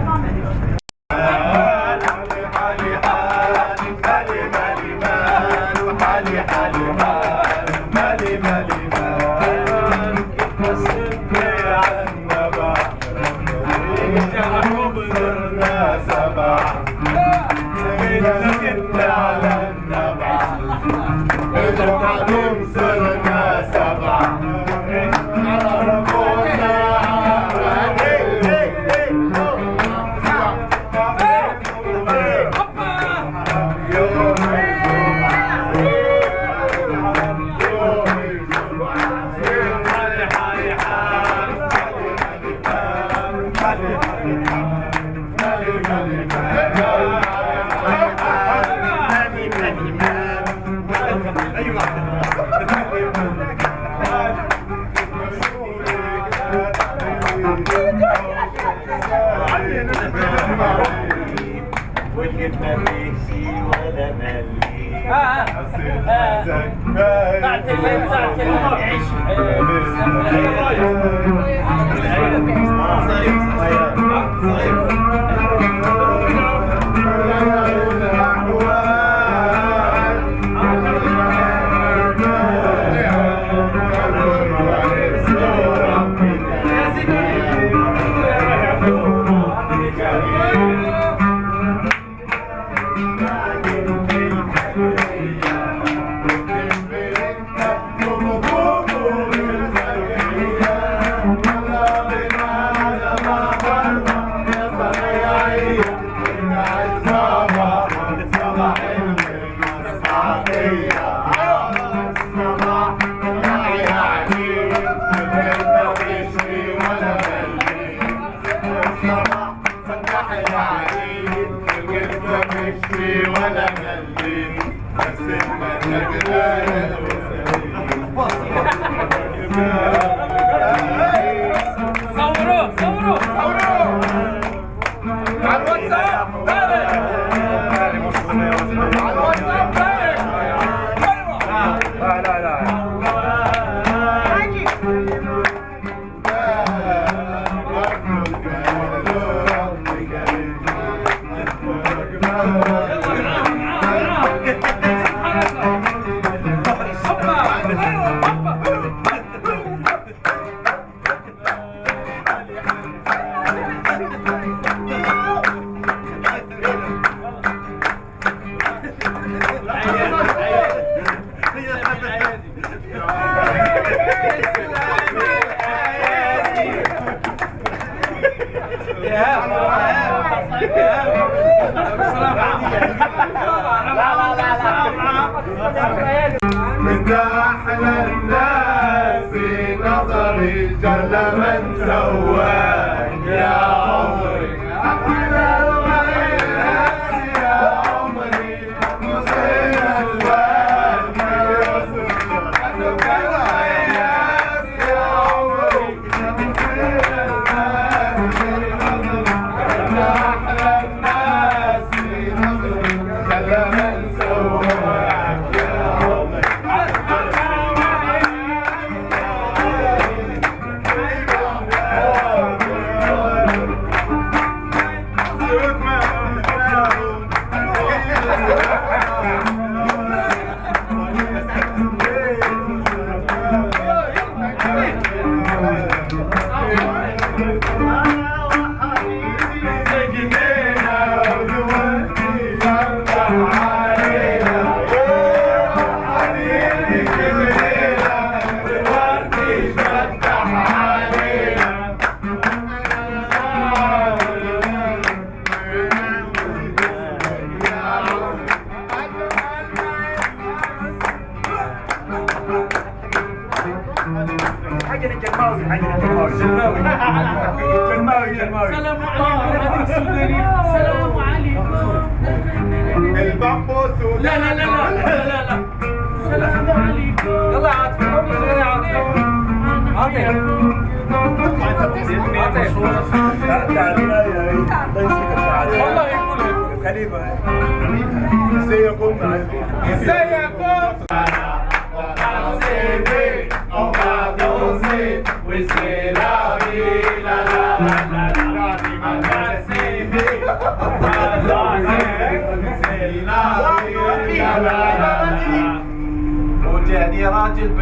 ازيكم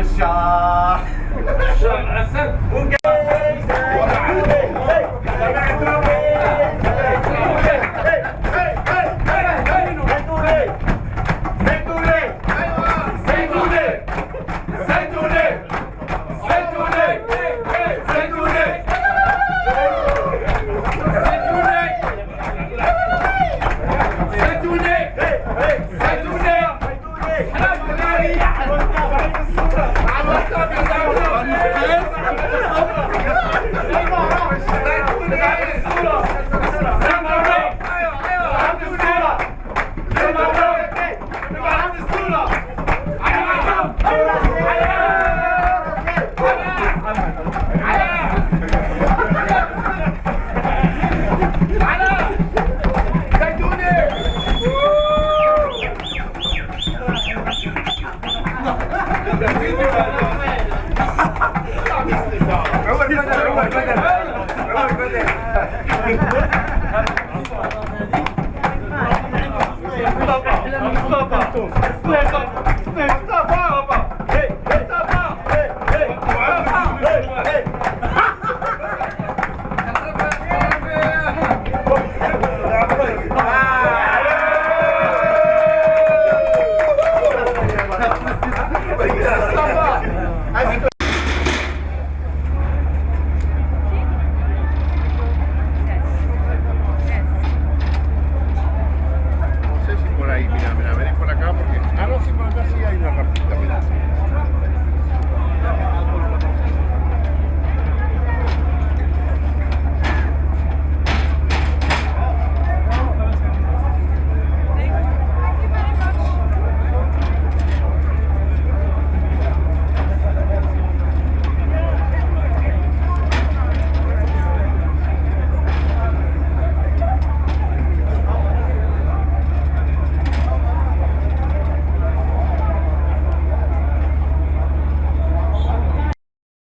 بالشعر الشعر أسد مصطفى